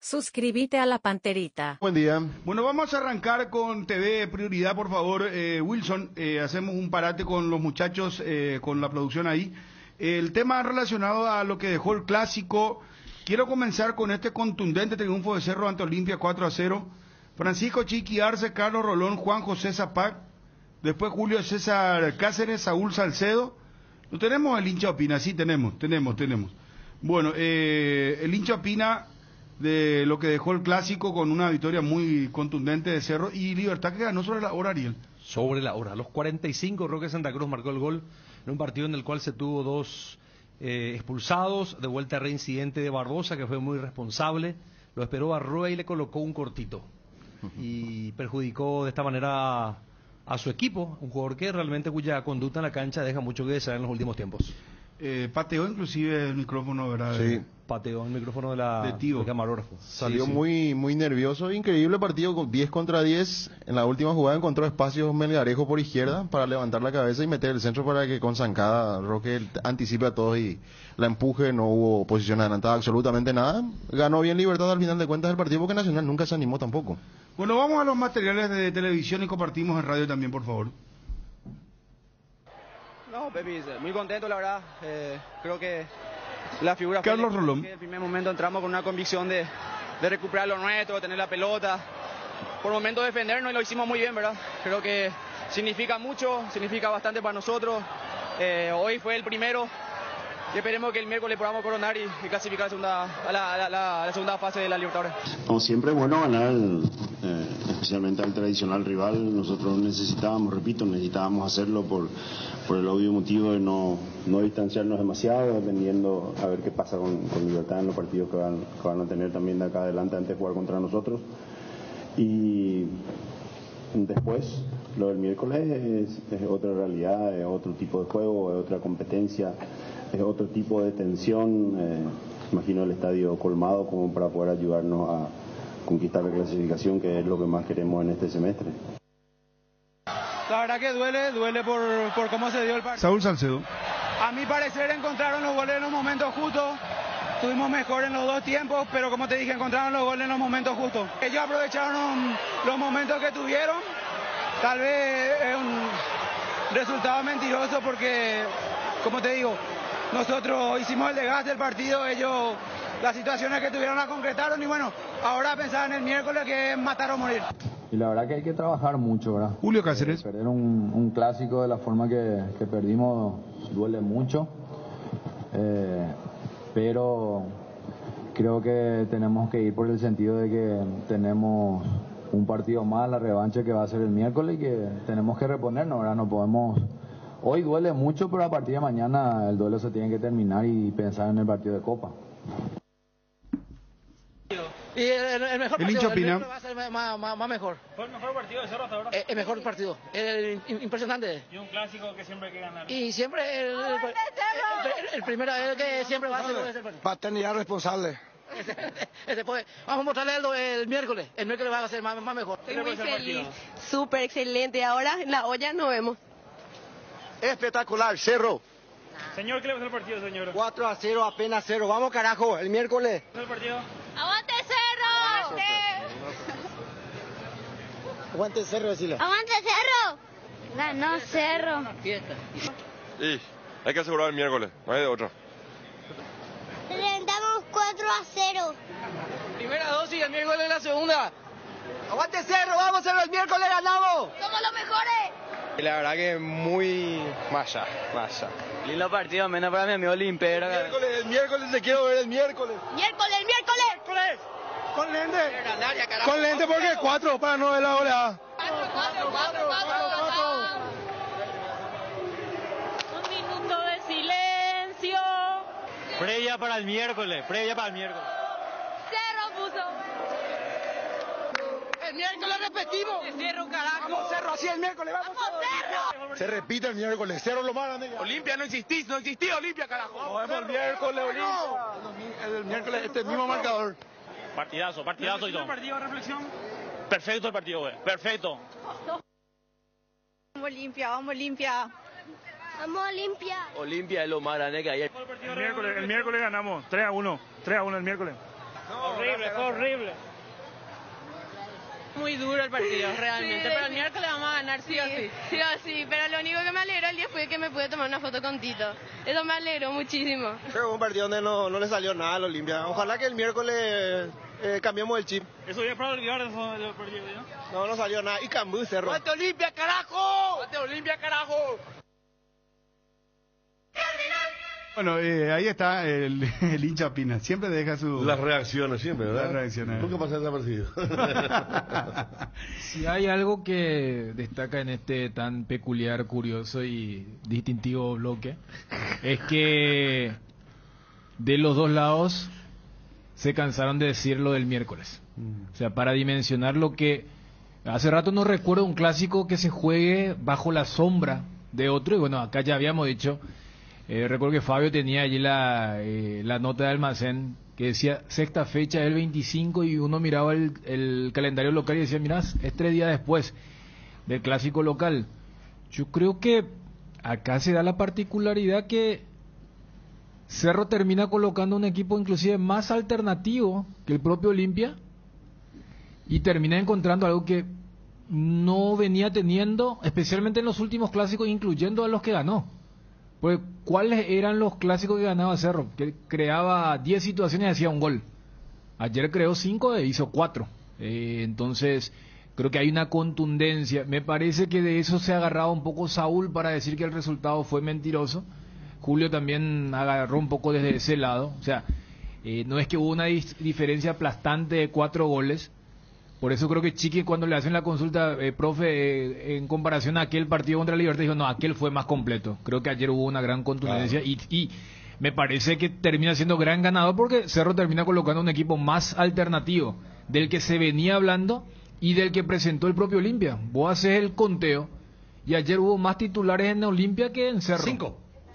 Suscríbete a La Panterita. Buen día. Bueno, vamos a arrancar con TV Prioridad, por favor. Wilson, hacemos un parate con los muchachos, con la producción ahí. El tema relacionado a lo que dejó el clásico. Quiero comenzar con este contundente triunfo de Cerro ante Olimpia 4-0. Francisco Chiqui Arce, Carlos Rolón, Juan José Zapac, después Julio César Cáceres, Saúl Salcedo. ¿No tenemos el hincha opina? Sí, tenemos. Bueno, el hincha opina de lo que dejó el clásico con una victoria muy contundente de Cerro y Libertad que ganó sobre la hora, Ariel. Sobre la hora. A los 45 Roque Santa Cruz marcó el gol en un partido en el cual se tuvo dos expulsados, de vuelta reincidente de Barbosa, que fue muy responsable, lo esperó Barroa y le colocó un cortito y perjudicó de esta manera a su equipo, un jugador que realmente cuya conducta en la cancha deja mucho que desear en los últimos tiempos. Pateó inclusive el micrófono, ¿verdad? Sí. Pateó el micrófono del camarógrafo. Salió Sí. muy nervioso. Increíble partido, con 10 contra 10. En la última jugada encontró espacios Melgarejo por izquierda para levantar la cabeza y meter el centro para que con zancada Roque anticipe a todos y la empuje. No hubo posición adelantada, absolutamente nada. Ganó bien Libertad al final de cuentas del partido porque Nacional nunca se animó tampoco. Bueno, vamos a los materiales de televisión y compartimos en radio también, por favor. No, Pepi, muy contento, la verdad. Creo que la figura Carlos Rolón. En el primer momento entramos con una convicción de recuperar lo nuestro, de tener la pelota. Por momento defendernos y lo hicimos muy bien, ¿verdad? Creo que significa mucho, significa bastante para nosotros. Hoy fue el primero y esperemos que el miércoles podamos coronar y clasificar a la segunda fase de la Libertadores. Como siempre es bueno ganar, especialmente al tradicional rival. Nosotros necesitábamos hacerlo por el obvio motivo de no distanciarnos demasiado, dependiendo a ver qué pasa con Libertad en los partidos que van a tener también de acá adelante antes de jugar contra nosotros. Y después, lo del miércoles es otra realidad, es otro tipo de juego, es otra competencia, es otro tipo de tensión. Imagino el estadio colmado como para poder ayudarnos a conquistar la clasificación, que es lo que más queremos en este semestre. La verdad que duele por cómo se dio el partido. Saúl Salcedo. A mi parecer encontraron los goles en los momentos justos. Estuvimos mejor en los dos tiempos, pero como te dije, encontraron los goles en los momentos justos. Ellos aprovecharon los momentos que tuvieron. Tal vez es un resultado mentiroso porque, como te digo, nosotros hicimos el desgaste del partido, ellos las situaciones que tuvieron las concretaron y bueno, ahora pensar en el miércoles que es matar o morir. Y la verdad que hay que trabajar mucho, ¿verdad? Julio Cáceres. Perder un clásico de la forma que perdimos duele mucho, pero creo que tenemos que ir por el sentido de que tenemos un partido más, la revancha que va a ser el miércoles y que tenemos que reponernos, ¿verdad? No podemos... Hoy duele mucho, pero a partir de mañana el duelo se tiene que terminar y pensar en el partido de Copa. Y el mejor El hincha opina. va a ser más mejor. ¿Fue el mejor partido de Cerro hasta ahora? El mejor partido, impresionante. Y un clásico que siempre hay que ganar. Y siempre el primero que siempre va a ser. Paternidad responsable. Vamos a mostrarle el miércoles. El miércoles va a ser más mejor. Estoy muy feliz, súper excelente. Ahora en la olla nos vemos. Espectacular, Cerro. Señor, ¿qué le pasó el partido, señor? 4-0, apenas 0. Vamos carajo, el miércoles. ¿Qué el partido? ¡Aguante Cerro! Aguante Cerro, decile. ¡Aguante Cerro! Ganó Cerro. Y hay que asegurar el miércoles, no hay de otra. Reventamos 4-0. Primera dosis, el miércoles la segunda. Aguante Cerro, vamos Cerro, el miércoles ganamos. ¡Somos los mejores! La verdad que muy masa. Lindo partido, menos para mi amigo Olimpia. El miércoles te quiero ver, el miércoles. ¡Miércoles! Con lente porque 4 para no ver la oleada. 4. Un minuto de silencio. Previa para el miércoles. Cerro puso. El miércoles repetimos. Cerro, carajo. Vamos Cerro, así el miércoles, vamos Cerro. Se repite el miércoles, Cerro lo más grande. Olimpia, no existía Olimpia, carajo. Nos vemos el miércoles, Olimpia. El miércoles, este mismo marcador. Partidazo y todo. ¿Partido, reflexión? Perfecto el partido, güey. Perfecto. Vamos Olimpia. Olimpia es lo más grande que hay. El miércoles ganamos 3-1 el miércoles. Horrible, fue horrible. Muy duro el partido, realmente. Pero el miércoles vamos a ganar sí o sí. Sí o sí, pero lo único que me alegró el día fue que me pude tomar una foto con Tito. Eso me alegró muchísimo. Fue un partido donde no le salió nada al Olimpia. Ojalá que el miércoles cambiemos el chip. Eso ya es para olvidar eso del partido, ¿no? No salió nada. Y Cambú cerró. ¡Mate Olimpia, carajo! ¡Mate Olimpia, carajo! Bueno, ahí está el hincha Pina. Siempre deja su... Las reacciones, siempre, ¿verdad? Las reacciones. Nunca pasa desapercibido. Si hay algo que destaca en este tan peculiar, curioso y distintivo bloque, es que de los dos lados se cansaron de decir lo del miércoles. O sea, para dimensionar lo que... Hace rato no recuerdo un clásico que se juegue bajo la sombra de otro, y bueno, acá ya habíamos dicho... recuerdo que Fabio tenía allí la nota de almacén que decía sexta fecha del 25 y uno miraba el calendario local y decía, mirá, es 3 días después del clásico local. Yo creo que acá se da la particularidad que Cerro termina colocando un equipo inclusive más alternativo que el propio Olimpia y termina encontrando algo que no venía teniendo, especialmente en los últimos clásicos, incluyendo a los que ganó. Pues, ¿cuáles eran los clásicos que ganaba Cerro? Que creaba 10 situaciones y hacía un gol. Ayer creó 5 e hizo 4. Entonces, creo que hay una contundencia. Me parece que de eso se agarraba un poco Saúl para decir que el resultado fue mentiroso. Julio también agarró un poco desde ese lado. O sea, no es que hubo una diferencia aplastante de 4 goles. Por eso creo que Chiqui, cuando le hacen la consulta, profe, en comparación a aquel partido contra Libertad, dijo, no, aquel fue más completo. Creo que ayer hubo una gran contundencia y me parece que termina siendo gran ganador porque Cerro termina colocando un equipo más alternativo del que se venía hablando y del que presentó el propio Olimpia. Vos haces el conteo y ayer hubo más titulares en Olimpia que en Cerro.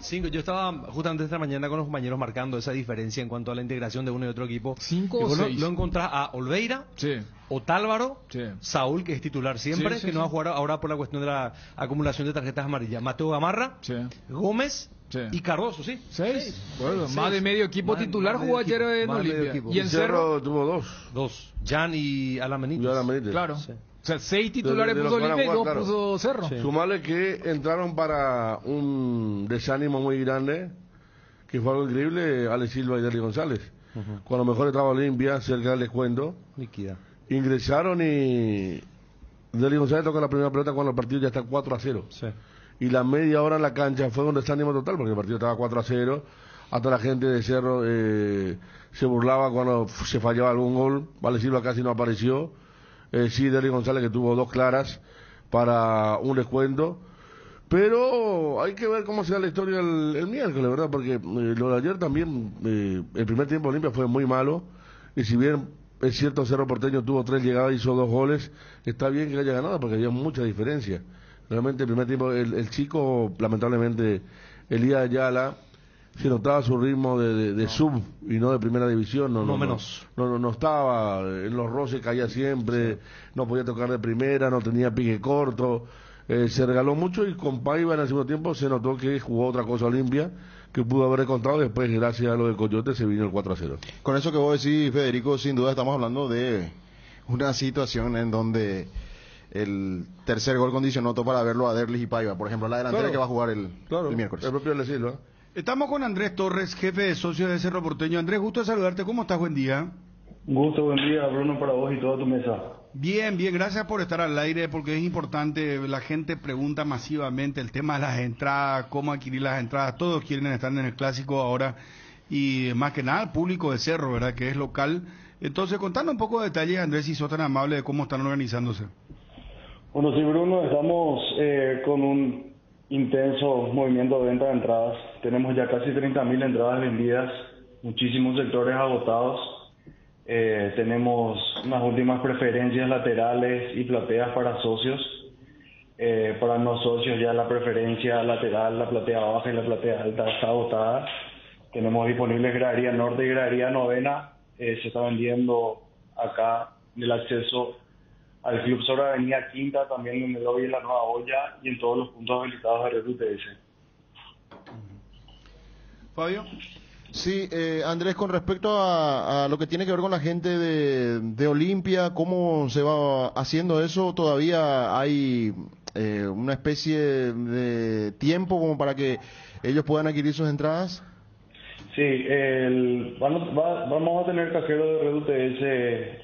5. Yo estaba justamente esta mañana con los compañeros marcando esa diferencia en cuanto a la integración de uno y otro equipo. 5 o 6. Lo encontrás a Olveira, sí, Otálvaro, sí, Saúl, que es titular siempre, sí, que no va a jugar ahora por la cuestión de la acumulación de tarjetas amarillas. Mateo Gamarra, sí, Gómez, sí, y Cardoso, ¿sí? 6. Bueno, más de medio equipo titular jugó ayer en Olimpia. Y en Cerro tuvo 2. Jan y Alamenites. Claro. Sí. O sea, 6 titulares puso Olimpia y 2 puso Cerro. Sí. Sumarle que entraron para un desánimo muy grande, que fue algo increíble, Alex Silva y Derry González. Cuando mejor estaba Olimpia, cerca del descuento, líquida. Ingresaron y Derry González toca la primera pelota cuando el partido ya está 4-0. Sí. Y la media hora en la cancha fue un desánimo total, porque el partido estaba 4-0. Hasta la gente de Cerro se burlaba cuando se fallaba algún gol. Alex Silva casi no apareció. Sí, Derry González, que tuvo 2 claras para un descuento, pero hay que ver cómo será la historia el miércoles, ¿verdad? Porque lo de ayer también, el primer tiempo de Olimpia fue muy malo, y si bien es cierto Cerro Porteño tuvo 3 llegadas y hizo 2 goles, está bien que haya ganado porque había mucha diferencia. Realmente el primer tiempo, el chico, lamentablemente, Elías Ayala, se notaba su ritmo de sub y no de primera división. No estaba en los roces, caía siempre, no podía tocar de primera, no tenía pique corto, se regaló mucho, y con Paiva en el segundo tiempo se notó que jugó otra cosa Olimpia que pudo haber contado. Después, gracias a lo de Coyote, se vino el 4-0. Con eso que vos decís, Federico, sin duda estamos hablando de una situación en donde el tercer gol condicionó todo para verlo a Derlis y Paiva, por ejemplo, la delantera que va a jugar el miércoles. El propio Silva. Estamos con Andrés Torres, jefe de socios de Cerro Porteño. Andrés, gusto de saludarte. ¿Cómo estás? Buen día. Gusto, buen día, Bruno, para vos y toda tu mesa. Bien, gracias por estar al aire, porque es importante. La gente pregunta masivamente el tema de las entradas, cómo adquirir las entradas. Todos quieren estar en el clásico ahora, y más que nada el público de Cerro, ¿verdad?, que es local. Entonces, contanos un poco de detalles, Andrés, si sos tan amable, de cómo están organizándose. Bueno, sí, Bruno, estamos con un intenso movimiento de venta de entradas. Tenemos ya casi 30.000 entradas vendidas, muchísimos sectores agotados. Tenemos unas últimas preferencias laterales y plateas para socios. Para no socios ya la preferencia lateral, la platea baja y la platea alta está agotada. Tenemos disponibles gradería norte y gradería novena. Se está vendiendo acá en el acceso al Club sobre Avenida Quinta, también en el lobby de la Nueva Olla y en todos los puntos habilitados de Red UTS. Fabio. Sí, Andrés, con respecto a lo que tiene que ver con la gente de Olimpia, ¿cómo se va haciendo eso? ¿Todavía hay una especie de tiempo como para que ellos puedan adquirir sus entradas? Sí, vamos a tener cajero de Red UTS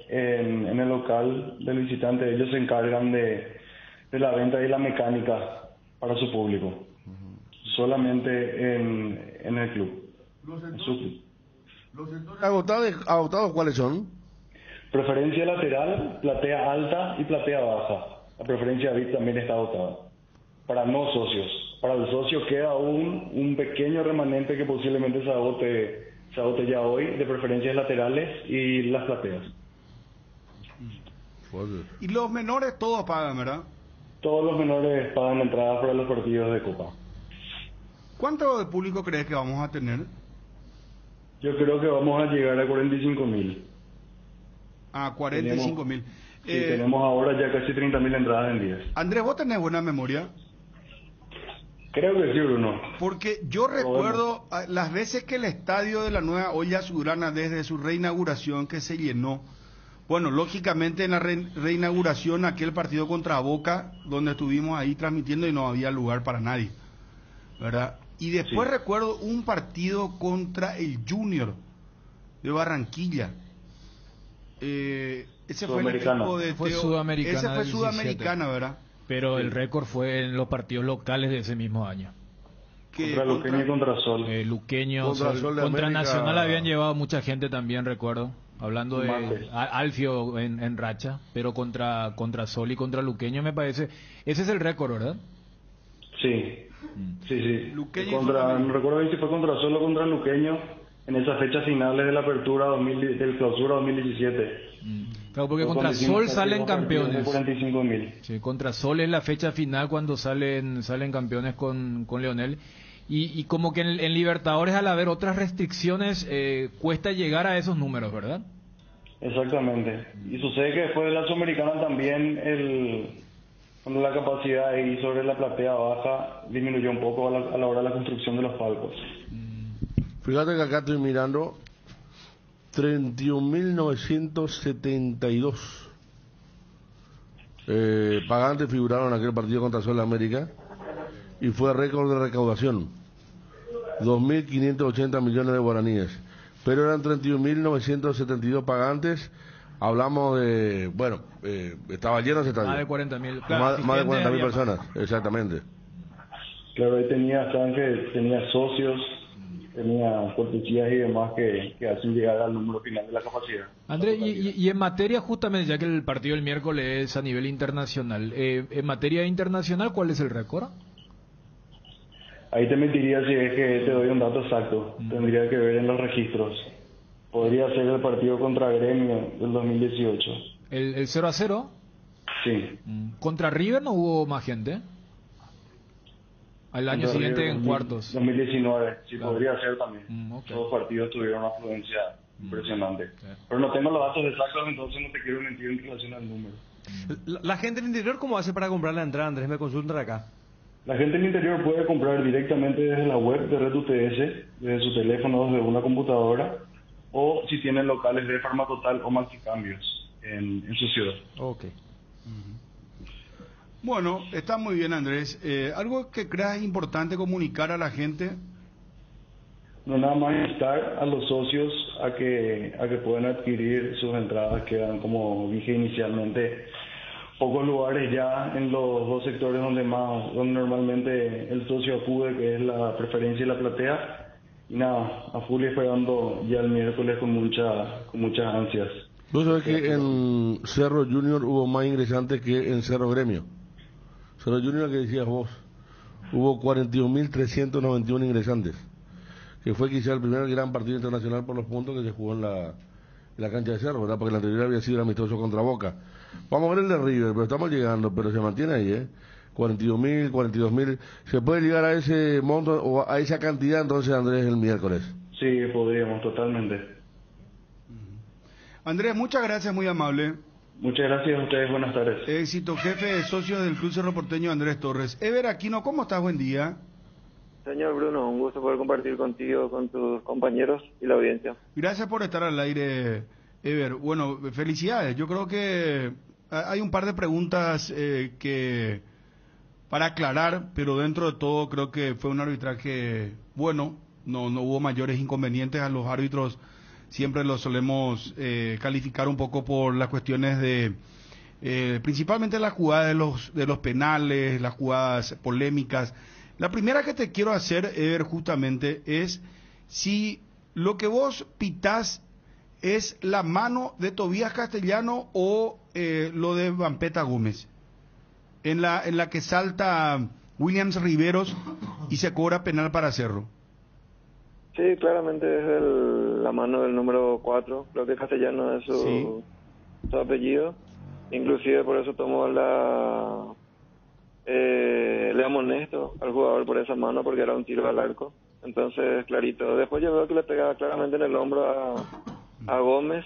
en el local del visitante. Ellos se encargan de la venta y la mecánica para su público, solamente en el club. ¿Los sectores agotados cuáles son? Preferencia lateral, platea alta y platea baja. La preferencia VIP también está agotada. Para no socios. Para el socio queda aún un pequeño remanente que posiblemente se agote ya hoy, de preferencias laterales y las plateas. Y los menores todos pagan, ¿verdad? Todos los menores pagan entradas para los partidos de Copa. ¿Cuánto de público crees que vamos a tener? Yo creo que vamos a llegar a 45.000. A 45.000. Tenemos ahora ya casi 30.000 entradas vendidas. Andrés, ¿vos tenés buena memoria? Creo que sí, Bruno. Porque yo recuerdo las veces que el estadio de la Nueva Olla Azulgrana, desde su reinauguración, que se llenó. Bueno, lógicamente en la reinauguración, aquel partido contra Boca, donde estuvimos ahí transmitiendo y no había lugar para nadie, ¿verdad? Y después recuerdo un partido contra el Junior de Barranquilla. Ese fue el equipo de fue Sudamericana. Ese fue Sudamericana, ¿verdad? Pero el récord fue en los partidos locales de ese mismo año. Contra Luqueño y contra Sol. Luqueño, contra Nacional habían llevado mucha gente también, recuerdo. Hablando de Alfio en racha, pero contra Sol y contra Luqueño me parece. Ese es el récord, ¿verdad? Sí. No recuerdo si fue contra Sol o contra Luqueño en esas fechas finales de la apertura del clausura 2017. Claro, porque contra Sol salen campeones. 45.000. Sí, contra Sol es la fecha final cuando salen campeones con Leonel. Y como que en Libertadores, al haber otras restricciones, cuesta llegar a esos números, ¿verdad? Exactamente. Y sucede que después de la Sudamericana también cuando la capacidad ahí sobre la platea baja disminuyó un poco a la hora de la construcción de los palcos. Fíjate que acá estoy mirando 31.972 pagantes figuraron en aquel partido contra Sol América y fue récord de recaudación, 2.580 millones de guaraníes, pero eran 31.972 pagantes. Hablamos de, estaba lleno ese estadio. Más de 40.000. Claro, más de 40.000 personas, exactamente. Claro, ahí tenía socios, tenía cortesías y demás que hacen llegar al número final de la capacidad. Andrés, y en materia, justamente, ya que el partido del miércoles es a nivel internacional, en materia internacional, ¿cuál es el récord? Ahí te mentiría si es que te doy un dato exacto. Tendría que ver en los registros. Podría ser el partido contra Gremio del 2018. ¿El 0-0? Sí. ¿Contra River no hubo más gente? Al año siguiente en cuartos. 2019, sí, claro. Podría ser también. Okay. Todos los partidos tuvieron una afluencia impresionante. Pero no tengo los datos exactos, entonces no te quiero mentir en relación al número. ¿La gente del interior cómo hace para comprar la entrada, Andrés? Me consultan acá. La gente del interior puede comprar directamente desde la web de Red UTS, desde su teléfono, desde una computadora, o si tienen locales de Farmatotal o Maxicambios en su ciudad. Ok. Bueno, está muy bien, Andrés. ¿Algo que creas importante comunicar a la gente? No, nada más instar a los socios a que puedan adquirir sus entradas. Quedan, como dije inicialmente, pocos lugares ya en los dos sectores donde normalmente el socio acude, que es la preferencia y la platea. Y nada, a full esperando ya el miércoles con muchas ansias. ¿Vos sabés que en Cerro Junior hubo más ingresantes que en Cerro Gremio? Cerro Junior, que decías vos, hubo 41.391 ingresantes, que fue quizá el primer gran partido internacional por los puntos que se jugó en la cancha de Cerro, ¿verdad? Porque el anterior había sido el amistoso contra Boca. Vamos a ver el de River, pero estamos llegando, pero se mantiene ahí, 41.000, 42.000. ¿Se puede llegar a ese monto o a esa cantidad entonces, Andrés, el miércoles? Sí, podríamos, totalmente. Andrés, muchas gracias, muy amable. Muchas gracias a ustedes, buenas tardes. Éxito, jefe de socios del Club Cerro Porteño, Andrés Torres. Ever Aquino, ¿cómo estás? Buen día. Señor Bruno, un gusto poder compartir contigo, con tus compañeros y la audiencia. Gracias por estar al aire, Ever. Bueno, felicidades. Yo creo que hay un par de preguntas que para aclarar, pero dentro de todo creo que fue un arbitraje bueno. No hubo mayores inconvenientes. A los árbitros siempre los solemos calificar un poco por las cuestiones de principalmente las jugadas de los penales, las jugadas polémicas. La primera que te quiero hacer, Ever, justamente es si lo que vos pitás es la mano de Tobías Castellano o lo de Vampeta Gómez, en la que salta Williams Riveros y se cobra penal para Cerro. Sí, claramente es la mano del número 4, creo que Castellano es su apellido, inclusive por eso tomó le amonesto al jugador por esa mano porque era un tiro al arco, entonces clarito. Después yo veo que le pegaba claramente en el hombro a Gómez,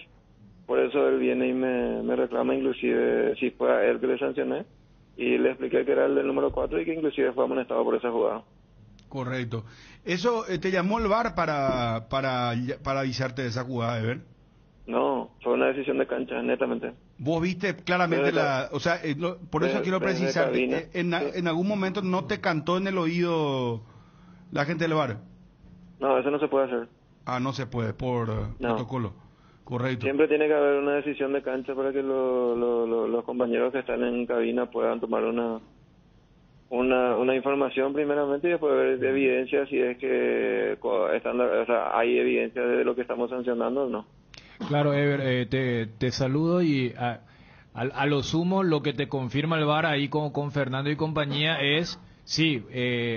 por eso él viene y me reclama, inclusive si fue a él que le sancioné, y le expliqué que era el del número 4 y que inclusive fue amonestado por esa jugada. Correcto. Eso te llamó el VAR para avisarte de esa jugada, de ver. No, fue una decisión de cancha, netamente. Vos viste claramente o sea, por eso quiero precisar, en algún momento no te cantó en el oído la gente del VAR. No, eso no se puede hacer. No se puede, por protocolo. Correcto. Siempre tiene que haber una decisión de cancha para que los compañeros que están en cabina puedan tomar una información primeramente y después ver evidencia si es que hay evidencia de lo que estamos sancionando o no. Claro, Ever, te saludo y a lo sumo lo que te confirma el VAR ahí con Fernando y compañía es, sí,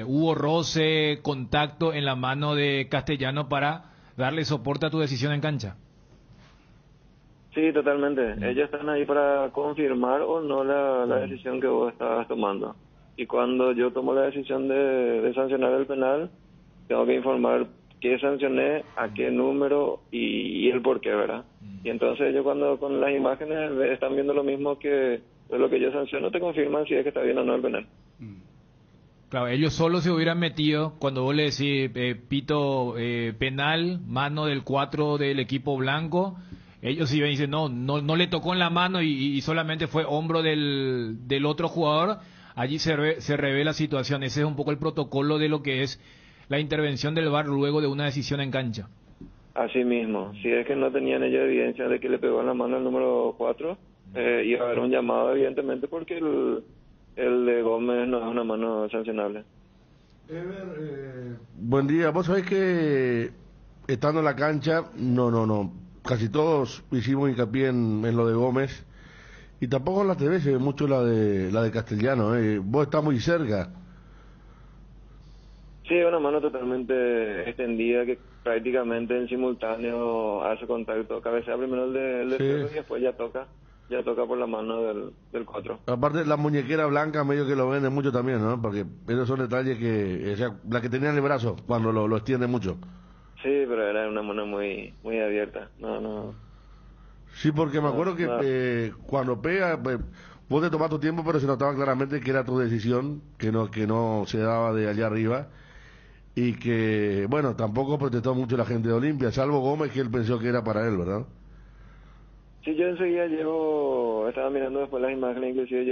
hubo roce, contacto en la mano de Castellano para darle soporte a tu decisión en cancha. Sí, totalmente. Ellos están ahí para confirmar o no la decisión que vos estabas tomando. Y cuando yo tomo la decisión de sancionar el penal, tengo que informar qué sancioné, a qué número y el por qué, ¿verdad? Y entonces ellos cuando con las imágenes están viendo lo mismo que lo que yo sanciono, te confirman si es que está bien o no el penal. Claro, ellos solo se hubieran metido cuando vos le decís pito penal, mano del 4 del equipo blanco. Ellos iban y dicen, no le tocó en la mano y solamente fue hombro del otro jugador. Allí se revela la situación. Ese es un poco el protocolo de lo que es la intervención del VAR luego de una decisión en cancha. Así mismo. Si es que no tenían ellos evidencia de que le pegó en la mano el número 4, iba a haber un llamado, evidentemente, porque el de Gómez no es una mano sancionable. Buen día. Vos sabés que estando en la cancha, casi todos hicimos hincapié en lo de Gómez, y tampoco en la TV se ve mucho la de Castellano. Vos estás muy cerca. Sí, una mano totalmente extendida que prácticamente en simultáneo hace contacto, cabecea primero el de Cerro y después ya toca por la mano del 4. Aparte la muñequera blanca medio que lo vende mucho también, ¿no? Porque esos son detalles que, o sea, la que tenía en el brazo cuando lo extiende mucho. Sí, pero era una mano muy muy abierta. No. Sí, porque me acuerdo que cuando pega, vos te tomás tu tiempo, pero se notaba claramente que era tu decisión, que no se daba de allá arriba, y que, bueno, tampoco protestó mucho la gente de Olimpia, salvo Gómez, que él pensó que era para él, ¿verdad? Sí, yo enseguida estaba mirando después las imágenes, inclusive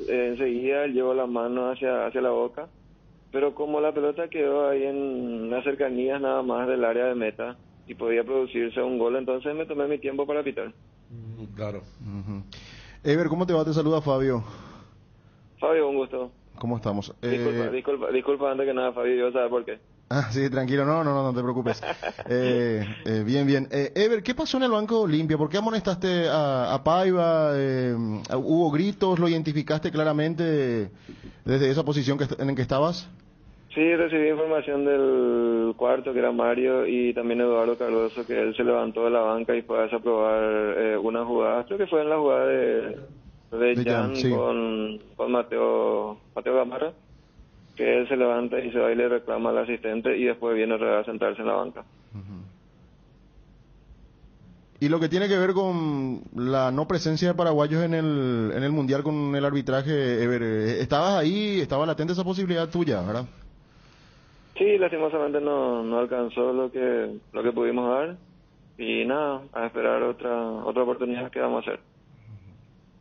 enseguida llevo la mano hacia la boca, pero como la pelota quedó ahí en las cercanías nada más del área de meta y podía producirse un gol, entonces me tomé mi tiempo para pitar. Claro. Ever, ¿cómo te va? Te saluda Fabio. Fabio, un gusto. ¿Cómo estamos? Disculpa antes que nada, Fabio, yo sabes por qué. Sí, tranquilo, no te preocupes. Bien. Ever, ¿qué pasó en el Banco Olimpia? ¿Por qué amonestaste a Paiva? ¿Hubo gritos? ¿Lo identificaste claramente desde esa posición en la que estabas? Sí, recibí información del cuarto, que era Mario, y también Eduardo Cardoso, que él se levantó de la banca y fue a desaprobar una jugada. Creo que fue en la jugada de Jan sí. con Mateo Gamarra, que él se levanta y se va y le reclama al asistente y después viene a sentarse en la banca. Y lo que tiene que ver con la no presencia de paraguayos en el Mundial con el arbitraje, Ever, ¿estabas ahí? ¿Estaba latente esa posibilidad tuya, verdad? Sí, lastimosamente no alcanzó lo que pudimos dar y nada, a esperar otra oportunidad que vamos a hacer.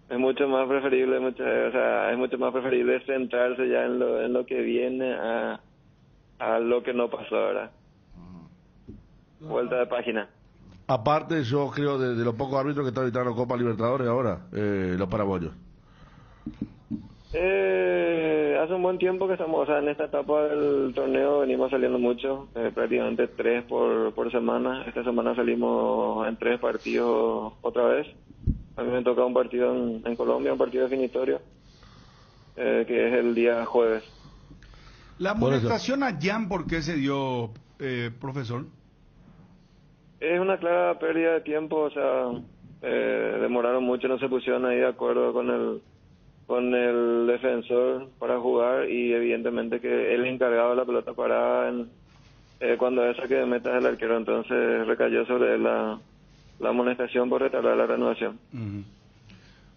Es mucho más preferible, es mucho más preferible centrarse ya en lo que viene a lo que no pasó ahora. Vuelta de página. Aparte, yo creo de los pocos árbitros que están evitando Copa Libertadores ahora, los paraguayos. Hace un buen tiempo que estamos, o sea, en esta etapa del torneo venimos saliendo mucho, prácticamente 3 por semana. Esta semana salimos en 3 partidos otra vez. A mí me toca un partido en Colombia, un partido definitorio, que es el día jueves. La amonestación a Jan, ¿por qué se dio, profesor? Es una clara pérdida de tiempo, o sea, demoraron mucho, no se pusieron ahí de acuerdo con el defensor para jugar y evidentemente que él encargado de la pelota parada cuando es saque de meta del arquero, entonces recayó sobre él la amonestación por retardar la reanudación.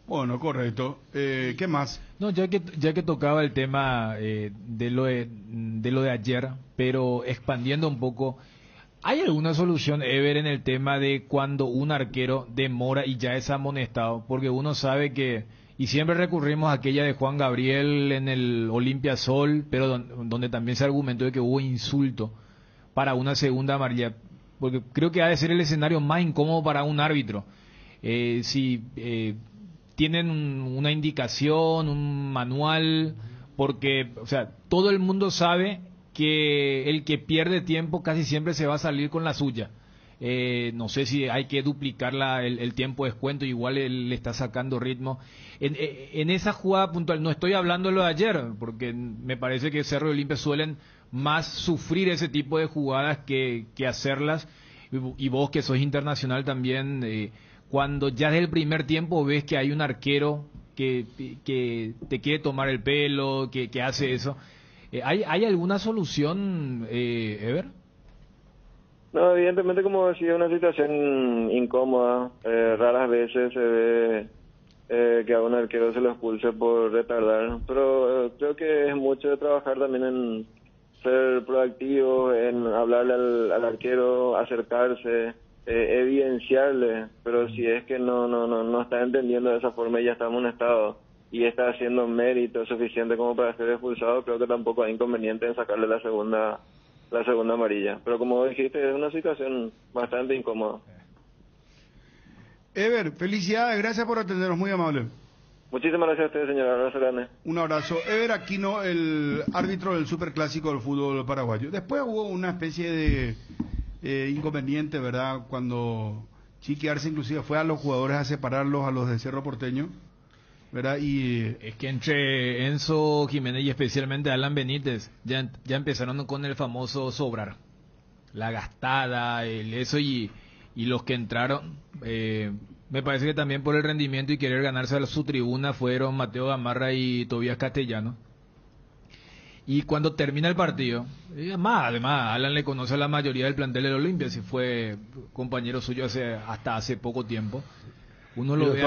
Bueno, correcto. ¿Qué más? No, ya que tocaba el tema de lo de ayer, pero expandiendo un poco, ¿hay alguna solución, Ever, en el tema de cuando un arquero demora y ya es amonestado? Porque uno sabe que, y siempre recurrimos a aquella de Juan Gabriel en el Olimpia Sol, pero donde también se argumentó de que hubo insulto para una segunda amarilla, porque creo que ha de ser el escenario más incómodo para un árbitro. Si tienen una indicación, un manual, porque, o sea, todo el mundo sabe que el que pierde tiempo casi siempre se va a salir con la suya. No sé si hay que duplicar el tiempo de descuento, igual él le está sacando ritmo. En esa jugada puntual, no estoy hablando de lo de ayer, porque me parece que Cerro y Olimpia suelen más sufrir ese tipo de jugadas que hacerlas. Y vos que sos internacional también, cuando ya desde el primer tiempo ves que hay un arquero que te quiere tomar el pelo, que hace eso, ¿hay alguna solución, Ever? No, evidentemente, como decía, es una situación incómoda. Raras veces se ve que a un arquero se lo expulse por retardar, pero creo que es mucho de trabajar también en ser proactivo, en hablarle al arquero, acercarse, evidenciarle, pero si es que no está entendiendo de esa forma y ya está amonestado y está haciendo mérito suficiente como para ser expulsado, creo que tampoco hay inconveniente en sacarle la segunda amarilla. Pero como dijiste, es una situación bastante incómoda. Ever, felicidades, gracias por atendernos, muy amable. Muchísimas gracias a ustedes, señora. Un abrazo grande. Un abrazo. Ever Aquino, el árbitro del Superclásico del fútbol paraguayo. Después hubo una especie de inconveniente, ¿verdad? Cuando Chiqui Arce inclusive fue a los jugadores a separarlos a los de Cerro Porteño, ¿verdad? Y es que entre Enzo Jiménez y especialmente Alan Benítez ya empezaron con el famoso sobrar, la gastada, eso y los que entraron, me parece que también por el rendimiento y querer ganarse a su tribuna fueron Mateo Gamarra y Tobías Castellano. Y cuando termina el partido, además Alan le conoce a la mayoría del plantel del Olimpia, si fue compañero suyo hasta hace poco tiempo. Uno lo ve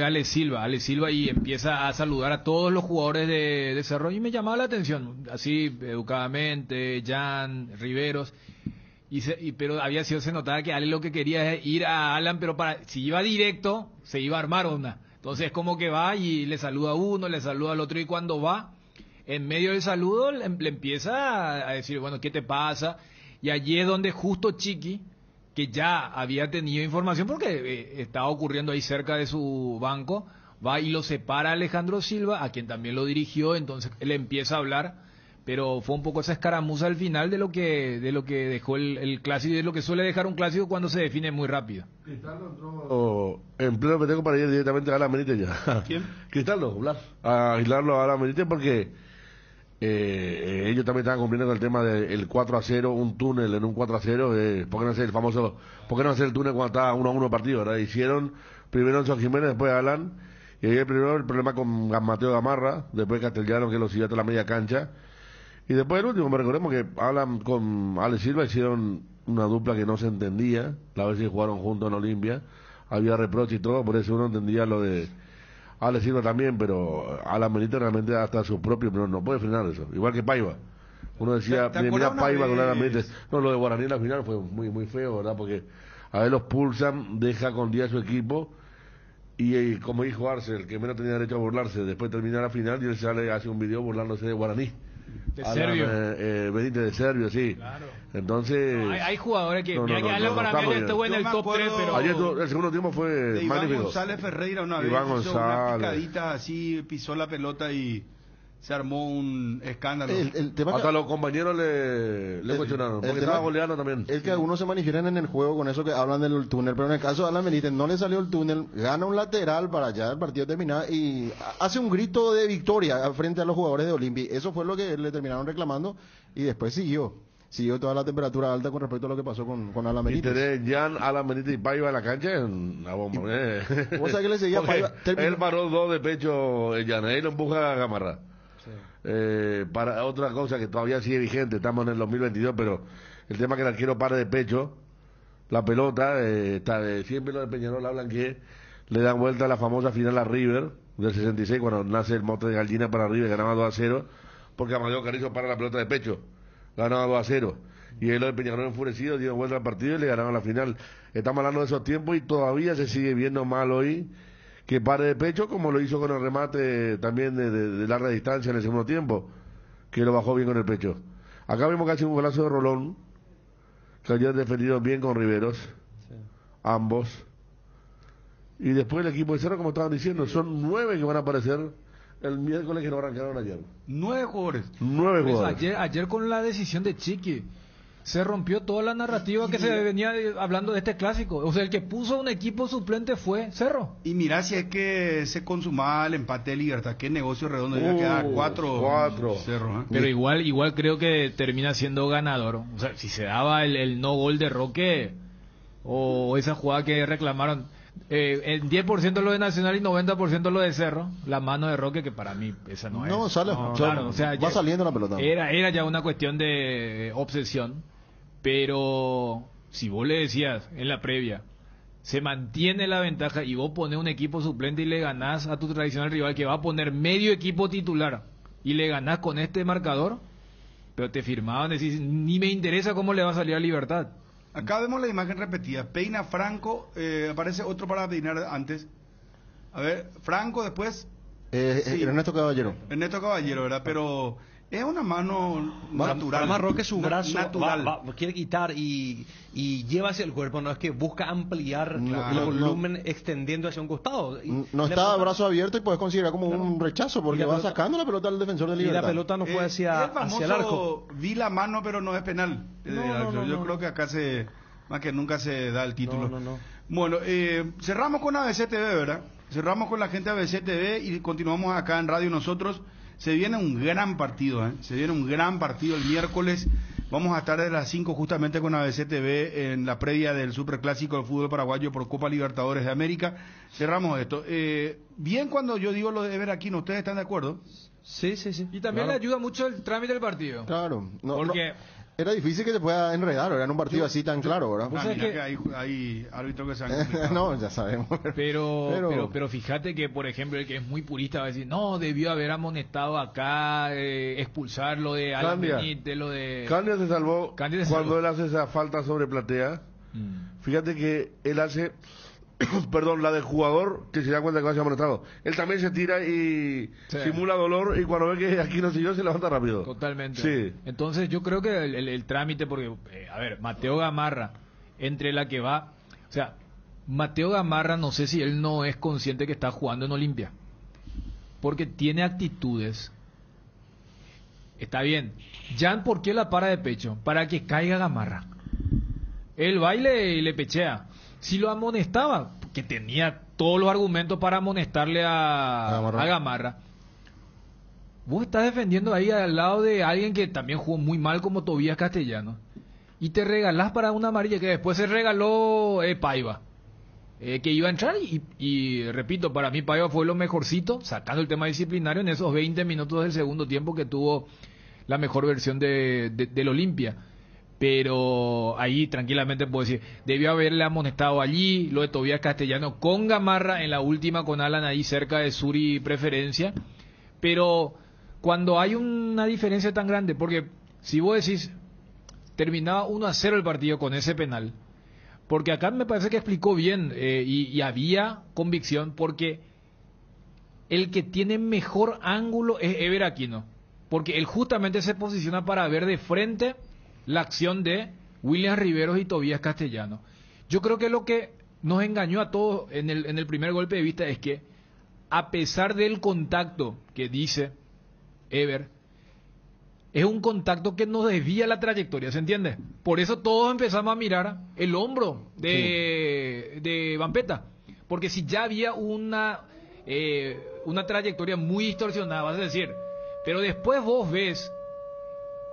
a Ale Silva y empieza a saludar a todos los jugadores de Cerro y me llamaba la atención, así educadamente, Jan, Riveros, pero había sido, se notaba que Ale lo que quería es ir a Alan, pero si iba directo se iba a armar una. Entonces como que va y le saluda a uno, le saluda al otro, y cuando va en medio del saludo le empieza a decir, bueno, ¿qué te pasa? Y allí es donde justo Chiqui, que ya había tenido información porque estaba ocurriendo ahí cerca de su banco, va y lo separa a Alejandro Silva, a quien también lo dirigió, entonces él empieza a hablar, pero fue un poco esa escaramuza al final de lo que dejó el clásico, y de lo que suele dejar un clásico cuando se define muy rápido. Cristaldo entró en pleno peteco para ir directamente a Alan Benítez ya. ¿Quién? Cristaldo, Blas. A aislarlo a Alan Benítez porque ellos también estaban cumpliendo con el tema del 4-0, un túnel en un 4-0, ¿por qué no hacer el famoso, por qué no hacer el túnel cuando estaba 1-1 partido, ¿verdad? Hicieron primero Enzo Jiménez, después Alan, y ahí primero el problema con Mateo Gamarra, después Castellano, que lo siguió hasta la media cancha, y después el último, me recordemos que Alan con Ale Silva hicieron una dupla que no se entendía, la vez que jugaron juntos en Olimpia, había reproche y todo, por eso uno entendía lo de Ale Silva también, pero Alan Benítez realmente hasta su propio, pero no puede frenar eso, igual que Paiva. Uno decía, ¿Te mira acuerdas Paiva una con la vez? mente. No, lo de Guaraní en la final fue muy feo, ¿verdad? Porque a ver, los pulsan, deja con 10 a su equipo. Y como dijo Arce, el que menos tenía derecho a burlarse, después termina la final y él sale, hace un video burlándose de Guaraní. De Servio. Benítez de Servio, sí. Claro. Entonces... No, hay jugadores que... mira que Alan para mí estuvo en el top 3, pero... Ayer el segundo tiempo fue de Iván magnífico. González Ferreira una vez Iván hizo una González. picadita así, pisó la pelota y se armó un escándalo. El tema Hasta que, los compañeros le cuestionaron, porque tema- estaba goleando también. el que algunos se manifiestan en el juego con eso que hablan del túnel, pero en el caso de Alan Benítez no le salió el túnel, gana un lateral para ya el partido terminar y hace un grito de victoria frente a los jugadores de Olimpia. Eso fue lo que le terminaron reclamando y después siguió toda la temperatura alta con respecto a lo que pasó con Alan Y Benítez. tenés Jan, Alan Benítez y Paiva en la cancha, es una bomba. ¿Vos sabés que le seguía a Porque Paiva? él paró 2 de pecho, Jan, ahí lo empuja a Gamarra. Para otra cosa que todavía sigue vigente, estamos en el 2022, pero el tema que el arquero pare de pecho, la pelota, siempre los de Peñarol hablan que le dan vuelta a la famosa final a River del 66, cuando nace el mote de gallina para River, ganaba 2-0, porque Amadeo Carrizo para la pelota de pecho, ganaba 2-0. Y ahí los de Peñarol enfurecidos dieron vuelta al partido y le ganaron la final. Estamos hablando de esos tiempos y todavía se sigue viendo mal hoy que pare de pecho, como lo hizo con el remate también de larga distancia en el segundo tiempo, que lo bajó bien con el pecho. Acá vimos casi un golazo de Rolón, que ayer defendido bien con Riveros, ambos. Y después el equipo de Cerro, como estaban diciendo, son 9 que van a aparecer el miércoles que no arrancaron ayer. 9 jugadores. 9 Pues jugadores. ayer con la decisión de Chiqui se rompió toda la narrativa que se venía hablando de este clásico. O sea, el que puso un equipo suplente fue Cerro. Y mira, si es que se consumaba el empate de Libertad, qué negocio redondo, iba a quedar 4 Cerro. Pero igual creo que termina siendo ganador. O sea, si se daba el no gol de Roque o esa jugada que reclamaron, el 10% lo de Nacional y 90% lo de Cerro, la mano de Roque, que para mí esa no es. No, sale. Claro, o sea, va saliendo la pelota. Era ya una cuestión de obsesión, pero si vos le decías en la previa, se mantiene la ventaja y vos pones un equipo suplente y le ganás a tu tradicional rival que va a poner medio equipo titular y le ganás con este marcador, pero te firmaban, decís, ni me interesa cómo le va a salir a Libertad. Acá vemos la imagen repetida. Peina Franco, aparece otro para peinar antes. A ver, Franco después. Sí. Ernesto Caballero. Ernesto Caballero, ¿verdad? Pero es una mano natural. Además, Roque su brazo natural. quiere quitar y lleva hacia el cuerpo, no es que busca ampliar el volumen extendiendo hacia un costado. No está brazo abierto y puedes considerar como un rechazo porque va sacando la pelota al defensor de Libertad. Y la pelota no fue hacia el arco. Vi la mano, pero no es penal. Yo creo que acá más que nunca se da el título. Bueno, cerramos con ABC TV, ¿verdad? Cerramos con la gente de ABC TV y continuamos acá en radio nosotros. Se viene un gran partido, Se viene un gran partido el miércoles. Vamos a estar desde las 5 justamente con ABC TV en la previa del Superclásico del fútbol paraguayo por Copa Libertadores de América. Cerramos esto. Bien cuando yo digo lo de Ever Aquino, ¿ustedes están de acuerdo? Sí. Y también le ayuda mucho el trámite del partido. Claro. Porque era difícil que se pueda enredar, ¿verdad? En un partido así tan claro, ¿verdad? Mira que hay árbitros que se han complicado. No, ya sabemos. Pero fíjate que, por ejemplo, el que es muy purista va a decir, no, debió haber amonestado acá, expulsarlo de Alan Benítez, lo de... Candia se salvó cuando él hace esa falta sobre Platea. Fíjate que él hace... Perdón, la del jugador que se da cuenta que va a ser amonestado. Él también se tira y simula dolor y cuando ve que aquí no siguió se levanta rápido. Totalmente. Sí. Entonces yo creo que el trámite, porque, a ver, Mateo Gamarra, entre la que va... O sea, Mateo Gamarra no sé si él no es consciente que está jugando en Olimpia. Porque tiene actitudes. Está bien. Jan, ¿por qué la para de pecho? Para que caiga Gamarra. Él baile y le pechea. Si lo amonestaba, que tenía todos los argumentos para amonestarle a Gamarra, vos estás defendiendo ahí al lado de alguien que también jugó muy mal como Tobías Castellano y te regalás para una amarilla que después se regaló Paiva, que iba a entrar y repito, para mí Paiva fue lo mejorcito, sacando el tema disciplinario en esos 20 minutos del segundo tiempo que tuvo la mejor versión del Olimpia. Pero ahí tranquilamente puedo decir, debió haberle amonestado allí, lo de Tobías Castellano con Gamarra en la última con Alan ahí cerca de Suri preferencia, pero cuando hay una diferencia tan grande, porque si vos decís, terminaba 1-0 el partido con ese penal, porque acá me parece que explicó bien y había convicción, porque el que tiene mejor ángulo es Ever Aquino, porque él justamente se posiciona para ver de frente la acción de William Riveros y Tobías Castellano. Yo creo que lo que nos engañó a todos en el primer golpe de vista es que, a pesar del contacto que dice Ever, es un contacto que nos desvía la trayectoria, ¿se entiende? Por eso todos empezamos a mirar el hombro de Vampeta, porque si ya había una trayectoria muy distorsionada, vas a decir, pero después vos ves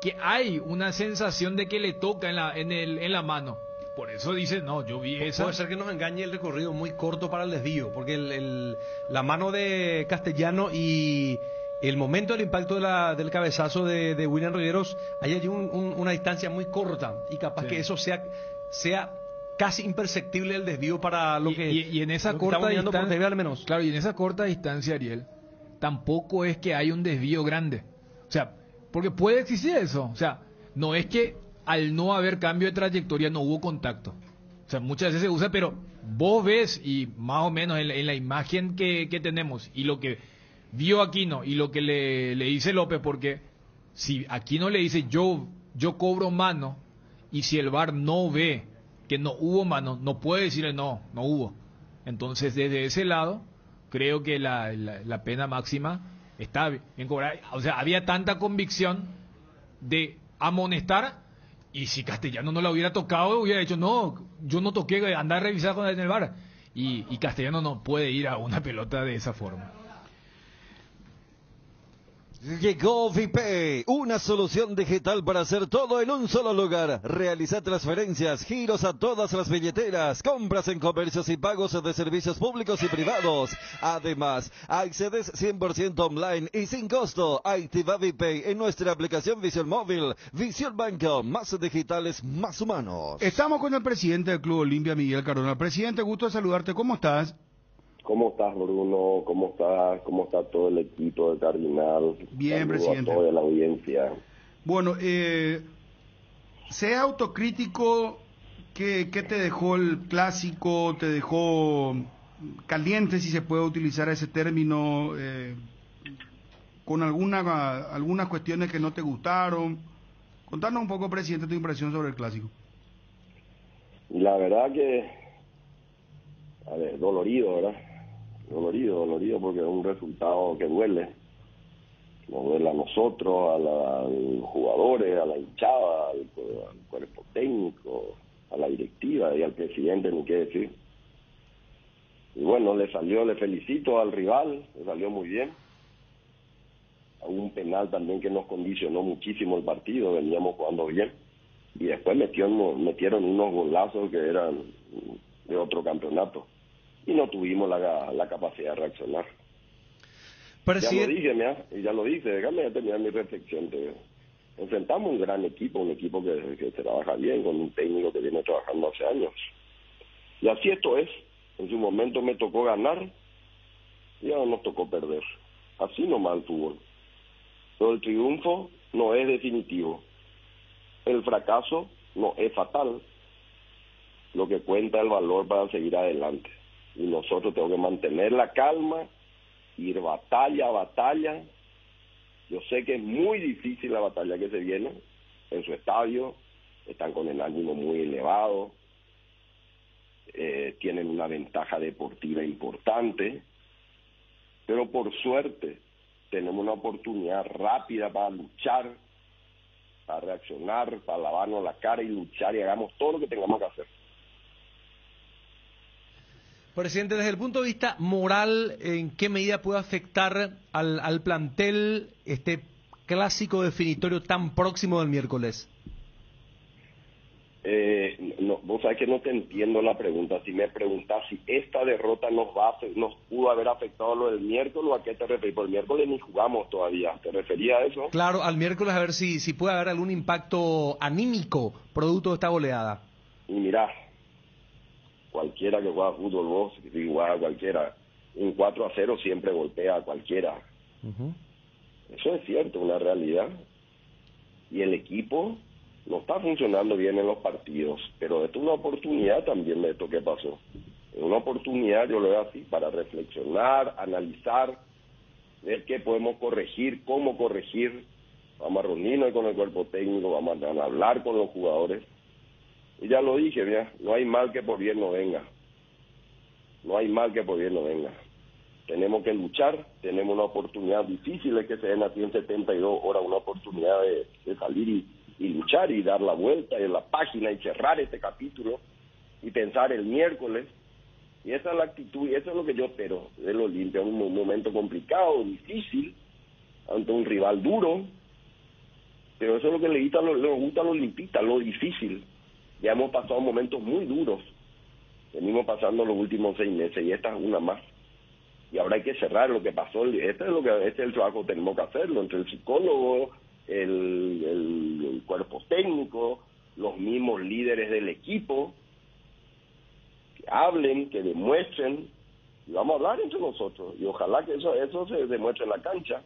que hay una sensación de que le toca en la mano. Por eso dice, no, yo vi esa. Puede ser que nos engañe el recorrido muy corto para el desvío, porque la mano de Castellano y el momento del impacto del cabezazo de William Riveros, hay allí una distancia muy corta y capaz que eso sea casi imperceptible el desvío para lo que y en esa corta distancia, por TV al menos. Claro, y en esa corta distancia, Ariel, tampoco es que hay un desvío grande. O sea, porque puede existir eso. O sea, no es que al no haber cambio de trayectoria no hubo contacto. O sea, muchas veces se usa, pero vos ves, y más o menos en la imagen que tenemos, y lo que vio Aquino, y lo que le dice López, porque si Aquino le dice yo cobro mano, y si el VAR no ve que no hubo mano, no puede decirle no hubo. Entonces, desde ese lado, creo que la pena máxima está bien cobrada. O sea, había tanta convicción de amonestar, y si Castellano no la hubiera tocado, hubiera dicho, no, yo no toqué, andar a revisar en el VAR. Y Castellano no puede ir a una pelota de esa forma. Llegó Vipay, una solución digital para hacer todo en un solo lugar. Realiza transferencias, giros a todas las billeteras, compras en comercios y pagos de servicios públicos y privados. Además, accedes 100% online y sin costo. Activa Vipay en nuestra aplicación Visión Móvil. Visión Banco, más digitales, más humanos. Estamos con el presidente del Club Olimpia, Miguel Cardona. Presidente, gusto de saludarte. ¿Cómo estás? ¿Cómo estás, Bruno? ¿Cómo estás? ¿Cómo está todo el equipo de Cardinal? Bien, Saludo presidente. a toda la audiencia. Bueno, sea autocrítico. ¿Qué te dejó el clásico? ¿Te dejó caliente, si se puede utilizar ese término? ¿Con algunas cuestiones que no te gustaron? Contanos un poco, presidente, tu impresión sobre el clásico. La verdad que, a ver, dolorido, ¿verdad? Dolorido porque es un resultado que duele. Nos duele a nosotros, a los jugadores, a la hinchada, al cuerpo técnico, a la directiva y al presidente, ni qué decir. Y bueno, le felicito al rival, le salió muy bien. Hubo un penal también que nos condicionó muchísimo el partido, veníamos jugando bien. Y después metieron unos golazos que eran de otro campeonato. Y no tuvimos la capacidad de reaccionar. Ya lo dije, déjame terminar mi reflexión. Enfrentamos un gran equipo, un equipo que trabaja bien, con un técnico que viene trabajando hace años. Y así esto es. En su momento me tocó ganar y ahora nos tocó perder. Así nomás el fútbol. Pero el triunfo no es definitivo. El fracaso no es fatal. Lo que cuenta es el valor para seguir adelante. Y nosotros tenemos que mantener la calma, ir batalla a batalla. Yo sé que es muy difícil la batalla que se viene en su estadio, están con el ánimo muy elevado, tienen una ventaja deportiva importante, pero por suerte tenemos una oportunidad rápida para luchar, para reaccionar, para lavarnos la cara y luchar y hagamos todo lo que tengamos que hacer. Presidente, desde el punto de vista moral, ¿en qué medida puede afectar al plantel este clásico definitorio tan próximo del miércoles? No, vos sabés que no te entiendo la pregunta. Si me preguntás si esta derrota nos pudo haber afectado lo del miércoles, ¿o a qué te referís? Por el miércoles ni jugamos todavía. ¿Te referías a eso? Claro, al miércoles, a ver si puede haber algún impacto anímico producto de esta goleada. Y mirá, cualquiera que juega fútbol, vos, si jugás a cualquiera, un 4-0 siempre golpea a cualquiera. Eso es cierto, una realidad. y el equipo no está funcionando bien en los partidos, pero esto es una oportunidad también de esto que pasó. Es una oportunidad, yo lo veo así, para reflexionar, analizar, ver qué podemos corregir, cómo corregir. Vamos a reunirnos con el cuerpo técnico, vamos a hablar con los jugadores. Y ya lo dije, mira, no hay mal que por bien no venga. No hay mal que por bien no venga. Tenemos que luchar, tenemos una oportunidad difícil, es que se den así en 72 horas, una oportunidad de salir y luchar y dar la vuelta en la página y cerrar este capítulo y pensar el miércoles. Y esa es la actitud y eso es lo que yo espero del Olimpia, un momento complicado, difícil, ante un rival duro, pero eso es lo que le gusta a los olimpistas, lo difícil. Ya hemos pasado momentos muy duros, venimos pasando los últimos 6 meses y esta es una más. Y ahora hay que cerrar lo que pasó, este es el trabajo que tenemos que hacerlo, entre el psicólogo, el cuerpo técnico, los mismos líderes del equipo, que hablen, que demuestren, y vamos a hablar entre nosotros, y ojalá que eso se demuestre en la cancha.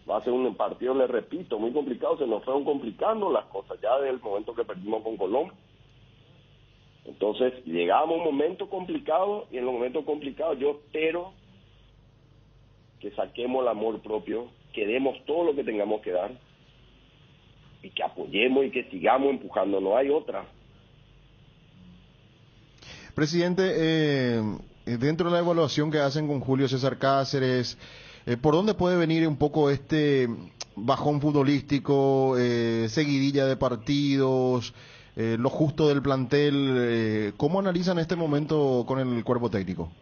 Va a ser un partido, le repito, muy complicado, se nos fueron complicando las cosas ya desde el momento que perdimos con Colón. Entonces, llegamos a un momento complicado, y en los momentos complicados yo espero que saquemos el amor propio, que demos todo lo que tengamos que dar, y que apoyemos y que sigamos empujando, no hay otra. Presidente, dentro de la evaluación que hacen con Julio César Cáceres, ¿por dónde puede venir un poco este bajón futbolístico, seguidilla de partidos, lo justo del plantel? ¿Cómo analizan este momento con el cuerpo técnico?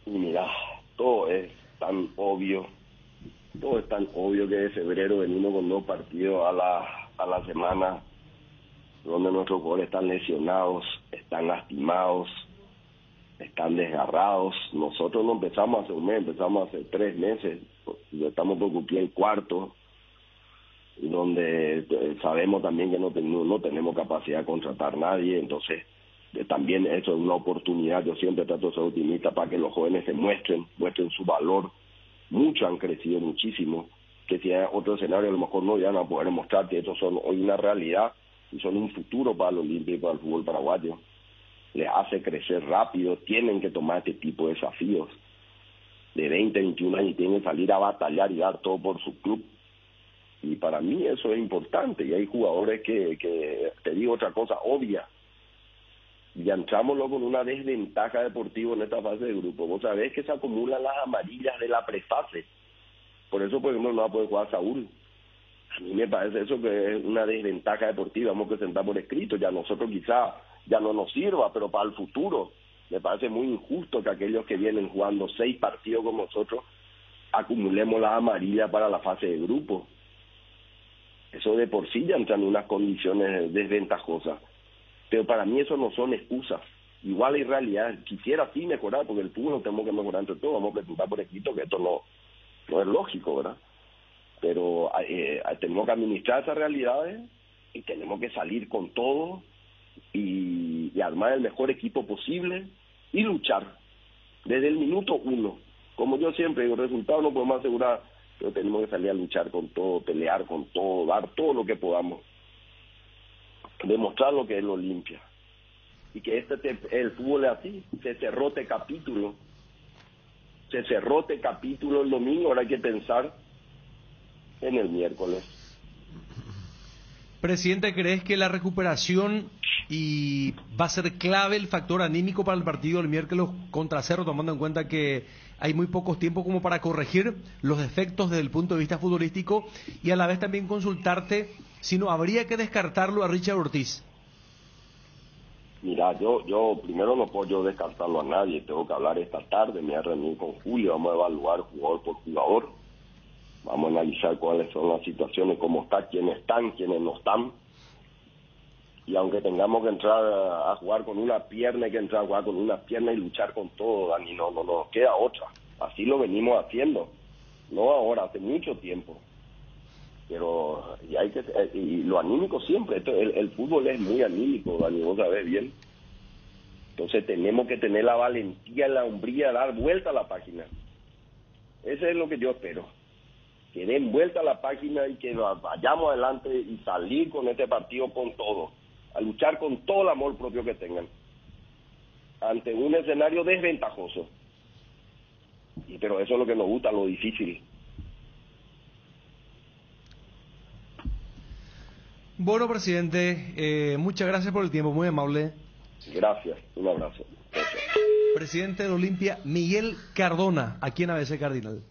Y mira, todo es tan obvio que de febrero venimos con 2 partidos a la semana, donde nuestros jugadores están lesionados, están lastimados, están desgarrados. Nosotros no empezamos hace un mes, empezamos hace 3 meses, estamos por cumplir el cuarto, donde sabemos también que no tenemos capacidad de contratar a nadie. Entonces también eso es una oportunidad. Yo siempre trato de ser optimista para que los jóvenes se muestren su valor. Muchos han crecido muchísimo, que si hay otro escenario a lo mejor no van a poder mostrar que estos son hoy una realidad y son un futuro para el Olimpia y para el fútbol paraguayo. Les hace crecer rápido, tienen que tomar este tipo de desafíos. De 20, 21 años tienen que salir a batallar y dar todo por su club. Y para mí eso es importante. Y hay jugadores que te digo otra cosa obvia. Ya entramos con una desventaja deportiva en esta fase de grupo. Vos sabés que se acumulan las amarillas de la prefase. Por eso, por ejemplo, no va a poder jugar Saúl. A mí me parece eso que es una desventaja deportiva. Vamos a presentar por escrito. Ya nosotros quizá ya no nos sirva, pero para el futuro me parece muy injusto que aquellos que vienen jugando 6 partidos con nosotros acumulemos las amarillas para la fase de grupo. Eso de por sí ya entra en unas condiciones desventajosas. Pero para mí eso no son excusas. Igual hay realidad. Quisiera sí mejorar, porque el fútbol tenemos que mejorar entre todos. Vamos a presentar por escrito que esto no es lógico, ¿verdad? Pero tenemos que administrar esas realidades y tenemos que salir con todo y armar el mejor equipo posible y luchar desde el minuto 1. Como yo siempre digo, el resultado no podemos asegurar, pero tenemos que salir a luchar con todo, pelear con todo, dar todo lo que podamos, demostrar lo que es el Olimpia. Y que el fútbol es así, se cerró este capítulo el domingo, ahora hay que pensar en el miércoles. Presidente, ¿crees que la recuperación va a ser clave el factor anímico para el partido del miércoles contra Cerro, tomando en cuenta que hay muy pocos tiempos como para corregir los defectos desde el punto de vista futbolístico, y a la vez también consultarte si no habría que descartarlo a Richard Ortiz? Mira, yo primero no puedo descartarlo a nadie, tengo que hablar esta tarde, me voy a reunir con Julio, vamos a evaluar jugador por jugador, vamos a analizar cuáles son las situaciones, cómo está, quiénes están, quiénes no están. Y aunque tengamos que entrar a jugar con una pierna, hay que entrar a jugar con una pierna y luchar con todo, Dani, no nos queda otra. Así lo venimos haciendo, no ahora, hace mucho tiempo. Pero y lo anímico siempre, el fútbol es muy anímico, Dani, vos sabés bien. Entonces tenemos que tener la valentía, la hombría de dar vuelta a la página. Eso es lo que yo espero. que den vuelta a la página y que vayamos adelante y salir con este partido con todo, a luchar con todo el amor propio que tengan, ante un escenario desventajoso. Pero eso es lo que nos gusta, lo difícil. Bueno, presidente, muchas gracias por el tiempo, muy amable. Gracias, un abrazo. Gracias. Presidente de Olimpia, Miguel Cardona, aquí en ABC Cardinal.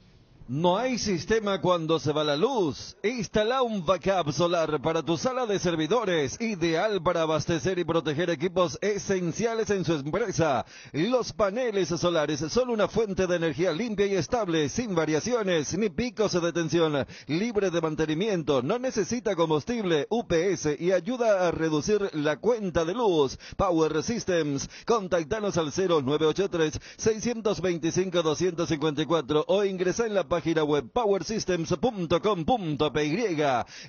No hay sistema cuando se va la luz. Instala un backup solar para tu sala de servidores, ideal para abastecer y proteger equipos esenciales en su empresa. Los paneles solares son una fuente de energía limpia y estable, sin variaciones ni picos de tensión, libre de mantenimiento, no necesita combustible, UPS y ayuda a reducir la cuenta de luz. Power Systems, contactanos al 0983-625-254 o ingresa en la página web powersystems.com.py.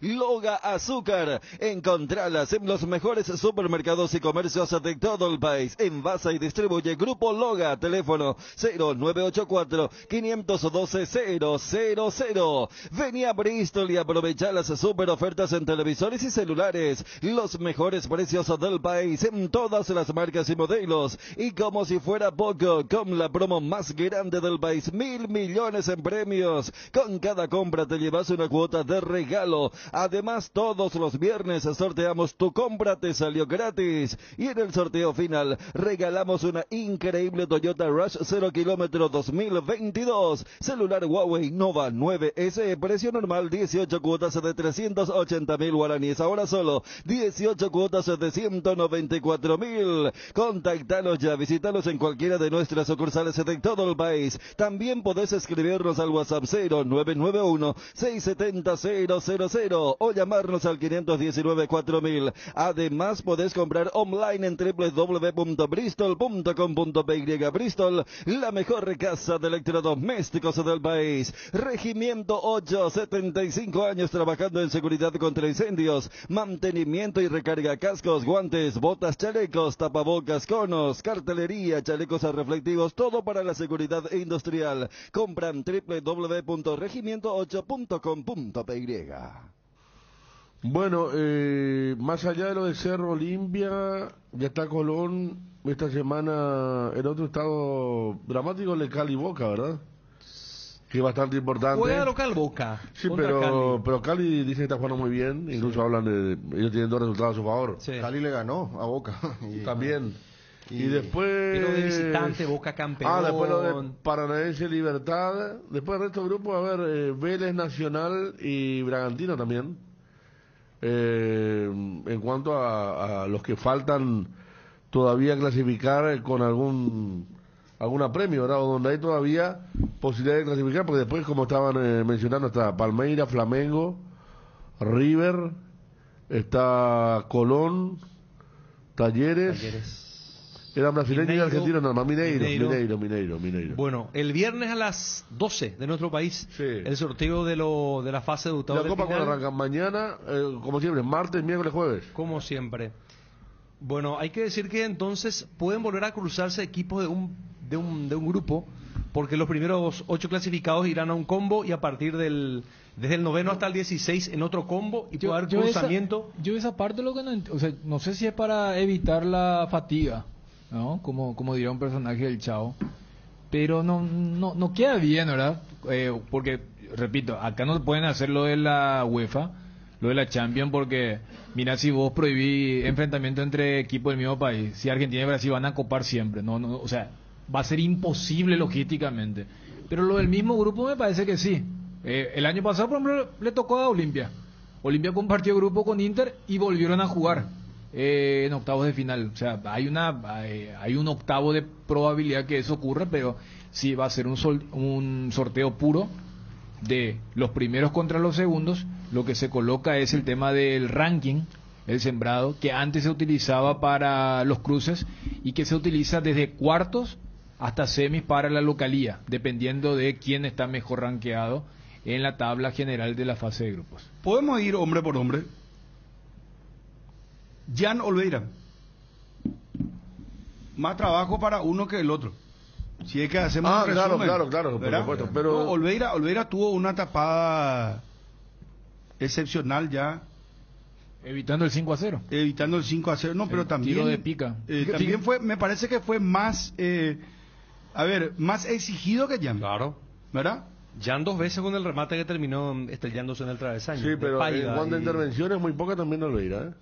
Loga Azúcar, encontralas en los mejores supermercados y comercios de todo el país. Envasa y distribuye Grupo Loga, teléfono 0984-512-000. Vení a Bristol y aprovecha las super ofertas en televisores y celulares. Los mejores precios del país en todas las marcas y modelos. Y como si fuera poco, con la promo más grande del país, 1.000 millones en premios. Con cada compra te llevas una cuota de regalo. Además, todos los viernes sorteamos Tu compra te salió gratis. Y en el sorteo final regalamos una increíble Toyota Rush 0 kilómetro 2022. Celular Huawei Nova 9S, precio normal 18 cuotas de 380.000 guaraníes. Ahora solo 18 cuotas de 194.000. Contactanos ya, visítanos en cualquiera de nuestras sucursales de todo el país. También podés escribirnos al WhatsApp 0991-670-000 o llamarnos al 519-4000. Además, podés comprar online en www.bristol.com.py. Bristol, la mejor casa de electrodomésticos del país. Regimiento 8, 75 años trabajando en seguridad contra incendios, mantenimiento y recarga cascos, guantes, botas, chalecos, tapabocas, conos, cartelería, chalecos reflectivos, todo para la seguridad industrial. Compran www.regimiento8.com.py. Bueno, más allá de lo de Cerro Olimpia, ya está Colón esta semana en otro estado dramático, el de Cali Boca, ¿verdad? Que es bastante importante. Juega local Boca. Sí, pero Cali dice que está jugando muy bien, incluso hablan de, ellos tienen 2 resultados a su favor. Sí. Cali le ganó a Boca. También. Y después... Pero de visitante, Boca campeón. Después lo de Paranaense Libertad. Después del resto del grupo, a ver, Vélez Nacional y Bragantino también. En cuanto a los que faltan todavía clasificar con algún apremio, ¿verdad? O donde hay todavía posibilidad de clasificar, porque después, como estaban mencionando, está Palmeiras, Flamengo, River, está Colón, Talleres. Eran brasileños y argentinos, nada más. Mineiro. Bueno, el viernes a las 12 de nuestro país, el sorteo de la fase de octavos de final. La Copa cuando arranca mañana, como siempre, martes, miércoles, jueves. Como siempre. Bueno, hay que decir que entonces pueden volver a cruzarse equipos de un grupo, porque los primeros 8 clasificados irán a un combo y a partir desde el 9º hasta el 16 en otro combo y puede haber cruzamiento. Yo esa parte lo que no sé si es para evitar la fatiga, ¿no? Como diría un personaje del Chavo, pero no queda bien, ¿verdad? Porque, repito, acá no pueden hacer lo de la UEFA, lo de la Champions, porque mira, si vos prohibís enfrentamiento entre equipos del mismo país, si Argentina y Brasil van a copar siempre, o sea, va a ser imposible logísticamente. Pero lo del mismo grupo me parece que sí. El año pasado, por ejemplo, le tocó a Olimpia. Olimpia compartió grupo con Inter y volvieron a jugar en octavos de final. O sea, hay un octavo de probabilidad que eso ocurra, pero sí va a ser un sorteo puro de los primeros contra los segundos. Lo que se coloca es el tema del ranking, el sembrado, que antes se utilizaba para los cruces y que se utiliza desde cuartos hasta semis para la localía, dependiendo de quién está mejor rankeado en la tabla general de la fase de grupos. ¿Podemos ir hombre por hombre? Jan Olveira. Más trabajo para uno que el otro. Si es que hacemos un claro, resumen, claro, por ¿verdad? supuesto, pero... No, Olveira tuvo una tapada excepcional ya. Evitando el 5-0. Evitando el 5-0, no, pero también... Tiro de pica. También fue, me parece que fue más, más exigido que Jan. Claro. ¿Verdad? Jan 2 veces con el remate que terminó estrellándose en el travesaño. Sí, pero en cuanto a intervenciones, muy poca también Olveira, ¿eh?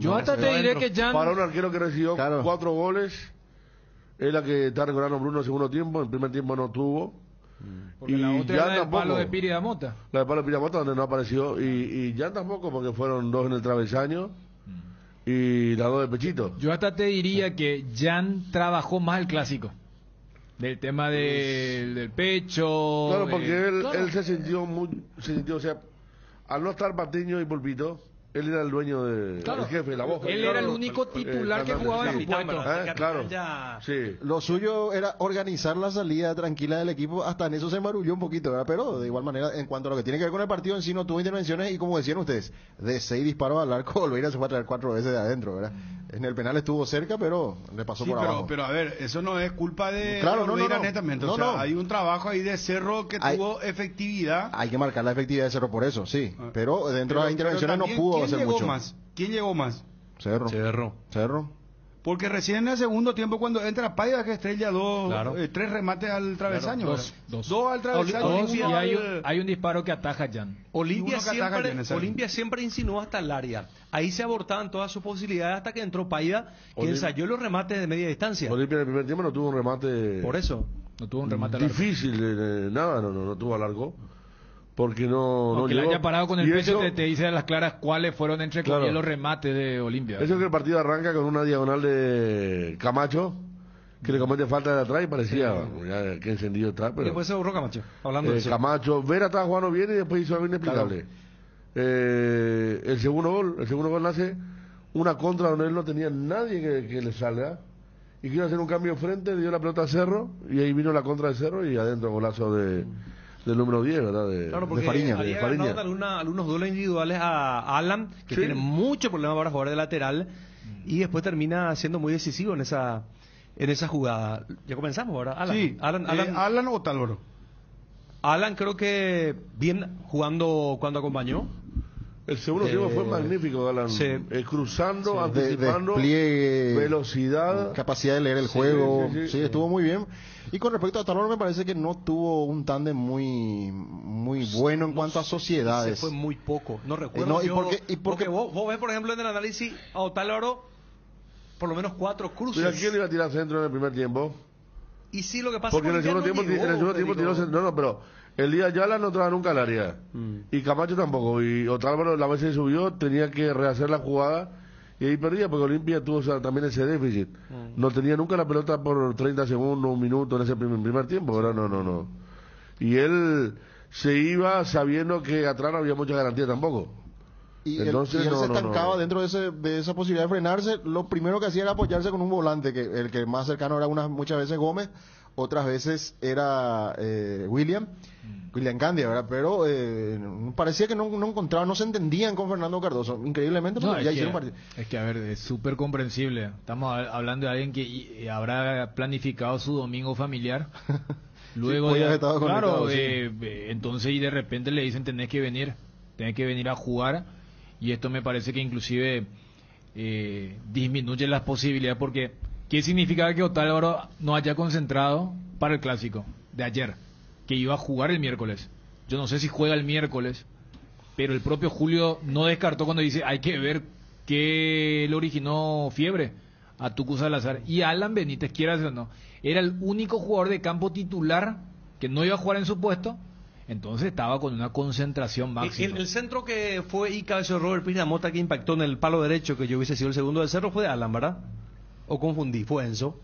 Yo hasta te diré que Jan... Para un arquero que recibió 4 goles, es la que está recordando Bruno en el segundo tiempo, en el primer tiempo no tuvo. Porque la otra era el palo de Piri Damota. La de palo de Piri Damota, donde no apareció. Y Jan tampoco, porque fueron 2 en el travesaño y las 2 de pechito. Yo hasta te diría que Jan trabajó más el clásico. Del tema del pecho. Claro, porque él se sintió, o sea, al no estar Patiño y Pulpito, él era el dueño el jefe, la voz. Él era el único titular que jugaba en su puesto. Claro. Sí. Lo suyo era organizar la salida tranquila del equipo, hasta en eso se marulló un poquito, ¿verdad? Pero de igual manera, en cuanto a lo que tiene que ver con el partido en sí, no tuvo intervenciones y como decían ustedes, de 6 disparos al arco, Olveira se fue a traer 4 veces de adentro, ¿verdad? En el penal estuvo cerca, pero le pasó por abajo. Pero a ver, eso no es culpa de Olveira, no, netamente. O sea, hay un trabajo ahí de Cerro que tuvo efectividad. Hay que marcar la efectividad de Cerro por eso, sí. Pero dentro de las intervenciones no pudo hacer mucho. ¿Quién llegó más? Cerro. Porque recién en el segundo tiempo, cuando entra Paiva, que estrella 3 remates al travesaño. Claro, dos al travesaño. Y hay un disparo que ataja Jan. Olimpia siempre insinuó hasta el área. Ahí se abortaban todas sus posibilidades hasta que entró Paiva, que ensayó los remates de media distancia. Olimpia en el primer tiempo no tuvo un remate. Por eso. No tuvo un remate difícil, nada, no tuvo a largo. Porque no que le haya parado con el pecho te dice a las claras cuáles fueron entre comillas los remates de Olimpia. Eso que el partido arranca con una diagonal de Camacho que le comete falta de atrás y parecía que encendido está, pero después se borró Camacho, hablando de eso. Camacho, Vera estaba jugando bien y después hizo algo inexplicable. El segundo gol nace una contra donde él no tenía nadie que le salga y quiso hacer un cambio de frente, le dio la pelota a Cerro y ahí vino la contra de Cerro y adentro golazo del número 10, ¿verdad? Claro, porque de Fariña. había ganado algunos duelos individuales a Alan, que tiene mucho problema para jugar de lateral, y después termina siendo muy decisivo en esa jugada. Ya comenzamos, ¿verdad? Alan. Sí, Alan o Otálvaro. Alan creo que bien jugando cuando acompañó. El segundo tiempo fue magnífico, Alan. Cruzando, anticipando, despliegue, velocidad, capacidad de leer el juego. Sí, estuvo muy bien. Y con respecto a Talón, me parece que no tuvo un tándem muy bueno en cuanto a sociedades. Se fue muy poco. No recuerdo. Porque vos ves, por ejemplo, en el análisis a Otálvaro, por lo menos 4 cruces. ¿Pero a quién le iba a tirar centro en el primer tiempo? Y sí, lo que pasa porque en el segundo tiempo tiró centro. No, pero el día Yala no entraba nunca al área. Y Camacho tampoco. Y Otálvaro, la vez que subió, tenía que rehacer la jugada. Y ahí perdía porque Olimpia tuvo también ese déficit. No tenía nunca la pelota por 30 segundos, un minuto en ese primer tiempo, ¿verdad? No. Y él se iba sabiendo que atrás no había mucha garantía tampoco. Y entonces él se estancaba dentro de esa posibilidad de frenarse. Lo primero que hacía era apoyarse con un volante, que el que más cercano era muchas veces Gómez, otras veces era William Candia, ¿verdad? Pero parecía que no encontraban, no se entendían con Fernando Cardoso, increíblemente, porque ya hicieron partido. Es que, a ver, es súper comprensible. Estamos hablando de alguien que habrá planificado su domingo familiar. Luego entonces y de repente le dicen tenés que venir a jugar, y esto me parece que inclusive disminuye las posibilidades, porque ¿qué significa que Otálvaro no haya concentrado para el clásico de ayer, que iba a jugar el miércoles? Yo no sé si juega el miércoles, pero el propio Julio no descartó cuando dice hay que ver qué le originó fiebre a Tucu Salazar. Y Alan Benítez, quieras o no, era el único jugador de campo titular que no iba a jugar en su puesto, entonces estaba con una concentración máxima. El centro que fue y cabeceó Robert Pinamota, que impactó en el palo derecho, que yo hubiese sido el segundo del Cerro, fue de Alan, ¿verdad? ¿O confundí? ¿Fue Enzo?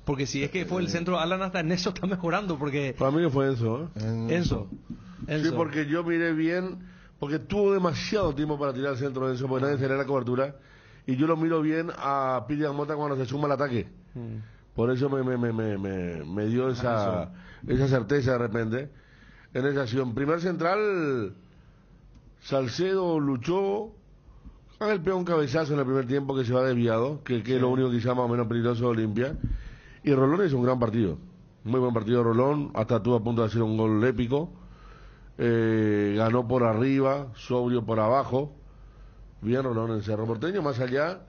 Porque si es que fue el centro, Alan hasta en eso está mejorando, porque... Para mí fue Enzo, Enzo. Sí, porque yo miré bien, porque tuvo demasiado tiempo para tirar el centro de Enzo, porque nadie tenía la cobertura, y yo lo miro bien a Pinamota cuando se suma al ataque. Por eso me dio esa certeza de repente en esa acción. Primer central, Salcedo luchó, Ángel pegó un cabezazo en el primer tiempo que se va desviado, que es lo único quizá más o menos peligroso de Olimpia, y Rolón hizo un gran partido. Muy buen partido de Rolón, hasta estuvo a punto de hacer un gol épico. Ganó por arriba, sobrio por abajo. Bien Rolón en Cerro Porteño, más allá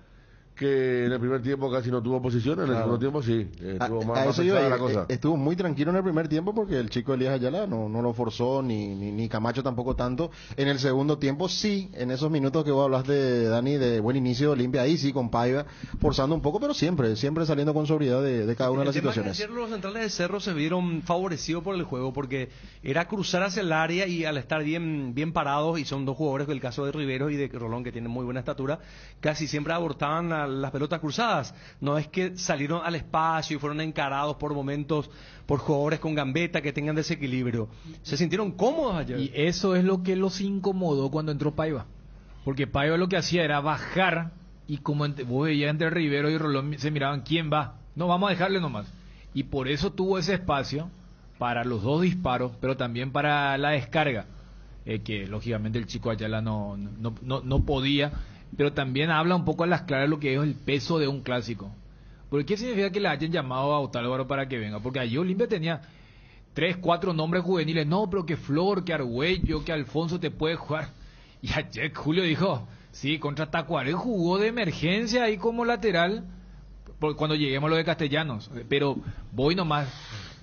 que en el primer tiempo casi no tuvo posición, en el segundo tiempo sí, estuvo más pesada la cosa. Estuvo muy tranquilo en el primer tiempo porque el chico Elías Ayala no lo forzó, ni Camacho tampoco tanto. En el segundo tiempo sí, en esos minutos que vos hablas de Dani, de buen inicio de Olimpia, ahí sí con Paiva, forzando un poco, pero siempre saliendo con sobriedad de cada una de las situaciones. Ayer los centrales de Cerro se vieron favorecidos por el juego porque era cruzar hacia el área y al estar bien parados, y son dos jugadores, el caso de Rivero y de Rolón, que tienen muy buena estatura, casi siempre abortaban las pelotas cruzadas. No es que salieron al espacio y fueron encarados por momentos por jugadores con gambeta que tengan desequilibrio. Se sintieron cómodos ayer. Y eso es lo que los incomodó cuando entró Paiva. Porque Paiva lo que hacía era bajar, y como vos veías entre Rivero y Rolón se miraban quién va. No, vamos a dejarle nomás. Y por eso tuvo ese espacio para los dos disparos, pero también para la descarga. Que lógicamente el chico Ayala no podía. Pero también habla un poco a las claras lo que es el peso de un clásico. ¿Por qué significa que le hayan llamado a Otálvaro para que venga? Porque allí Olimpia tenía 3, 4 nombres juveniles. No, pero que Flor, que Argüello, que Alfonso te puede jugar. Y ayer Julio dijo, sí, contra Tacuaré jugó de emergencia ahí como lateral cuando lleguemos a lo de Castellanos. Pero voy nomás.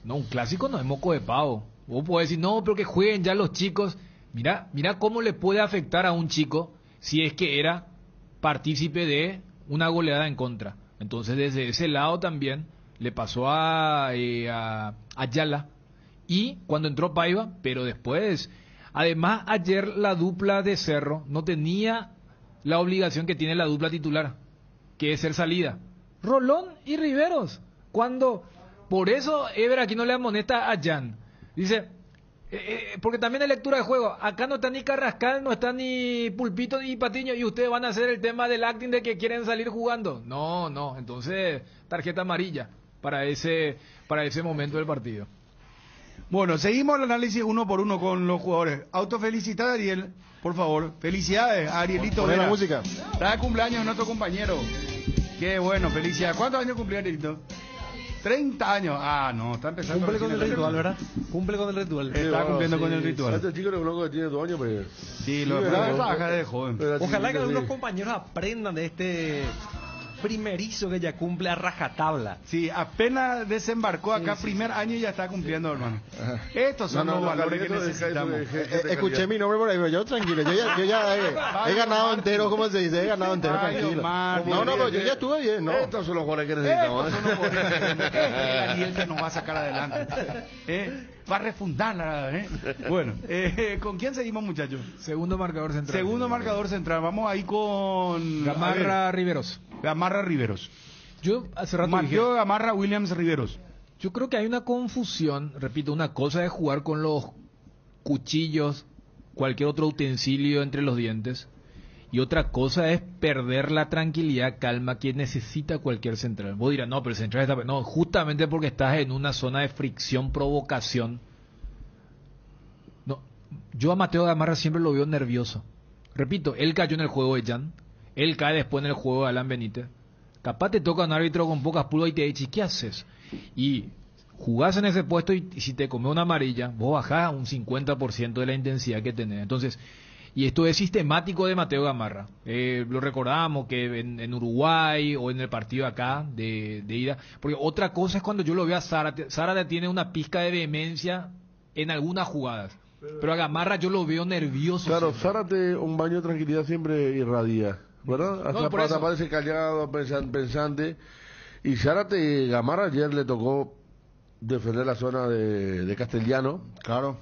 No, un clásico no es moco de pavo. Vos podés decir, no, pero que jueguen ya los chicos. Mira cómo le puede afectar a un chico si es que era partícipe de una goleada en contra. Entonces desde ese lado también le pasó a Ayala, y cuando entró Paiva, pero después, además ayer la dupla de Cerro no tenía la obligación que tiene la dupla titular, que es ser salida. Rolón y Riveros, por eso Ever aquí no le amonesta a Jan, dice, porque también hay lectura de juego. Acá no está ni Carrascal, no está ni Pulpito ni Patiño, y ustedes van a hacer el tema del acting de que quieren salir jugando. No, entonces tarjeta amarilla para ese momento del partido. Bueno, seguimos el análisis uno por uno con los jugadores. Autofelicita a Ariel, por favor. Felicidades a Arielito. Poné la música. Está de cumpleaños nuestro compañero. Qué bueno, felicidades. ¿Cuántos años cumplió Arielito? 30 años. Ah, no, está empezando. Cumple con el ritual, ¿verdad? Cumple con el ritual. Está cumpliendo con el ritual. Este chico lo conozco que tiene 2 años, pero... Sí, lo trabaja de joven. Ojalá que algunos compañeros aprendan de este primerizo que ya cumple a rajatabla. Sí, apenas desembarcó acá, primer año, y ya está cumpliendo, hermano. Estos son los valores que necesitamos. Escuché mi nombre por ahí, pero yo tranquilo, yo ya he ganado entero, como se dice, he ganado entero, tranquilo. No, yo ya estuve bien, ¿no? Estos son los jugadores que necesitamos. Daniel que nos va a sacar adelante. Va a refundarla, Bueno, ¿con quién seguimos, muchachos? Segundo marcador central. Vamos ahí con... Gamarra Riveros. Yo hace rato Mateo Gamarra Williams Riveros. Yo creo que hay una confusión. Repito, una cosa es jugar con los cuchillos, cualquier otro utensilio entre los dientes, y otra cosa es perder la tranquilidad, calma que necesita cualquier central. Vos dirás, no, pero el central está... No, justamente porque estás en una zona de fricción, provocación. No, yo a Mateo Gamarra siempre lo veo nervioso. Repito, él cayó en el juego de Jan, él cae después en el juego de Alan Benítez. Capaz te toca un árbitro con pocas pulgas y te dice, ¿qué haces? Y jugás en ese puesto, y si te come una amarilla, vos bajás un 50% de la intensidad que tenés. Entonces, y esto es sistemático de Mateo Gamarra. Lo recordamos que en Uruguay o en el partido acá de ida. Porque otra cosa es cuando yo lo veo a Zárate. Zárate tiene una pizca de vehemencia en algunas jugadas. Pero a Gamarra yo lo veo nervioso. Claro, Zárate un baño de tranquilidad siempre irradia, ¿verdad? Hasta parece callado, pensante. Y Zárate, Gamarra ayer le tocó defender la zona de Castellano. Claro.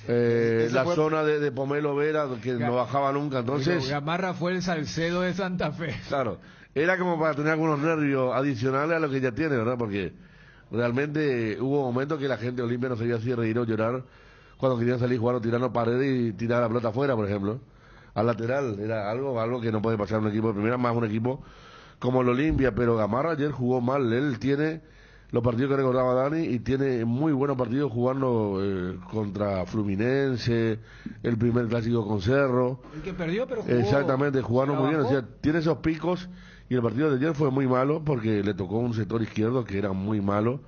La zona de Pomelo Vera, que no bajaba nunca. Entonces Gamarra fue el Salcedo de Santa Fe. Claro, era como para tener algunos nervios adicionales a lo que ya tiene, ¿verdad? Porque realmente hubo momentos que la gente de Olimpia no sabía si reír o llorar cuando querían salir jugando, tirando paredes y tirar la pelota afuera, por ejemplo, al lateral. Era algo que no puede pasar en un equipo de primera, más un equipo como el Olimpia. Pero Gamarra ayer jugó mal. Él tiene los partidos que recordaba Dani y tiene muy buenos partidos jugando contra Fluminense, el primer clásico con Cerro. El que perdió, pero jugó. Exactamente, jugando muy bien. O sea, tiene esos picos, y el partido de ayer fue muy malo porque le tocó un sector izquierdo que era muy malo.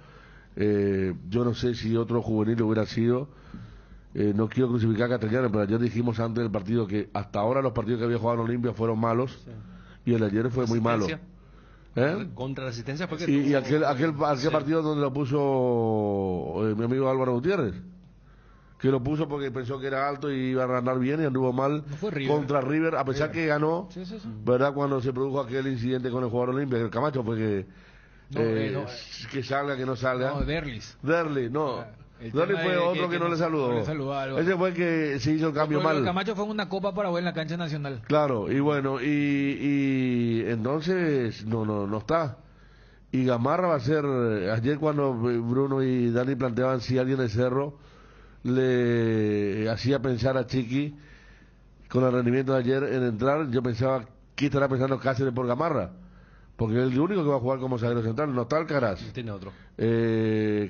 Yo no sé si otro juvenil hubiera sido. No quiero crucificar a Castellano, pero ayer dijimos antes del partido que hasta ahora los partidos que había jugado en Olimpia fueron malos, y el de ayer fue muy malo. Contra la asistencia fue que y aquel partido donde lo puso mi amigo Álvaro Gutiérrez, que lo puso porque pensó que era alto y iba a ganar bien y anduvo mal contra River, a pesar que ganó, ¿verdad? Cuando se produjo aquel incidente con el jugador Olimpia, el Camacho fue que que salga, que no salga. No, Derli, no. Derli fue otro que no le saludó. Ese fue el que se hizo el cambio mal. Camacho fue una copa para en la cancha nacional. Claro, y bueno, y entonces no está. Y Gamarra va a ser, ayer cuando Bruno y Dani planteaban si alguien de Cerro le hacía pensar a Chiqui con el rendimiento de ayer en entrar, yo pensaba que estará pensando Cáceres por Gamarra, porque es el único que va a jugar como zaguero central, no está Alcaraz. Tiene otro.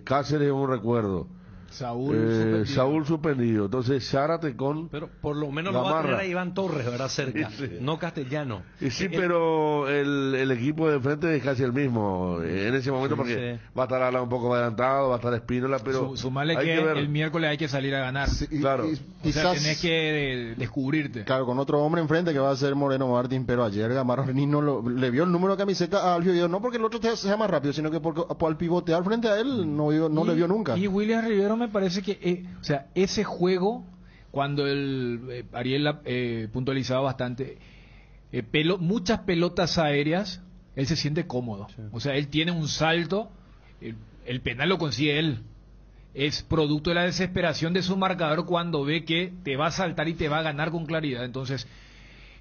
Cáceres es un recuerdo. Saúl suspendido. Entonces Zárate con pero por lo menos Gamarra. Lo va a tener a Iván Torres, ¿verdad? Cerca, no Castellano. Y sí, pero el equipo de frente es casi el mismo en ese momento, porque va a estar Ala un poco adelantado, va a estar Espínola, pero sumarle que el miércoles hay que salir a ganar. Claro. O sea, tenés que descubrirte. Claro, con otro hombre enfrente que va a ser Moreno Martín, pero ayer Gamarra le vio el número de camiseta a Alfio Guido, no porque el otro sea más rápido, sino que porque al pivotear frente a él no le vio nunca. Y William Rivero me parece que o sea, ese juego, cuando Ariel puntualizaba bastante, muchas pelotas aéreas, él se siente cómodo. Sí. O sea, él tiene un salto, el penal lo consigue él. Es producto de la desesperación de su marcador cuando ve que te va a saltar y te va a ganar con claridad. Entonces,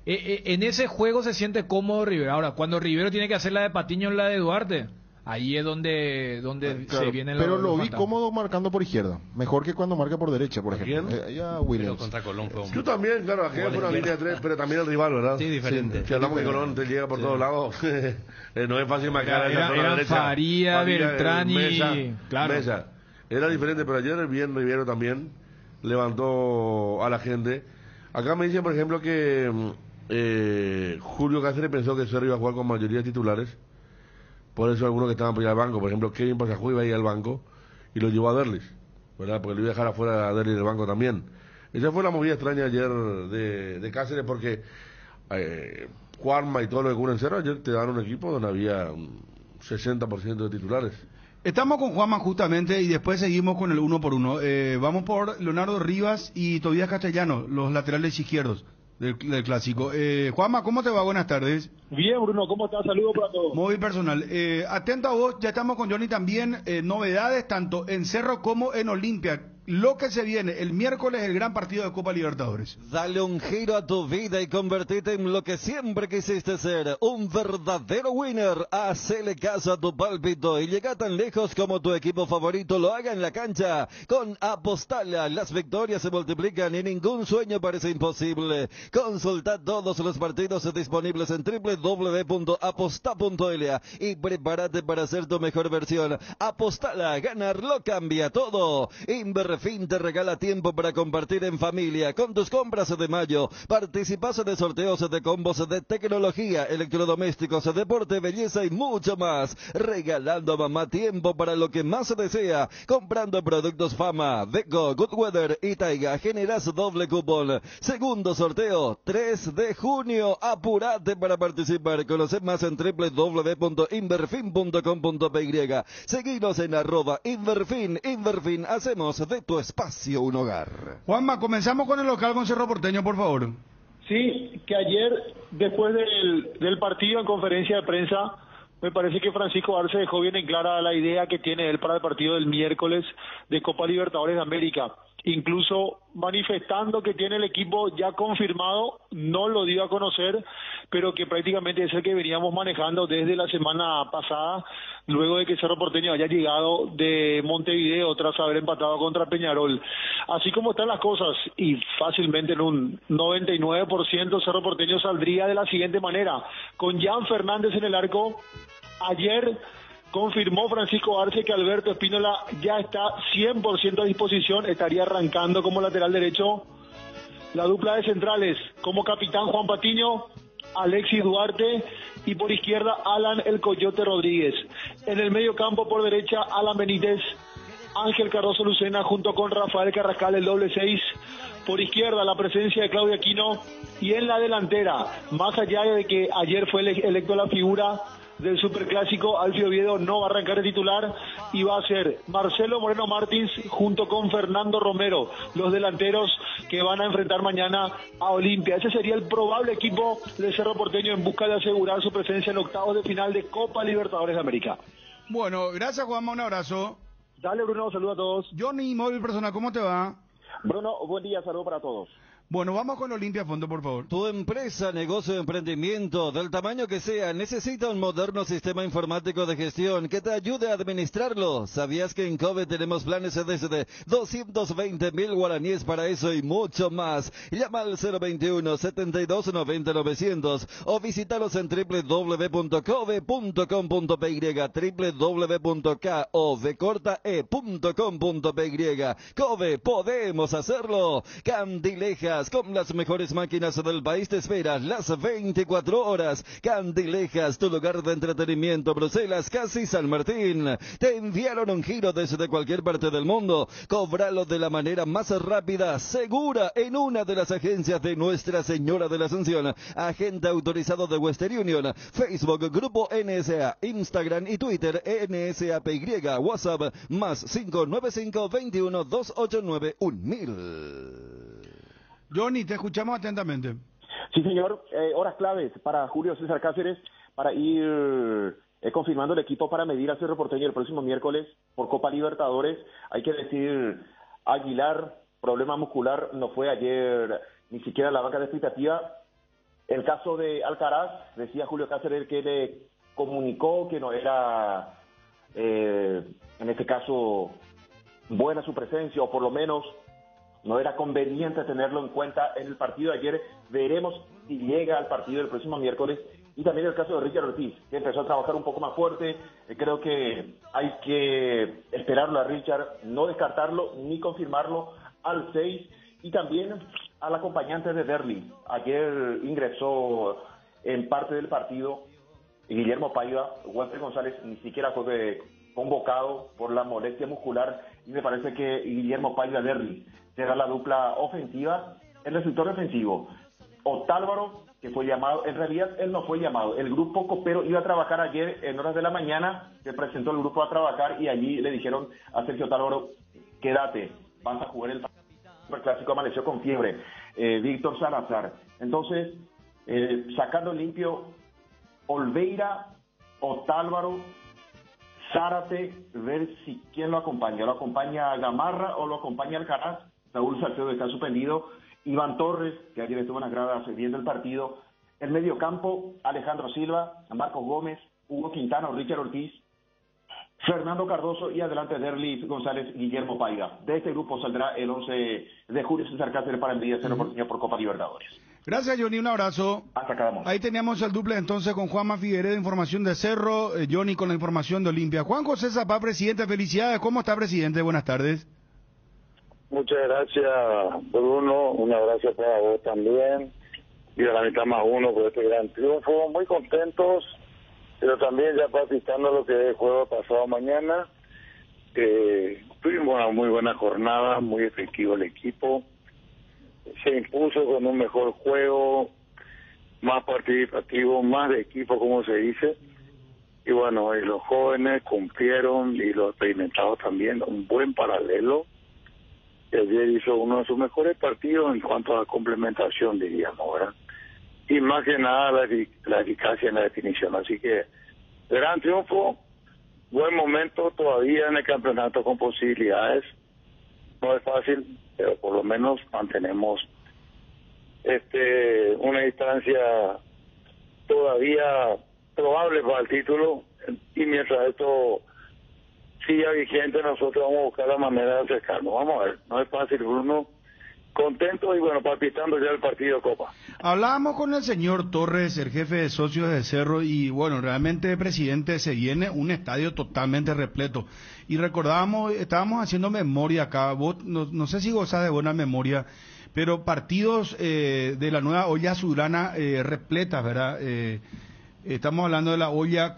en ese juego se siente cómodo Rivero. Ahora, cuando Rivero tiene que hacer la de Patiño en la de Duarte, ahí es donde claro, se viene pero lo vi cómodo marcando por izquierda, mejor que cuando marca por derecha, por ejemplo. Williams. Contra Colón fue Tú también, claro, aquella fue una línea de tres, pero también el rival, ¿verdad? Sí, diferente. Si hablamos que Colón te llega por todos lados, no es fácil marcar esa zona derecha. Faría, Beltrán y Mesa. Era diferente, pero ayer bien Rivero también levantó a la gente. Acá me dicen, por ejemplo, que Julio Cáceres pensó que Cerro iba a jugar con mayoría de titulares. Por eso algunos que estaban por ir al banco, por ejemplo, Kevin Pasajú iba a ir al banco y lo llevó a Derlis, ¿verdad? Porque lo iba a dejar afuera a Derlis del banco también. Esa fue la movida extraña ayer de Cáceres, porque Juanma y todo lo que cubren Cerro ayer te dan un equipo donde había un 60% de titulares. Estamos con Juanma justamente y después seguimos con el uno por uno. Vamos por Leonardo Rivas y Tobías Castellano, los laterales izquierdos del clásico. Juanma, ¿cómo te va? Buenas tardes. Bien, Bruno, ¿cómo estás? Saludos para todos. Muy personal. Atento a vos, ya estamos con Johnny también. Novedades tanto en Cerro como en Olimpia. Lo que se viene el miércoles, el gran partido de Copa Libertadores. Dale un giro a tu vida y convertite en lo que siempre quisiste ser, un verdadero winner. Hacele caso a tu pálpito y llega tan lejos como tu equipo favorito lo haga en la cancha. Con Apostala, las victorias se multiplican y ningún sueño parece imposible. Consulta todos los partidos disponibles en www.aposta.la y prepárate para hacer tu mejor versión. Apostala, ganarlo cambia todo. Inverfin te regala tiempo para compartir en familia. Con tus compras de mayo, participas de sorteos de combos de tecnología, electrodomésticos, deporte, belleza y mucho más. Regalando a mamá tiempo para lo que más desea. Comprando productos Fama, Deco, Good Weather y Taiga, generas doble cupón. Segundo sorteo, 3 de junio. Apúrate para participar. Conoce más en www.inverfin.com.py. Seguinos en @Inverfin. Inverfin, hacemos de tu espacio un hogar. Juanma, comenzamos con el local con Cerro Porteño, por favor. Sí, que ayer, después del partido en conferencia de prensa, me parece que Francisco Arce dejó bien en clara la idea que tiene él para el partido del miércoles de Copa Libertadores de América. Incluso manifestando que tiene el equipo ya confirmado, no lo dio a conocer, pero que prácticamente es el que veníamos manejando desde la semana pasada, luego de que Cerro Porteño haya llegado de Montevideo tras haber empatado contra Peñarol. Así como están las cosas, y fácilmente en un 99% Cerro Porteño saldría de la siguiente manera: con Jan Fernández en el arco. Ayer confirmó Francisco Arce que Alberto Espínola ya está 100% a disposición, estaría arrancando como lateral derecho. La dupla de centrales, como capitán Juan Patiño, Alexis Duarte, y por izquierda Alan el Coyote Rodríguez. En el medio campo por derecha, Alan Benítez, Ángel Cardoso Lucena junto con Rafael Carrascal, el doble 6. Por izquierda, la presencia de Claudio Aquino. Y en la delantera, más allá de que ayer fue electo la figura del Superclásico, Alfio Oviedo no va a arrancar de titular y va a ser Marcelo Moreno Martins junto con Fernando Romero, los delanteros que van a enfrentar mañana a Olimpia. Ese sería el probable equipo de Cerro Porteño en busca de asegurar su presencia en octavos de final de Copa Libertadores de América. Bueno, gracias Juanma, un abrazo. Dale Bruno, saludos a todos. Johnny, móvil personal, ¿cómo te va? Bruno, buen día, saludos para todos. Bueno, vamos con Olimpia Fondo, por favor. Tu empresa, negocio o emprendimiento, del tamaño que sea, necesita un moderno sistema informático de gestión que te ayude a administrarlo. ¿Sabías que en Cove tenemos planes desde 220.000 guaraníes para eso y mucho más? Llama al 021-7290-900 o visítalos en www.cove.com.py, www.cove.com.py. Cove, podemos hacerlo. Candilejas, con las mejores máquinas del país te esperas las 24 horas. Candilejas, tu lugar de entretenimiento, Bruselas, casi San Martín. Te enviaron un giro desde cualquier parte del mundo. Cóbralo de la manera más rápida, segura, en una de las agencias de Nuestra Señora de la Asunción. Agente autorizado de Western Union. Facebook, Grupo NSA, Instagram y Twitter, NSAPY, WhatsApp, más 595-21-289-1000. Johnny, te escuchamos atentamente. Sí, señor. Horas claves para Julio César Cáceres para ir confirmando el equipo para medir a Cerro Porteño el próximo miércoles por Copa Libertadores. Hay que decir, Aguilar, problema muscular, no fue ayer ni siquiera la banca de expectativa. El caso de Alcaraz, decía Julio Cáceres que le comunicó que no era, en este caso, buena su presencia, o por lo menos no era conveniente tenerlo en cuenta en el partido de ayer. Veremos si llega al partido del próximo miércoles. Y también el caso de Richard Ortiz, que empezó a trabajar un poco más fuerte. Creo que hay que esperarlo a Richard, no descartarlo ni confirmarlo al 6. Y también al acompañante de Derli. Ayer ingresó en parte del partido Guillermo Paiva. Walter González ni siquiera fue convocado por la molestia muscular. Y me parece que Guillermo Paiva Derli será la dupla ofensiva. En el sector defensivo, Otálvaro, que fue llamado, en realidad él no fue llamado, el grupo copero iba a trabajar ayer en horas de la mañana, se presentó el grupo a trabajar y allí le dijeron a Sergio Otálvaro, quédate, vas a jugar el Superclásico, amaneció con fiebre. Víctor Salazar, entonces sacando limpio Olveira, Otálvaro, Zárate, ver si quién lo acompaña Gamarra o lo acompaña Alcaraz. Saúl Salcedo está suspendido, Iván Torres, que ayer estuvo en las gradas viendo el partido. El medio campo, Alejandro Silva, Marcos Gómez, Hugo Quintana, Richard Ortiz, Fernando Cardoso y adelante Derli González, Guillermo Paiva. De este grupo saldrá el 11 de Julio César Cáceres para enviar Cerro Porteño por Copa Libertadores. Gracias, Johnny, un abrazo. Hasta acá vamos. Ahí teníamos el duple entonces con Juanma Figueredo, información de Cerro, Johnny con la información de Olimpia. Juan José Zapá, presidente, felicidades. ¿Cómo está, presidente? Buenas tardes. Muchas gracias, Bruno. Un abrazo para vos también. Y a la mitad más uno por este gran triunfo. Muy contentos, pero también ya participando lo que es el juego pasado mañana. Tuvimos una muy buena jornada, muy efectivo el equipo. Se impuso con un mejor juego, más participativo, más de equipo, como se dice. Y bueno, y los jóvenes cumplieron y los experimentados también, un buen paralelo. Ayer hizo uno de sus mejores partidos en cuanto a complementación, diríamos, ¿verdad? Y más que nada la eficacia en la definición. Así que, gran triunfo, buen momento todavía en el campeonato con posibilidades. No es fácil, pero por lo menos mantenemos una distancia todavía probable para el título, y mientras esto siga vigente nosotros vamos a buscar la manera de acercarnos. Vamos a ver, no es fácil, Bruno. Contento y bueno, palpitando ya el partido de Copa. Hablábamos con el señor Torres, el jefe de socios de Cerro, y bueno, realmente, presidente, se viene un estadio totalmente repleto. Y recordábamos, estábamos haciendo memoria acá, vos no sé si gozás de buena memoria, pero partidos de la nueva olla azulgrana repletas, ¿verdad? Estamos hablando de la olla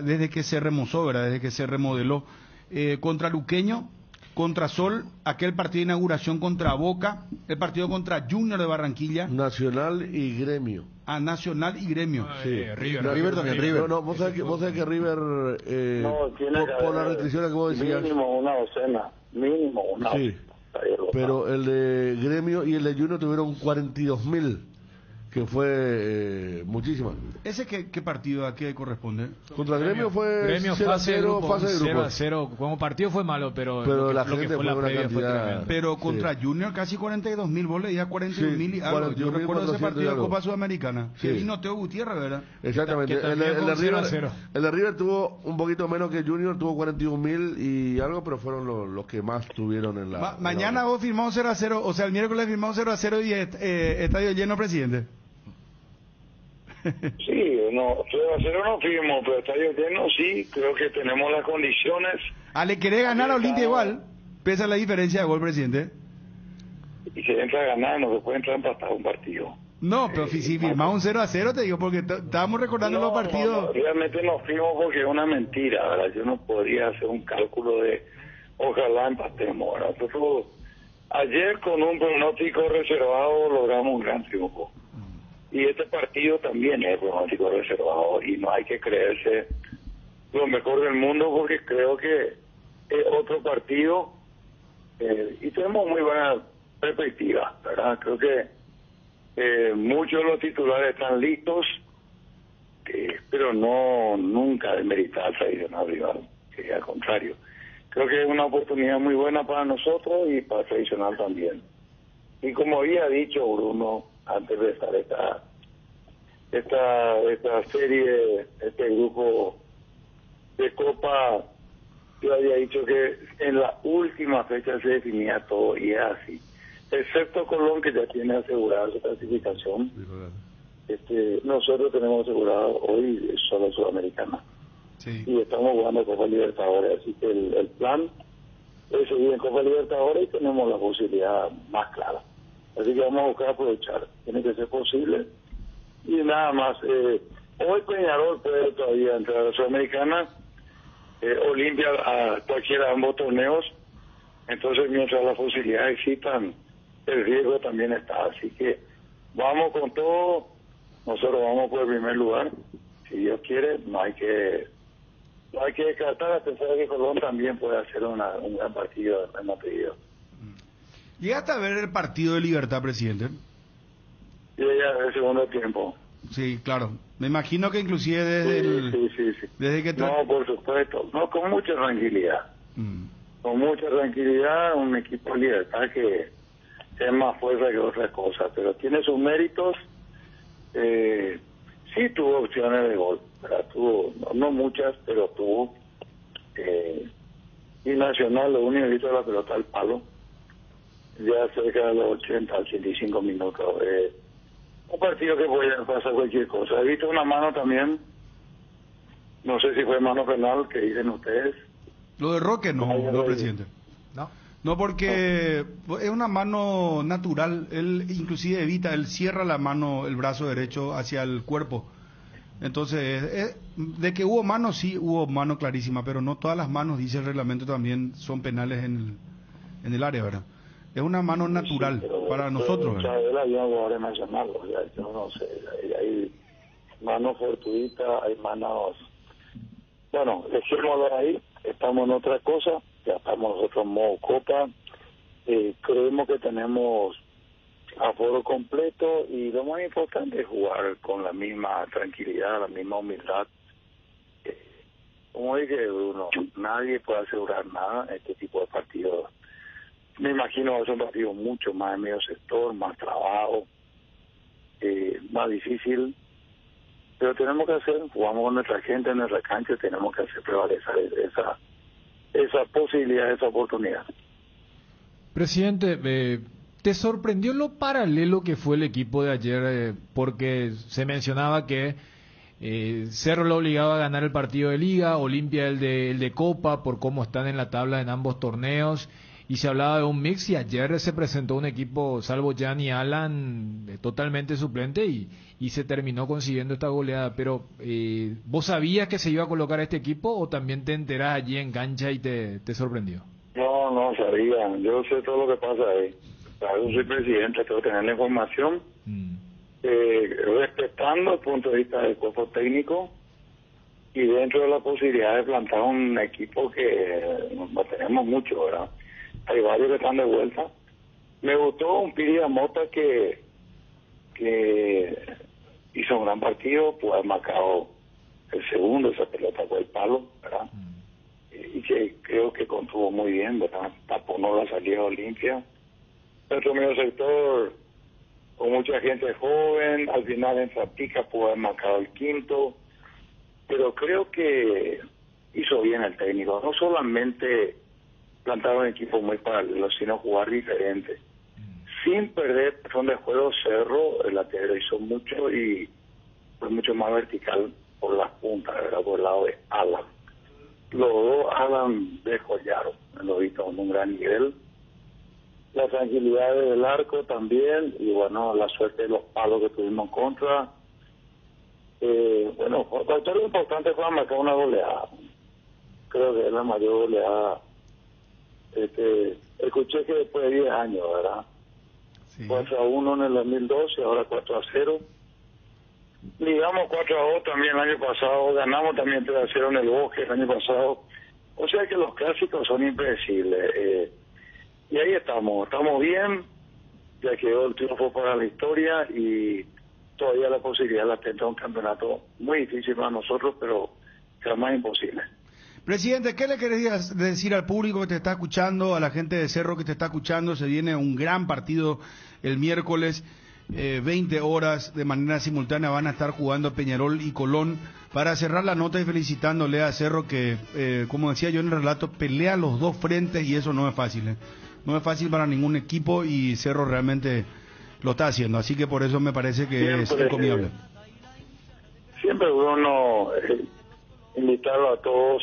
desde que se remozó, ¿verdad? Desde que se remodeló. Contra Luqueño, contra Sol, aquel partido de inauguración contra Boca, el partido contra Junior de Barranquilla. Nacional y Gremio. Nacional y Gremio. Sí. River también, River. No, vos sabés que River, tiene por las restricciones que vos decías. Mínimo una docena, mínimo una. Sí. Pero el de Gremio y el de Junior tuvieron 42.000, que fue muchísima. ¿Ese qué partido a qué corresponde? Contra Gremio fue 0-0, fase de grupo. 0-0, como partido fue malo, pero la lo gente que fue la previa fue tremendo. Pero contra Junior casi 42.000, vos le días 41.000 y algo. Yo recuerdo ese partido de Copa Sudamericana. Sí. Que vino Teo Gutiérrez, ¿verdad? Exactamente. El de River tuvo un poquito menos que Junior, tuvo 41.000 y algo, pero fueron los que más tuvieron en la... Mañana vos firmamos 0-0, o sea, el miércoles firmamos 0-0 y estadio lleno, presidente. Sí, no, 0-0 no firmo, pero estadio lleno sí, creo que tenemos las condiciones. ¿Le querés ganar a Olimpia igual? Pesa la diferencia de gol, presidente. Y si entra a ganar, no se puede entrar a empatar un partido. No, pero si firmamos un 0-0, te digo, porque estábamos recordando los partidos. No, realmente no firmo porque es una mentira, ¿verdad? Yo no podría hacer un cálculo de ojalá empatemos, ¿verdad? Nosotros ayer con un pronóstico reservado logramos un gran triunfo. Y este partido también es pronóstico reservado y no hay que creerse lo mejor del mundo porque creo que es otro partido y tenemos muy buena perspectiva, ¿verdad? Creo que muchos de los titulares están listos, pero nunca demeritar al tradicional rival, que al contrario. Creo que es una oportunidad muy buena para nosotros y para el tradicional también. Y como había dicho Bruno, antes de estar esta serie, este grupo de Copa, yo había dicho que en la última fecha se definía todo y es así. Excepto Colón, que ya tiene asegurada su clasificación. Nosotros tenemos asegurado hoy solo Sudamericana. Sí. Y estamos jugando Copa Libertadores, así que el plan es seguir en Copa Libertadores y tenemos la posibilidad más clara. Así que vamos a buscar aprovechar. Tiene que ser posible. Y nada más. Hoy Peñarol puede todavía entrar a la Sudamericana. Olimpia a cualquiera de ambos torneos. Entonces, mientras las posibilidades existan, el riesgo también está. Así que vamos con todo. Nosotros vamos por el primer lugar. Si Dios quiere, no hay que descartar a pensar que Colón también puede hacer un gran partido en la pedida. ¿Llegaste a ver el partido de Libertad, presidente? Llegué a ver el segundo tiempo. Sí, claro. Me imagino que inclusive desde sí. Desde que no, por supuesto. No, con mucha tranquilidad. Con mucha tranquilidad, un equipo de Libertad que es más fuerza que otra cosa, pero tiene sus méritos. Sí tuvo opciones de gol, ¿verdad? Tuvo, no muchas, pero tuvo. Y Nacional, lo único que hizo la pelota al palo, ya cerca de los 80, 85 minutos. Un partido que puede pasar cualquier cosa. He visto una mano también, no sé si fue mano penal, que dicen ustedes. Lo de Roque no, presidente. No, porque es una mano natural. Él inclusive él cierra la mano, el brazo derecho hacia el cuerpo. Entonces, de que hubo mano, sí hubo mano clarísima, pero no todas las manos, dice el reglamento, también son penales en el área, ¿verdad? Es una mano natural para nosotros, ¿verdad? Yo no sé, hay manos fortuitas, hay manos... Bueno, dejémoslo ahí, estamos en otra cosa, ya estamos nosotros en modo Copa, creemos que tenemos aforo completo y lo más importante es jugar con la misma tranquilidad, la misma humildad. Como dije Bruno, nadie puede asegurar nada en este tipo de partidos. Me imagino que es un partido mucho más de medio sector, más trabajo, más difícil, pero tenemos que hacer, jugamos con nuestra gente en nuestra cancha, tenemos que hacer prevalecer esa posibilidad, esa oportunidad. Presidente, ¿te sorprendió lo paralelo que fue el equipo de ayer? Porque se mencionaba que Cerro lo obligaba a ganar el partido de Liga, Olimpia el de Copa, por cómo están en la tabla en ambos torneos, y se hablaba de un mix, y ayer se presentó un equipo, salvo Jan y Alan, totalmente suplente, y se terminó consiguiendo esta goleada. Pero ¿vos sabías que se iba a colocar este equipo o también te enterás allí en cancha y te sorprendió? No sabía. Yo sé todo lo que pasa ahí. Yo soy presidente, tengo que tener la información, respetando el punto de vista del cuerpo técnico y dentro de la posibilidad de plantar un equipo que no tenemos mucho, ¿verdad? Hay varios que están de vuelta. Me gustó un Piri Mota que hizo un gran partido, pudo haber marcado el segundo, esa pelota fue el palo, ¿verdad? Y que creo que contuvo muy bien, ¿verdad? Taponó la salida Olimpia. Nuestro medio sector, con mucha gente joven, al final en Zapica pudo haber marcado el quinto, pero creo que hizo bien el técnico, no solamente plantar un equipo muy paralelo, sino jugar diferente. Sin perder son de juego Cerro, el lateral hizo mucho y fue mucho más vertical por las puntas, ¿verdad? Por el lado de Alan. Los dos Alan desjollaron, lo vi con un gran nivel. La tranquilidad del arco también, y bueno, la suerte de los palos que tuvimos en contra. Bueno, factor importante fue marcar una goleada. Creo que es la mayor goleada. Escuché que después de 10 años, ¿verdad? Sí. 4-1 en el 2012, ahora 4-0. Ligamos 4-2 también el año pasado, ganamos también 3-0 en el Bosque el año pasado. O sea que los clásicos son impredecibles. Y ahí estamos bien, ya quedó el triunfo para la historia y todavía la posibilidad latente de un campeonato muy difícil para nosotros, pero jamás imposible. Presidente, ¿qué le querés decir al público que te está escuchando, a la gente de Cerro que te está escuchando? Se viene un gran partido el miércoles, 20 horas de manera simultánea van a estar jugando Peñarol y Colón. Para cerrar la nota y felicitándole a Cerro que, como decía yo en el relato, pelea los dos frentes y eso no es fácil. No es fácil para ningún equipo y Cerro realmente lo está haciendo. Así que por eso me parece que siempre, es encomiable. Siempre uno invitarlo a todos,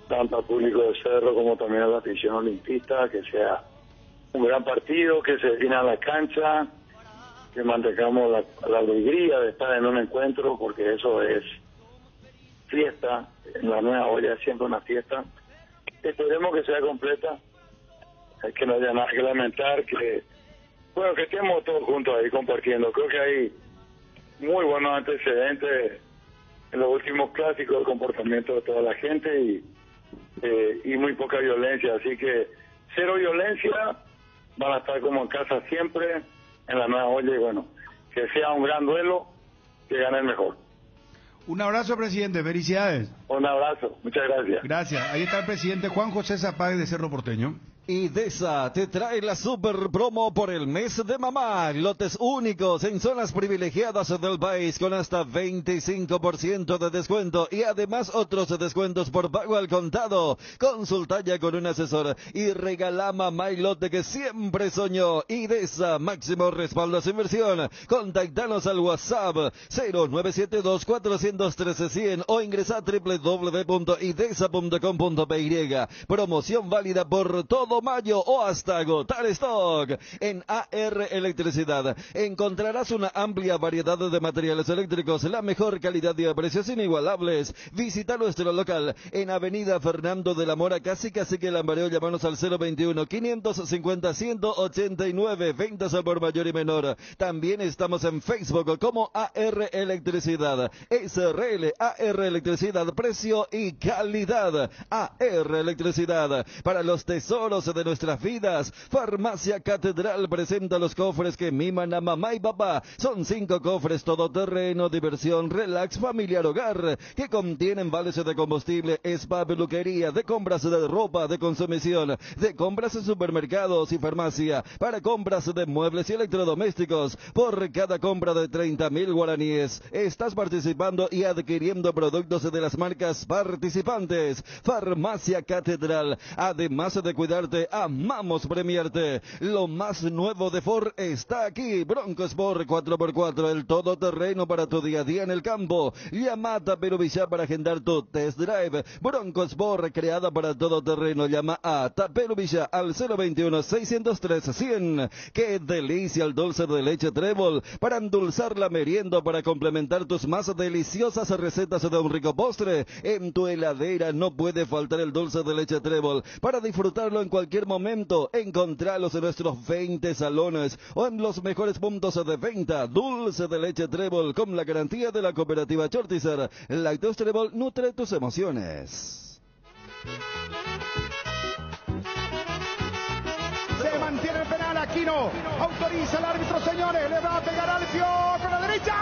tanto al público de Cerro como también a la afición olimpista, que sea un gran partido, que se defina la cancha, que mantengamos la alegría de estar en un encuentro, porque eso es fiesta. En la nueva olla es siempre una fiesta. Esperemos que sea completa, que no haya nada que lamentar, que estemos todos juntos ahí compartiendo. Creo que hay muy buenos antecedentes en los últimos clásicos del comportamiento de toda la gente y muy poca violencia, así que cero violencia, van a estar como en casa siempre en la nueva olla y bueno, que sea un gran duelo, que gane el mejor. Un abrazo, presidente, felicidades. Un abrazo, muchas gracias. Gracias, ahí está el presidente Juan José Zapag de Cerro Porteño. IDESA te trae la super promo por el mes de mamá. Lotes únicos en zonas privilegiadas del país con hasta 25% de descuento y además otros descuentos por pago al contado. Consulta ya con un asesor y regala mamá y lote que siempre soñó. IDESA, máximo respaldo a su inversión. Contactanos al WhatsApp 0972-413-100 o ingresa a www.idesa.com.py. Promoción válida por todo mayo o hasta agotar stock. En AR Electricidad encontrarás una amplia variedad de materiales eléctricos, la mejor calidad y precios inigualables. Visita nuestro local en Avenida Fernando de la Mora, casi que Lambareo. Llámanos al 021-550-189, ventas al por mayor y menor. También estamos en Facebook como AR Electricidad. SRL AR Electricidad, precio y calidad. AR Electricidad, para los tesoros de nuestras vidas. Farmacia Catedral presenta los cofres que miman a mamá y papá. Son 5 cofres todoterreno, diversión, relax, familiar, hogar, que contienen vales de combustible, spa, peluquería, de compras de ropa, de consumición, de compras en supermercados y farmacia, para compras de muebles y electrodomésticos. Por cada compra de 30.000 guaraníes estás participando y adquiriendo productos de las marcas participantes. Farmacia Catedral, además de cuidarte premiarte, amamos premiarte. Lo más nuevo de Ford está aquí. Bronco Sport 4x4, el todoterreno para tu día a día en el campo. Llama a Tapero Villa para agendar tu test drive. Bronco Sport, creada para todoterreno. Llama a Tapero Villa al 021-603-100. ¡Qué delicia el dulce de leche Trébol! Para endulzar la merienda, para complementar tus más deliciosas recetas de un rico postre. En tu heladera no puede faltar el dulce de leche Trébol. Para disfrutarlo en cualquier momento, encontralos en nuestros 20 salones o en los mejores puntos de venta. Dulce de leche Trébol con la garantía de la cooperativa Chortizer. Lácteos Trébol nutre tus emociones. Se mantiene el penal, Aquino autoriza el árbitro, señores, le va a pegar Alfio con la derecha.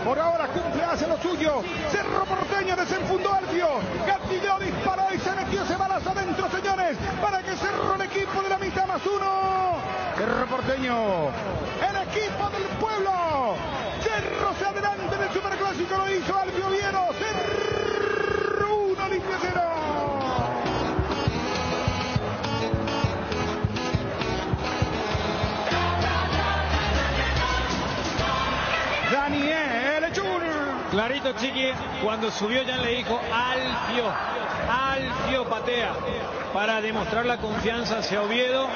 Por ahora cumple, hace lo suyo. Cerro Porteño desenfundó Alfio. Gatilló, disparó y se metió ese balazo adentro, señores. Para que Cerro, el equipo de la mitad más uno. Cerro Porteño, el equipo del pueblo. Cerro se adelanta en el Superclásico, lo hizo Alfio Oviedo. Cerro 1, Olimpia 0. Daniel clarito, Chiqui, cuando subió ya le dijo Alfio patea, para demostrar la confianza hacia Oviedo.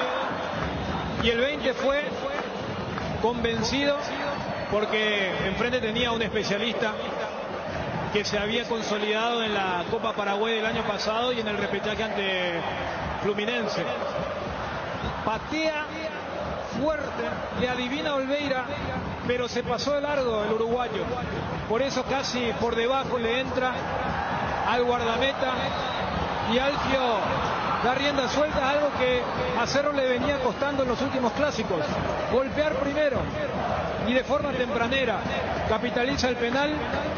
Y el 20 fue convencido porque enfrente tenía un especialista que se había consolidado en la Copa Paraguay del año pasado y en el repechaje ante Fluminense. Patea fuerte, le adivina a Olveira, pero se pasó de largo el uruguayo. Por eso casi por debajo le entra al guardameta y Alfio da rienda suelta, algo que a Cerro le venía costando en los últimos clásicos. Golpear primero y de forma tempranera. Capitaliza el penal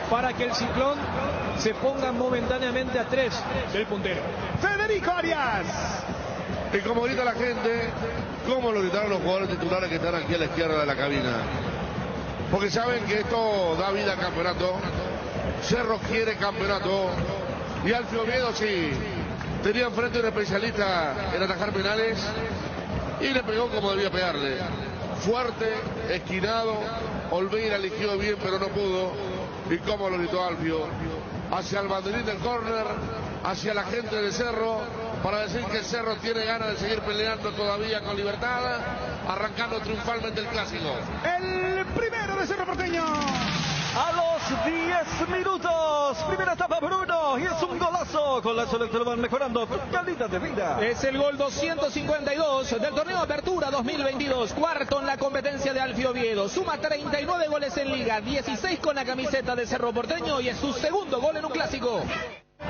para que el Ciclón se ponga momentáneamente a 3 del puntero. Federico Arias. Y como grita la gente, como lo gritaron los jugadores titulares que están aquí a la izquierda de la cabina. Porque saben que esto da vida al campeonato. Cerro quiere campeonato. Y Alfio Oviedo sí tenía enfrente un especialista en atajar penales y le pegó como debía pegarle. Fuerte, esquinado. Olveira eligió bien pero no pudo. Y como lo gritó Alfio. Hacia el banderín del córner, hacia la gente de Cerro, para decir que Cerro tiene ganas de seguir peleando todavía con Libertad, arrancando triunfalmente el clásico. El primero de Cerro Porteño. A los 10 minutos, primera etapa Bruno, y es un golazo. Con la selección van mejorando calidad de vida. Es el gol 252 del torneo Apertura 2022, cuarto en la competencia de Alfio Oviedo. Suma 39 goles en liga, 16 con la camiseta de Cerro Porteño y es su segundo gol en un clásico.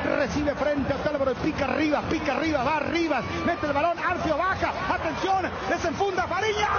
Recibe frente a Tálvaro, pica arriba, va arriba, mete el balón, Alfio baja, atención, desenfunda Fariña.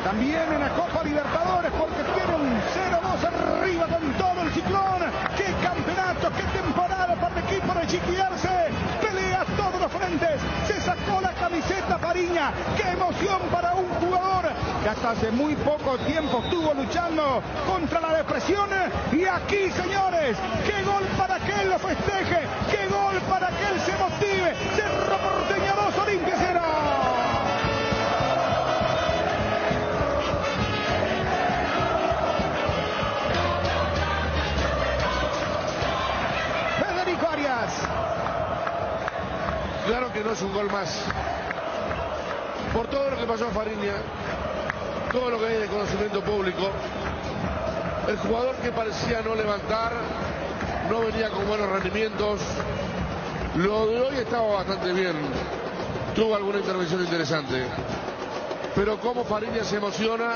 también en la Copa Libertadores, porque tiene un 0-2 arriba con todo el Ciclón. ¡Qué campeonato, qué temporada para el equipo de Chiqui Arce! Pelea todos los frentes, se sacó la camiseta Fariña. ¡Qué emoción para un jugador que hasta hace muy poco tiempo estuvo luchando contra la depresión! Y aquí, señores, ¡qué gol para que él lo festeje! ¡Qué gol para que él se motive! Cerro Porteño 2, Olimpia 0. Federico Arias. Claro que no es un gol más. Por todo lo que pasó a Fariña, todo lo que hay de conocimiento público, el jugador que parecía no levantar, no venía con buenos rendimientos. Lo de hoy estaba bastante bien, tuvo alguna intervención interesante, pero cómo Fariña se emociona,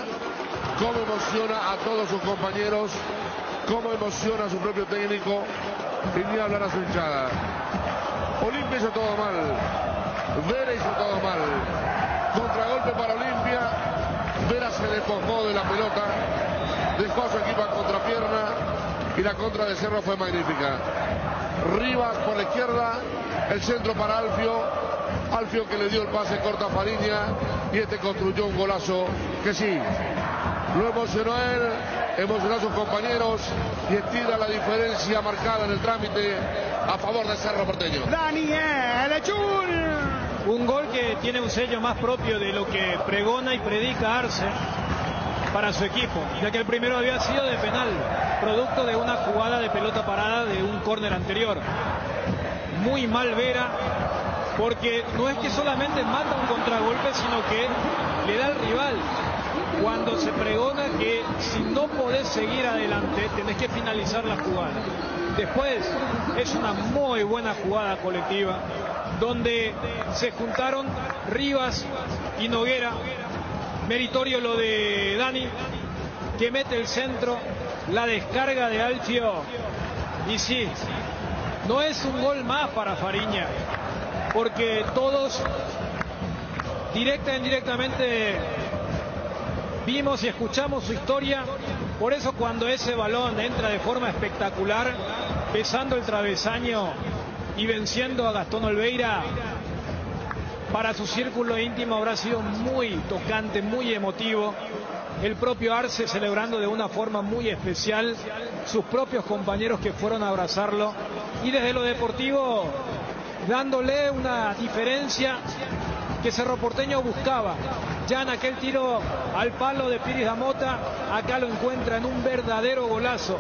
cómo emociona a todos sus compañeros, cómo emociona a su propio técnico, y ni hablar a su hinchada. Olimpia hizo todo mal, Vera hizo todo mal, contragolpe para Olimpia, Vera se despojó de la pelota, dejó a su equipo a contrapierna y la contra de Cerro fue magnífica. Rivas por la izquierda, el centro para Alfio, Alfio que le dio el pase corto a Fariña y este construyó un golazo que sí, lo emocionó él, emocionó a sus compañeros y estira la diferencia marcada en el trámite a favor de Cerro Porteño. Daniel Echul. Un gol que tiene un sello más propio de lo que pregona y predica Arce para su equipo, ya que el primero había sido de penal, producto de una jugada de pelota parada de un córner anterior. Muy mal Vera, porque no es que solamente mata un contragolpe, sino que le da al rival. Cuando se pregona que si no podés seguir adelante, tenés que finalizar la jugada. Después es una muy buena jugada colectiva, donde se juntaron Rivas y Noguera. Meritorio lo de Dani, que mete el centro, la descarga de Alfio. Y sí, no es un gol más para Fariña, porque todos directa e indirectamente vimos y escuchamos su historia. Por eso cuando ese balón entra de forma espectacular, pesando el travesaño y venciendo a Gastón Olveira, para su círculo íntimo habrá sido muy tocante, muy emotivo. El propio Arce celebrando de una forma muy especial, sus propios compañeros que fueron a abrazarlo, y desde lo deportivo dándole una diferencia que Cerro Porteño buscaba. Ya en aquel tiro al palo de Piris Damota, acá lo encuentra en un verdadero golazo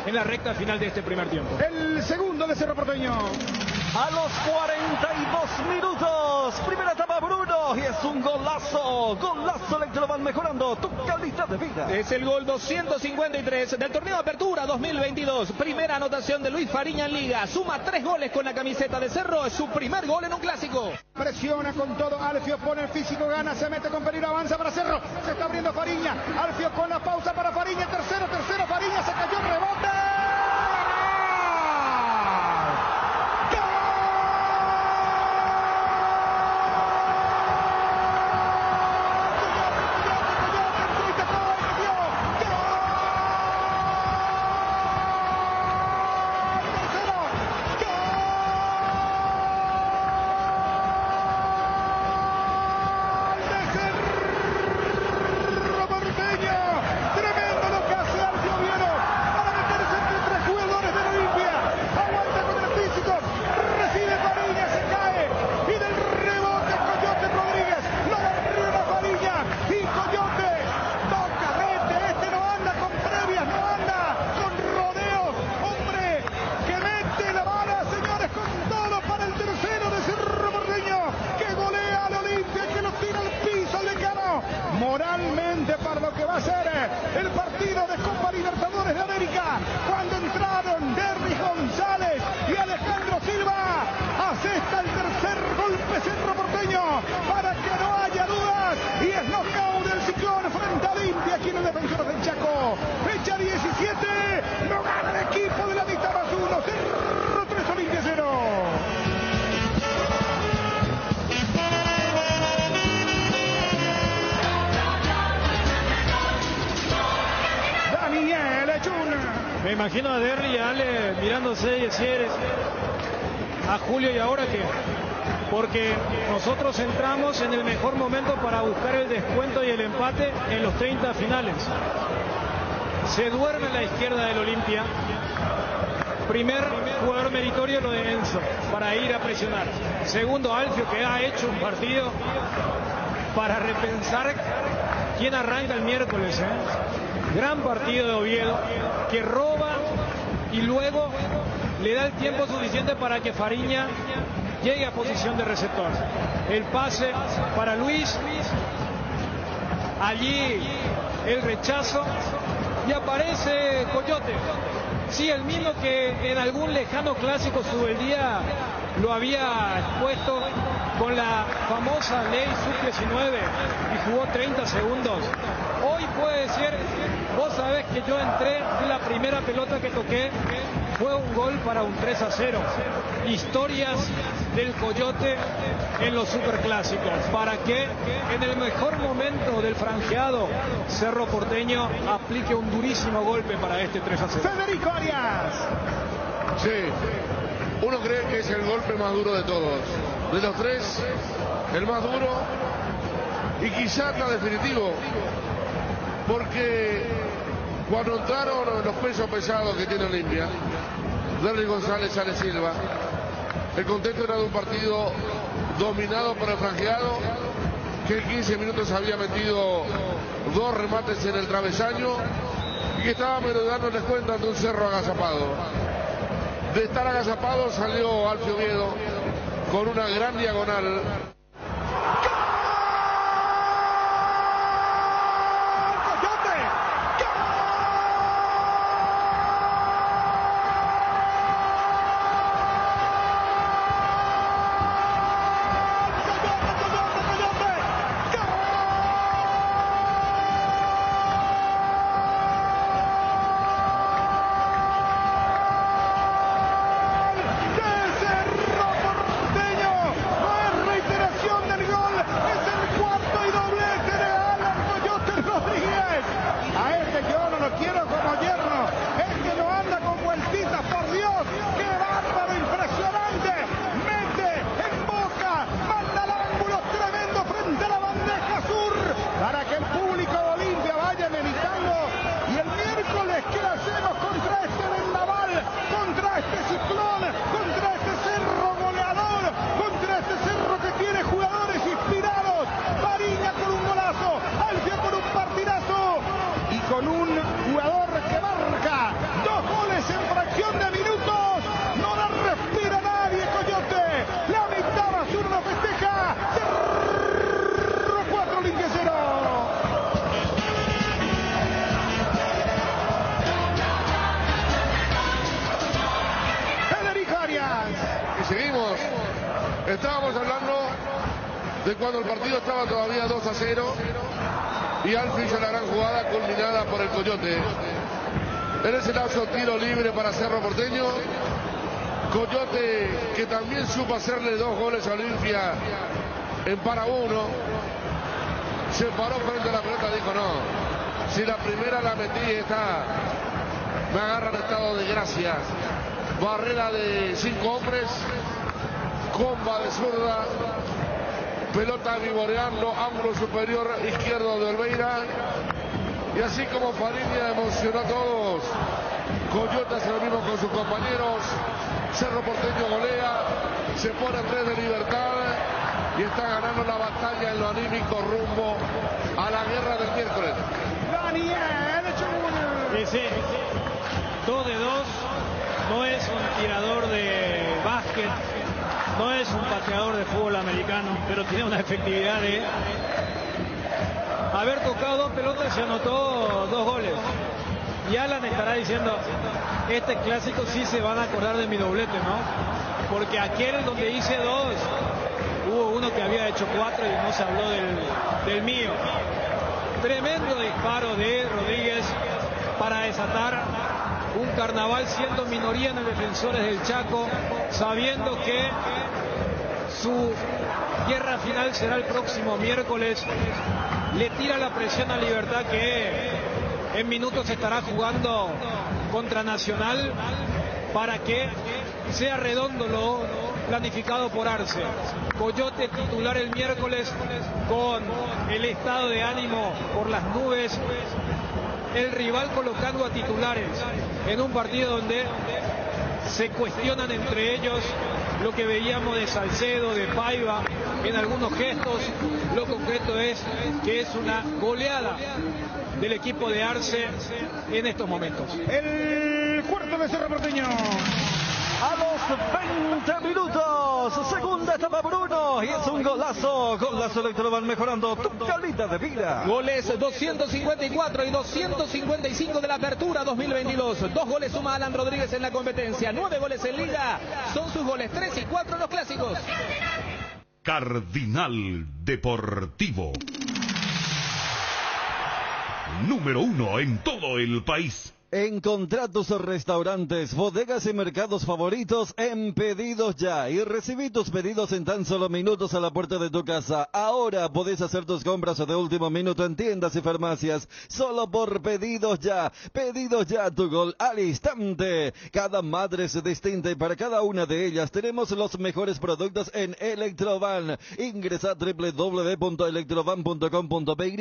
en la recta final de este primer tiempo. El segundo de Cerro Porteño. A los 42 minutos, primera etapa Bruno, y es un golazo, golazo el que lo van mejorando tu calidad de vida. Es el gol 253 del torneo de Apertura 2022, primera anotación de Luis Fariña en Liga, suma 3 goles con la camiseta de Cerro, es su primer gol en un clásico. Presiona con todo, Alfio pone el físico, gana, se mete con peligro, avanza para Cerro, se está abriendo Fariña, Alfio con la pausa para Fariña, tercero, Fariña, se cayó el rebote. Moralmente para lo que va a ser el partido de Copa Libertadores de América, cuando entraron Derry González y Alejandro Silva, asesta el tercer golpe Cerro Porteño para que no haya dudas, y es knockout del Ciclón frente a Olimpia aquí en el Defensor del Chaco. Fecha 17, no gana el equipo de la mitad más 1, Cerro 3, Olimpia 0. Me imagino a Derry y a Ale mirándose y decir a Julio, ¿y ahora qué? Porque nosotros entramos en el mejor momento para buscar el descuento y el empate en los 30 finales. Se duerme en la izquierda del Olimpia. Primer jugador meritorio lo de Enzo para ir a presionar. Segundo, Alfio, que ha hecho un partido para repensar quién arranca el miércoles. Gran partido de Oviedo, que roba y luego le da el tiempo suficiente para que Fariña llegue a posición de receptor. El pase para Luis, allí el rechazo y aparece Coyote. Sí, el mismo que en algún lejano clásico Subeldía lo había expuesto con la famosa ley sub-19 y jugó 30 segundos. Hoy puede decir, vos sabés que yo entré, la primera pelota que toqué fue un gol para un 3-0. Historias del Coyote en los superclásicos, para que en el mejor momento del franjeado Cerro Porteño aplique un durísimo golpe para este 3-0. Federico Arias. Sí, uno cree que es el golpe más duro de todos. De los tres, el más duro y quizás la definitivo. Porque cuando entraron los pesos pesados que tiene Olimpia, Derry González, Ale Silva, el contexto era de un partido dominado por el franjeado, que en 15 minutos había metido 2 remates en el travesaño y que estaba merodeando el descuento ante un Cerro agazapado. De estar agazapado salió Alfio Oviedo con una gran diagonal. Estábamos hablando de cuando el partido estaba todavía 2-0 y Alfio hizo la gran jugada culminada por el Coyote. En ese lapso, tiro libre para Cerro Porteño. Coyote, que también supo hacerle 2 goles a Olimpia en para 1. Se paró frente a la pelota, dijo no, si la primera la metí, esta me agarra en estado de gracia. Barrera de 5 hombres, comba de zurda, pelota vivoreando, ángulo superior izquierdo de Olveira. Y así como Fariña emocionó a todos, Coyote hace lo mismo con sus compañeros. Cerro Porteño golea, se pone 3 de libertad y está ganando la batalla en lo anímico rumbo a la guerra del miércoles. Sí, 2 de 2, no es un tirador de básquet, no es un pateador de fútbol americano, pero tiene una efectividad de haber tocado 2 pelotas y se anotó 2 goles. Y Alan estará diciendo, este clásico sí se van a acordar de mi doblete, ¿no? Porque aquel donde hice 2, hubo uno que había hecho 4 y no se habló del mío. Tremendo disparo de Rodríguez para desatar un carnaval siendo minoría en el Defensores del Chaco, sabiendo que su guerra final será el próximo miércoles. Le tira la presión a Libertad, que en minutos estará jugando contra Nacional para que sea redondo lo planificado por Arce. Coyote titular el miércoles con el estado de ánimo por las nubes. El rival colocando a titulares en un partido donde se cuestionan entre ellos lo que veíamos de Salcedo, de Paiva, en algunos gestos. Lo concreto es que es una goleada del equipo de Arce en estos momentos. El cuarto de Cerro Porteño. A los 20 minutos, segunda etapa por 1 y es un golazo Electrovan mejorando tu calidad de vida. Goles 254 y 255 de la apertura 2022. 2 goles suma Alan Rodríguez en la competencia, 9 goles en liga, son sus goles 3 y 4 en los clásicos. Cardinal Deportivo. Número 1 en todo el país. Encontrá tus restaurantes, bodegas y mercados favoritos en Pedidos Ya y recibí tus pedidos en tan solo minutos a la puerta de tu casa. Ahora podés hacer tus compras de último minuto en tiendas y farmacias solo por Pedidos Ya. Pedidos Ya, tu gol al instante. Cada madre es distinta y para cada una de ellas tenemos los mejores productos en Electrovan. Ingresa a www.electrovan.com.py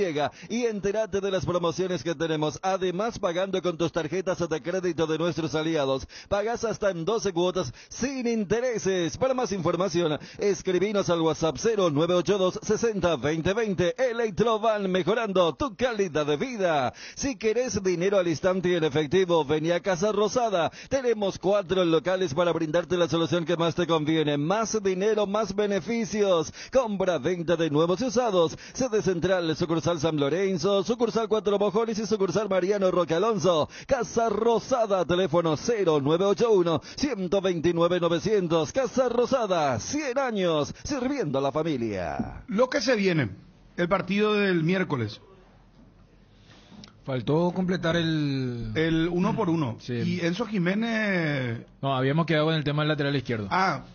y entérate de las promociones que tenemos. Además, pagando con tus tarjetas de crédito de nuestros aliados. Pagas hasta en 12 cuotas sin intereses. Para más información, escribinos al WhatsApp 0982 60 2020. Electrovan, mejorando tu calidad de vida. Si querés dinero al instante y en efectivo, vení a Casa Rosada. Tenemos 4 locales para brindarte la solución que más te conviene. Más dinero, más beneficios. Compra, venta de nuevos y usados. Sede central, sucursal San Lorenzo, sucursal 4 Mojones y sucursal Mariano Roque Alonso. Casa Rosada, teléfono 0981-129-900. Casa Rosada, 100 años sirviendo a la familia. Lo que se viene, el partido del miércoles. Faltó completar el 1 por 1. Sí. Y Enzo Jiménez... No, habíamos quedado en el tema del lateral izquierdo.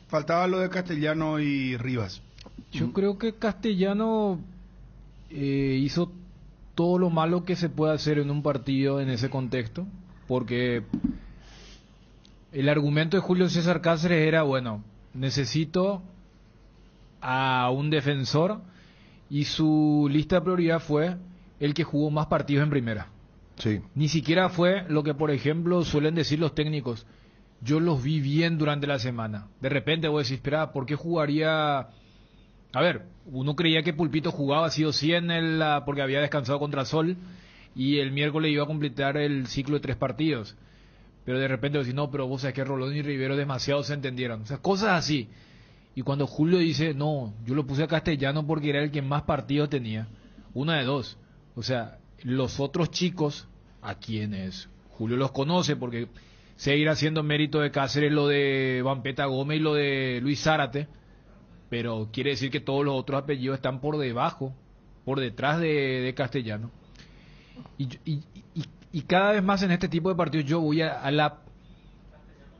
Faltaba lo de Castellano y Rivas. Yo creo que Castellano hizo todo lo malo que se puede hacer en un partido en ese contexto, porque el argumento de Julio César Cáceres era, bueno, necesito a un defensor, y su lista de prioridad fue el que jugó más partidos en primera. Sí. Ni siquiera fue lo que, por ejemplo, suelen decir los técnicos. Yo los vi bien durante la semana. De repente vos decís, espera, ¿por qué jugaría? A ver, uno creía que Pulpito jugaba sí o sí porque había descansado contra Sol y el miércoles iba a completar el ciclo de 3 partidos. Pero de repente decís, no, pero vos sabés que Rolón y Rivero demasiado se entendieron. O sea, cosas así. Y cuando Julio dice, no, yo lo puse a Castellano porque era el que más partidos tenía. Una de dos. O sea, los otros chicos, a quienes Julio los conoce porque seguir haciendo mérito de Cáceres lo de Vampeta Gómez y lo de Luis Zárate. Pero quiere decir que todos los otros apellidos están por debajo, por detrás de Castellano. Y cada vez más en este tipo de partidos yo voy a la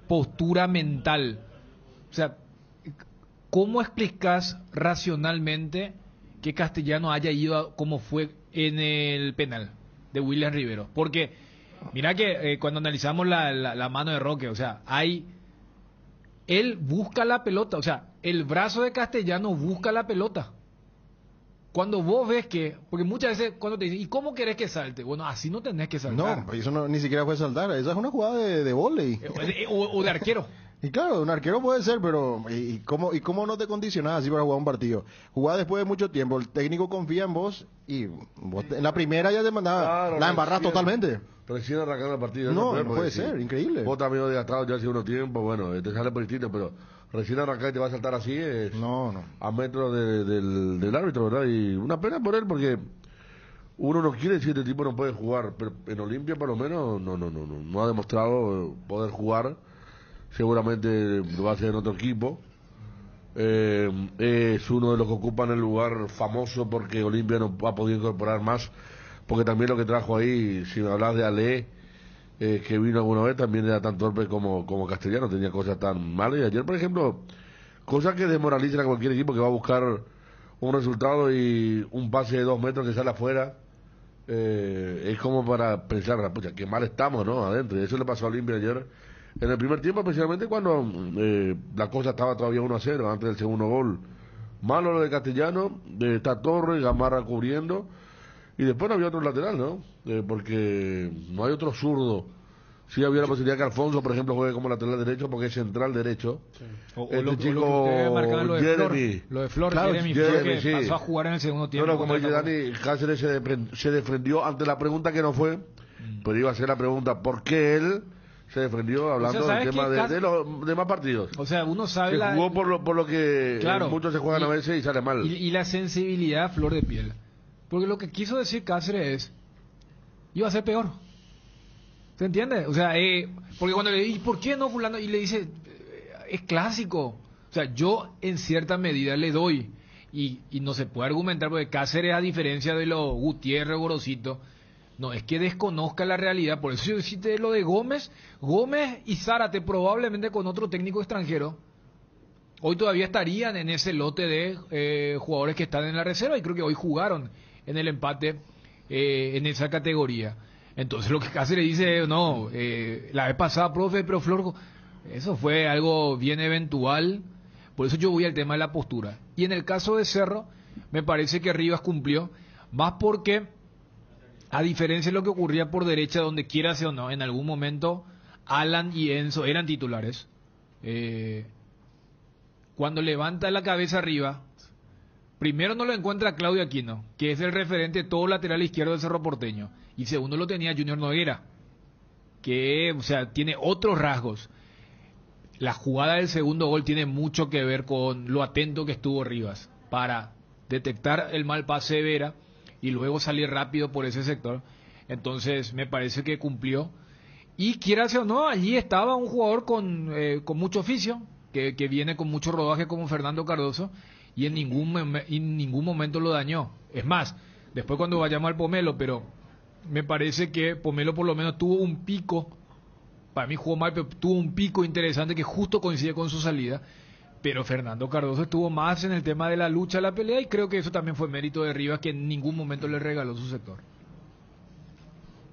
postura mental. O sea, ¿cómo explicas racionalmente que Castellano haya ido como fue en el penal de William Rivero? Porque mira que cuando analizamos la mano de Roque, o sea, él busca la pelota, o sea, el brazo de Castellano busca la pelota. Cuando vos ves que, porque muchas veces cuando te dicen, ¿y cómo querés que salte? Bueno, así no tenés que saltar. No, eso ni siquiera fue saltar, esa es una jugada de vóley. O de arquero. Y claro, un arquero puede ser, pero ¿y cómo no te condicionás así para jugar un partido? Jugás después de mucho tiempo, el técnico confía en vos y vos en la primera ya te mandaba, claro, la embarrás totalmente. Recién arrancando el partido. No puede ser, increíble. Vos también desgastado ya hace unos tiempos, bueno, te sale por distinto, pero recién arrancar y te va a saltar así es a metros del árbitro, ¿verdad? Y una pena por él porque uno no quiere decir que este tipo no puede jugar, pero en Olimpia por lo menos no ha demostrado poder jugar. Seguramente lo va a hacer en otro equipo. Es uno de los que ocupan el lugar famoso porque Olimpia no ha podido incorporar más, porque también lo que trajo ahí, si me hablas de Ale, que vino alguna vez, también era tan torpe como Castellano, tenía cosas tan malas. Y ayer, por ejemplo, cosas que desmoralizan a cualquier equipo que va a buscar un resultado y un pase de 2 metros que sale afuera, es como para pensar, pucha, qué mal estamos, ¿no? Adentro. Y eso le pasó a Olimpia ayer. En el primer tiempo, especialmente cuando la cosa estaba todavía 1-0, antes del segundo gol. Malo lo de Castellano, está Torres, Gamarra cubriendo. Y después no había otro lateral, ¿no? Porque no hay otro zurdo. Sí había la posibilidad que Alfonso, por ejemplo, juegue como lateral derecho porque es central derecho. Sí. O lo que ustedes marcaban lo de Jeremy. Flor. Lo de Flor, Claro, Jeremy, Jeremy, que sí. pasó a jugar en el segundo tiempo. No, como dice Dani, Cáceres se defendió ante la pregunta que no fue, pero iba a ser la pregunta ¿por qué él se defendió hablando del tema de los demás partidos? O sea, uno sabe se jugó por lo que claro, muchos se juegan a veces y sale mal. Y la sensibilidad a flor de piel. Porque lo que quiso decir Cáceres es, iba a ser peor. ¿Se entiende? O sea, porque cuando le dice, ¿y por qué no fulano? Y le dice, es clásico. O sea, yo en cierta medida le doy. Y no se puede argumentar porque Cáceres, a diferencia de los Gutiérrez, Gorosito, no es que desconozca la realidad. Por eso yo decía lo de Gómez y Zárate, probablemente con otro técnico extranjero, hoy todavía estarían en ese lote de jugadores que están en la reserva y creo que hoy jugaron en el empate en esa categoría. Entonces lo que Cáceres dice, no, la vez pasada, profe, pero Flor, eso fue algo bien eventual. Por eso yo voy al tema de la postura. Y en el caso de Cerro, me parece que Rivas cumplió, más porque, a diferencia de lo que ocurría por derecha, donde quiera sea o no, en algún momento Alan y Enzo eran titulares. Cuando levanta la cabeza arriba, primero no lo encuentra Claudio Aquino, que es el referente de todo lateral izquierdo del Cerro Porteño. Y segundo lo tenía Junior Noguera, que, o sea, tiene otros rasgos. La jugada del segundo gol tiene mucho que ver con lo atento que estuvo Rivas para detectar el mal pase de Vera y luego salir rápido por ese sector. Entonces me parece que cumplió. Y quiera o no, allí estaba un jugador con mucho oficio, que viene con mucho rodaje como Fernando Cardoso, y en ningún momento lo dañó. Es más, después cuando vayamos al Pomelo, pero me parece que Pomelo por lo menos tuvo un pico, para mí jugó mal, pero tuvo un pico interesante que justo coincide con su salida. Pero Fernando Cardoso estuvo más en el tema de la lucha, la pelea, y creo que eso también fue mérito de Rivas, que en ningún momento le regaló su sector.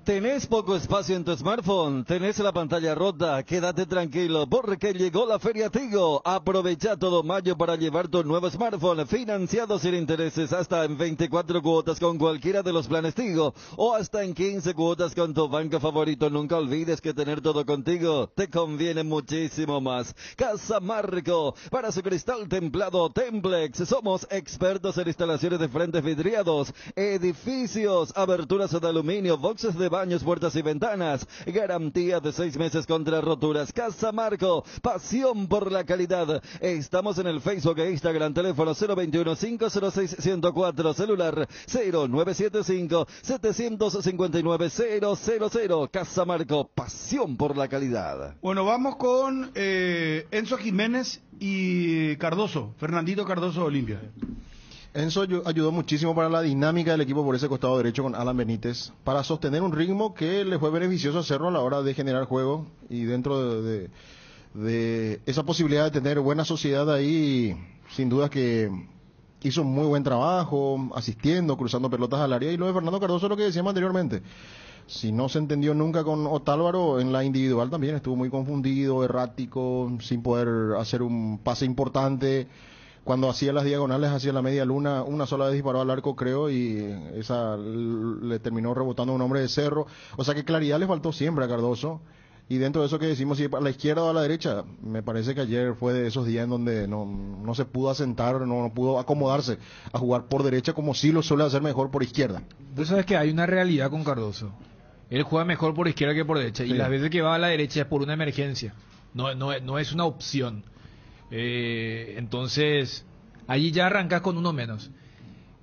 ¿Tenés poco espacio en tu smartphone? ¿Tenés la pantalla rota? Quédate tranquilo porque llegó la Feria Tigo. Aprovecha todo mayo para llevar tu nuevo smartphone financiado sin intereses hasta en 24 cuotas con cualquiera de los planes Tigo o hasta en 15 cuotas con tu banco favorito. Nunca olvides que tener todo contigo te conviene muchísimo más. Casamarco, para su cristal templado Templex. Somos expertos en instalaciones de frentes vidriados, edificios, aberturas de aluminio, boxes de baños, puertas y ventanas. Garantía de 6 meses contra roturas. Casamarco, pasión por la calidad. Estamos en el Facebook e Instagram. Teléfono 021-506-104. Celular 0975-759-000. Casamarco, pasión por la calidad. Bueno, vamos con Enzo Jiménez y Cardoso. Fernandito Cardoso de Olimpia. Enzo ayudó muchísimo para la dinámica del equipo por ese costado derecho con Alan Benítez, para sostener un ritmo que le fue beneficioso hacerlo a la hora de generar juego, y dentro de esa posibilidad de tener buena sociedad ahí, sin duda que hizo muy buen trabajo, asistiendo, cruzando pelotas al área. Y lo de Fernando Cardoso, lo que decíamos anteriormente, si no se entendió nunca con Otálvaro, en la individual también estuvo muy confundido, errático, sin poder hacer un pase importante. Cuando hacía las diagonales, hacía la media luna, una sola vez disparó al arco, creo, y esa le terminó rebotando a un hombre de Cerro. O sea que claridad le faltó siempre a Cardoso. Y dentro de eso que decimos, si a la izquierda o a la derecha, me parece que ayer fue de esos días en donde no se pudo asentar, no pudo acomodarse a jugar por derecha como sí lo suele hacer mejor por izquierda. Vos sabes que hay una realidad con Cardoso. Él juega mejor por izquierda que por derecha. Sí. Y las veces que va a la derecha es por una emergencia. No es una opción. Entonces, allí ya arrancas con uno menos.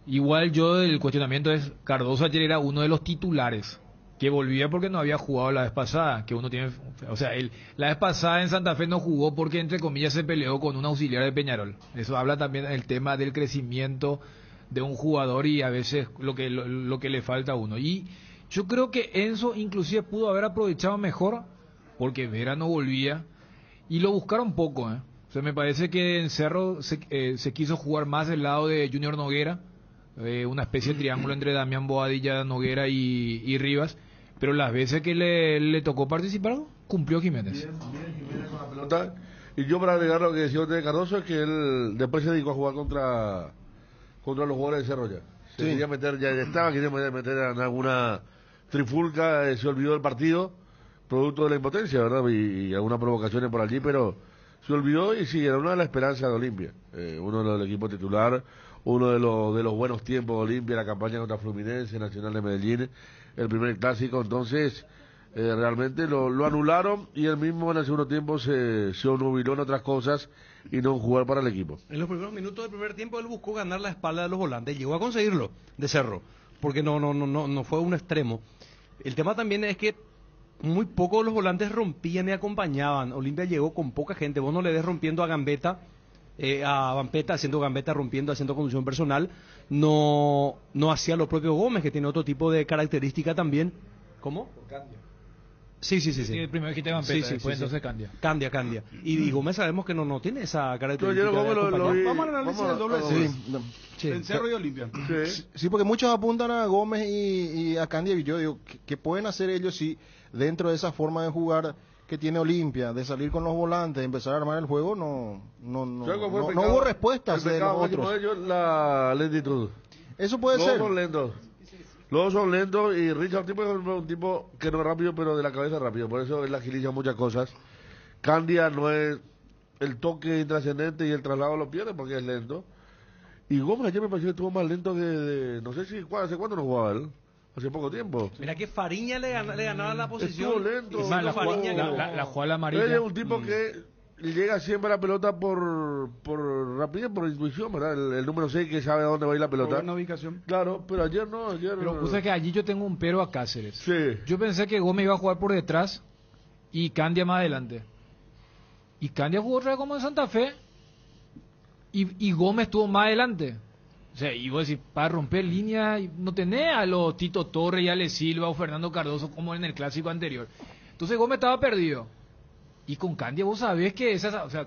Igual yo, el cuestionamiento es, Cardoso ayer era uno de los titulares, que volvía porque no había jugado la vez pasada, que uno tiene, o sea, la vez pasada en Santa Fe no jugó porque entre comillas se peleó con un auxiliar de Peñarol. Eso habla también del tema del crecimiento de un jugador y a veces lo que le falta a uno. Y yo creo que Enzo inclusive pudo haber aprovechado mejor porque Vera no volvía y lo buscaron poco, O sea, me parece que en Cerro se quiso jugar más del lado de Junior Noguera, una especie de triángulo entre Damián Boadilla, Noguera y Rivas, pero las veces que le tocó participar, cumplió Jiménez. Bien Jiménez con la pelota. Y yo, para agregar lo que decía usted de Cardoso, es que él después se dedicó a jugar contra los jugadores de Cerro ya. Quería meter, quería meter en alguna trifulca, se olvidó del partido, producto de la impotencia, ¿verdad? Y algunas provocaciones por allí, pero se olvidó. Y sí, era una de las esperanzas de Olimpia, uno del equipo titular, uno de los buenos tiempos de Olimpia, la campaña contra Fluminense, Nacional de Medellín, el primer clásico. Entonces realmente lo anularon, y él mismo en el segundo tiempo se obnubiló en otras cosas y no jugar para el equipo. En los primeros minutos del primer tiempo él buscó ganar la espalda de los volantes, llegó a conseguirlo de Cerro, porque no fue un extremo. El tema también es que muy pocos de los volantes rompían y acompañaban. Olimpia llegó con poca gente. Vos no le ves rompiendo a Gambetta, a Vampeta, haciendo Gambetta, rompiendo, haciendo conducción personal. No hacía lo propio Gómez, que tiene otro tipo de característica también. ¿Cómo? Candia. Sí. El primer quité Vampeta, después entonces Candia. Y Gómez sabemos que no tiene esa característica. Vamos al análisis del doble. En Cerro y Olimpia. Sí, porque muchos apuntan a Gómez y a Candia, y yo digo, ¿qué pueden hacer ellos si dentro de esa forma de jugar que tiene Olimpia, de salir con los volantes, de empezar a armar el juego, no hubo respuestas de los otros? La lentitud. Eso puede ser. Los dos son lentos, y Richard es un tipo que no es rápido, pero de la cabeza rápido, por eso él agiliza muchas cosas. Candia no es el toque intrascendente, y el traslado lo pierde porque es lento. Y Gómez ayer me pareció que estuvo más lento que no sé si hace cuánto no jugaba él. Hace poco tiempo. Mira que Fariña le ganaba la posición. Estuvo lento. La jugada amarilla. Él es un tipo que llega siempre a la pelota por rapidez, por intuición, ¿verdad? El número 6 que sabe a dónde va a ir la pelota. Buena ubicación. Claro, pero ayer no. Pero puse que allí yo tengo un pero a Cáceres. Sí. Yo pensé que Gómez iba a jugar por detrás y Candia más adelante. Y Candia jugó otra vez como en Santa Fe, y Gómez estuvo más adelante. O sea, y vos decís, para romper línea, no tenés a los Tito Torres y Ale Silva o Fernando Cardoso como en el clásico anterior. Entonces Gómez estaba perdido. Y con Candia vos sabés que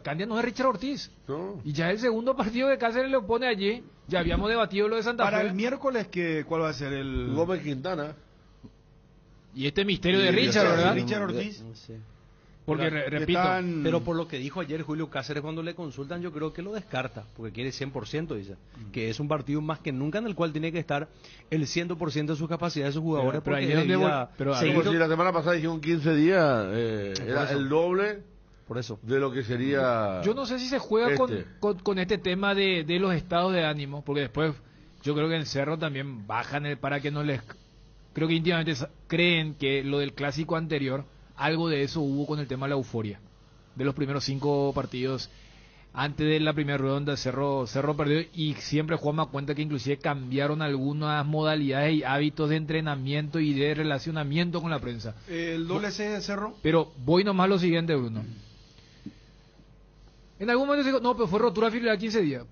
Candia no es Richard Ortiz. No. Y ya el segundo partido que Cáceres le pone allí, ya habíamos debatido lo de Santa Fe. Para el miércoles, ¿cuál va a ser el...? Gómez Quintana. Y este misterio de Richard, ¿verdad? Richard Ortiz. No sé. Porque, repito... Pero por lo que dijo ayer Julio Cáceres cuando le consultan, yo creo que lo descarta, porque quiere 100%, dice. Que es un partido más que nunca en el cual tiene que estar el 100% de sus capacidades de sus jugadores. Pero si la semana pasada dijeron 15 días, era el doble por eso de lo que sería... Yo no sé si se juega con este tema de los estados de ánimo, porque después yo creo que en Cerro también bajan para que no les... Creo que íntimamente creen que lo del clásico anterior... Algo de eso hubo con el tema de la euforia. De los primeros 5 partidos, antes de la primera ronda, Cerro perdió, y siempre Juanma cuenta que inclusive cambiaron algunas modalidades y hábitos de entrenamiento y de relacionamiento con la prensa. ¿El doble C de Cerro? Pero voy nomás a lo siguiente, Bruno. En algún momento digo, no, pero fue rotura fibrilar 15 días.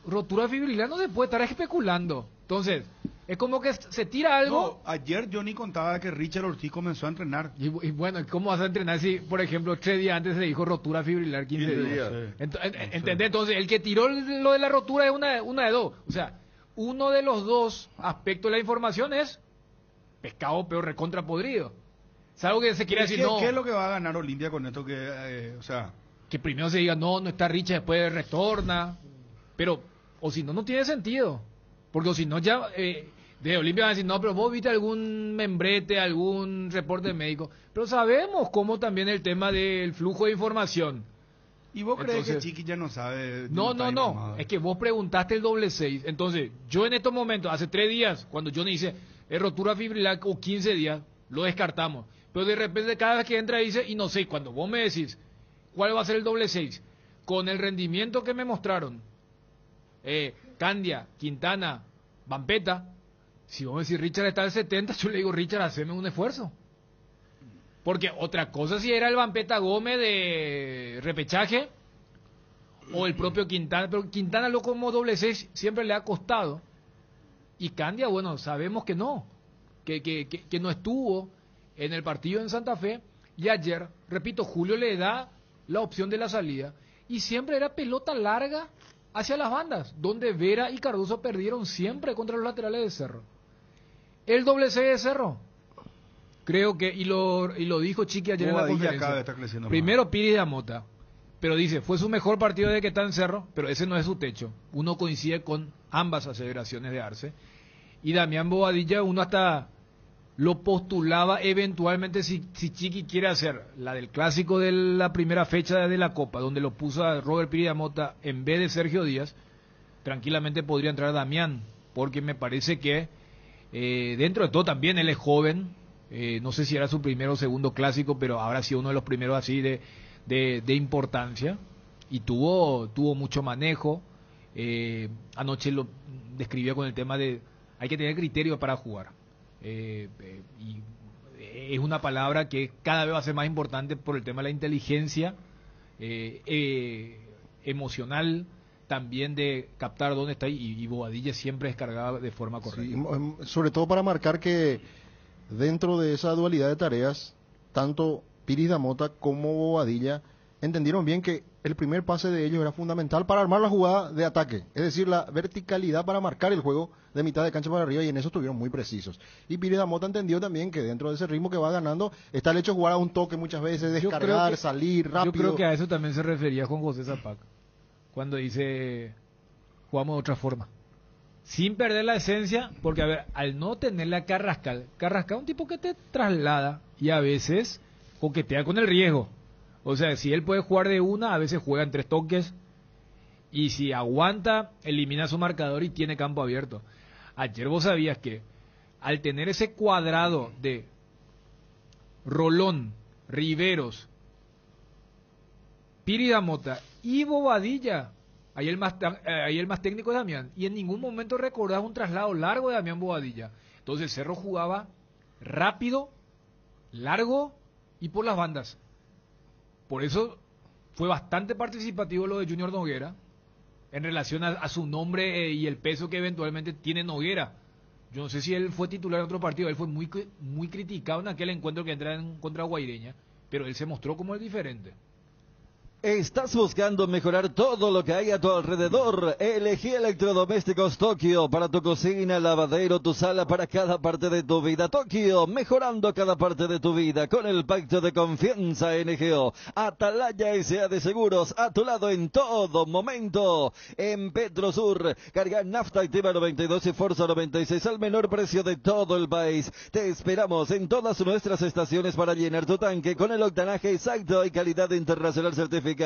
Rotura fibrilar no se puede estar especulando. Entonces... Es como que se tira algo. No, ayer Johnny contaba que Richard Ortiz comenzó a entrenar. Y bueno, ¿cómo vas a entrenar si, por ejemplo, 3 días antes se dijo rotura fibrilar 15 días? ¿Entendés? Entonces, el que tiró lo de la rotura es una de dos. O sea, uno de los dos aspectos de la información es pescado peor recontra podrido. Es algo que se quiere decir, no. ¿Qué es lo que va a ganar Olimpia con esto? Que primero se diga, no está Richard, después retorna. Pero, o si no tiene sentido. Porque o si no ya... de Olimpia van a decir, no, pero vos viste algún membrete, algún reporte médico. Pero sabemos cómo también el tema del flujo de información. ¿Y vos crees que Chiqui ya no sabe? No. Es que vos preguntaste el doble 6. Entonces, yo en estos momentos, hace 3 días, cuando yo me dice, es rotura fibrilar o 15 días, lo descartamos. Pero de repente cada vez que entra dice, y no sé, cuando vos me decís, ¿cuál va a ser el doble 6? Con el rendimiento que me mostraron, Candia, Quintana, Vampeta, si vos me decís Richard está al 70, yo le digo, Richard, haceme un esfuerzo. Porque otra cosa si era el Vampeta Gómez de repechaje o el propio Quintana, pero Quintana lo como doble 6 siempre le ha costado. Y Candia, bueno, sabemos que no, que no estuvo en el partido en Santa Fe, y ayer, repito, Julio le da la opción de la salida, y siempre era pelota larga hacia las bandas, donde Vera y Cardoso perdieron siempre contra los laterales de Cerro. El doble C de Cerro, creo que, y lo dijo Chiqui ayer en la conferencia. Primero Piri de Amota, pero dice, fue su mejor partido desde que está en Cerro, pero ese no es su techo. Uno coincide con ambas aseveraciones de Arce. Y Damián Bobadilla, uno hasta lo postulaba eventualmente si Chiqui quiere hacer la del clásico de la primera fecha de la Copa, donde lo puso a Robert Piri de Amota en vez de Sergio Díaz, tranquilamente podría entrar Damián, porque me parece que dentro de todo también él es joven, no sé si era su primero o segundo clásico, pero habrá sido uno de los primeros así de importancia, y tuvo mucho manejo. Anoche lo describía con el tema de hay que tener criterio para jugar, y es una palabra que cada vez va a ser más importante por el tema de la inteligencia emocional, también de captar dónde está, y Bobadilla siempre descargaba de forma correcta. Sí, sobre todo para marcar que dentro de esa dualidad de tareas, tanto Piris Damota como Bobadilla entendieron bien que el primer pase de ellos era fundamental para armar la jugada de ataque, es decir, la verticalidad para marcar el juego de mitad de cancha para arriba, y en eso estuvieron muy precisos. Y Piris Damota entendió también que dentro de ese ritmo que va ganando está el hecho de jugar a un toque muchas veces, descargar, salir rápido. Yo creo que a eso también se refería Juan José Zapac, cuando dice jugamos de otra forma, sin perder la esencia, porque a ver, al no tenerle a Carrascal es un tipo que te traslada y a veces coquetea con el riesgo. O sea, si él puede jugar de una, a veces juega en 3 toques, y si aguanta, elimina su marcador y tiene campo abierto. Ayer vos sabías que al tener ese cuadrado de Rolón, Riveros, Piri Damota y Bobadilla, ahí el más técnico es Damián, y en ningún momento recordás un traslado largo de Damián Bobadilla. Entonces el Cerro jugaba rápido, largo y por las bandas. Por eso fue bastante participativo lo de Junior Noguera en relación a su nombre y el peso que eventualmente tiene Noguera. Yo no sé si él fue titular en otro partido, él fue muy criticado en aquel encuentro que entra contra Guaireña, pero él se mostró como el diferente. ¿Estás buscando mejorar todo lo que hay a tu alrededor? Elegí Electrodomésticos Tokio para tu cocina, lavadero, tu sala, para cada parte de tu vida. Tokio, mejorando cada parte de tu vida con el pacto de confianza NGO. Atalaya S.A. de Seguros, a tu lado en todo momento. En Petrosur, carga nafta activa 92 y Forza 96 al menor precio de todo el país. Te esperamos en todas nuestras estaciones para llenar tu tanque con el octanaje exacto y calidad internacional certificada.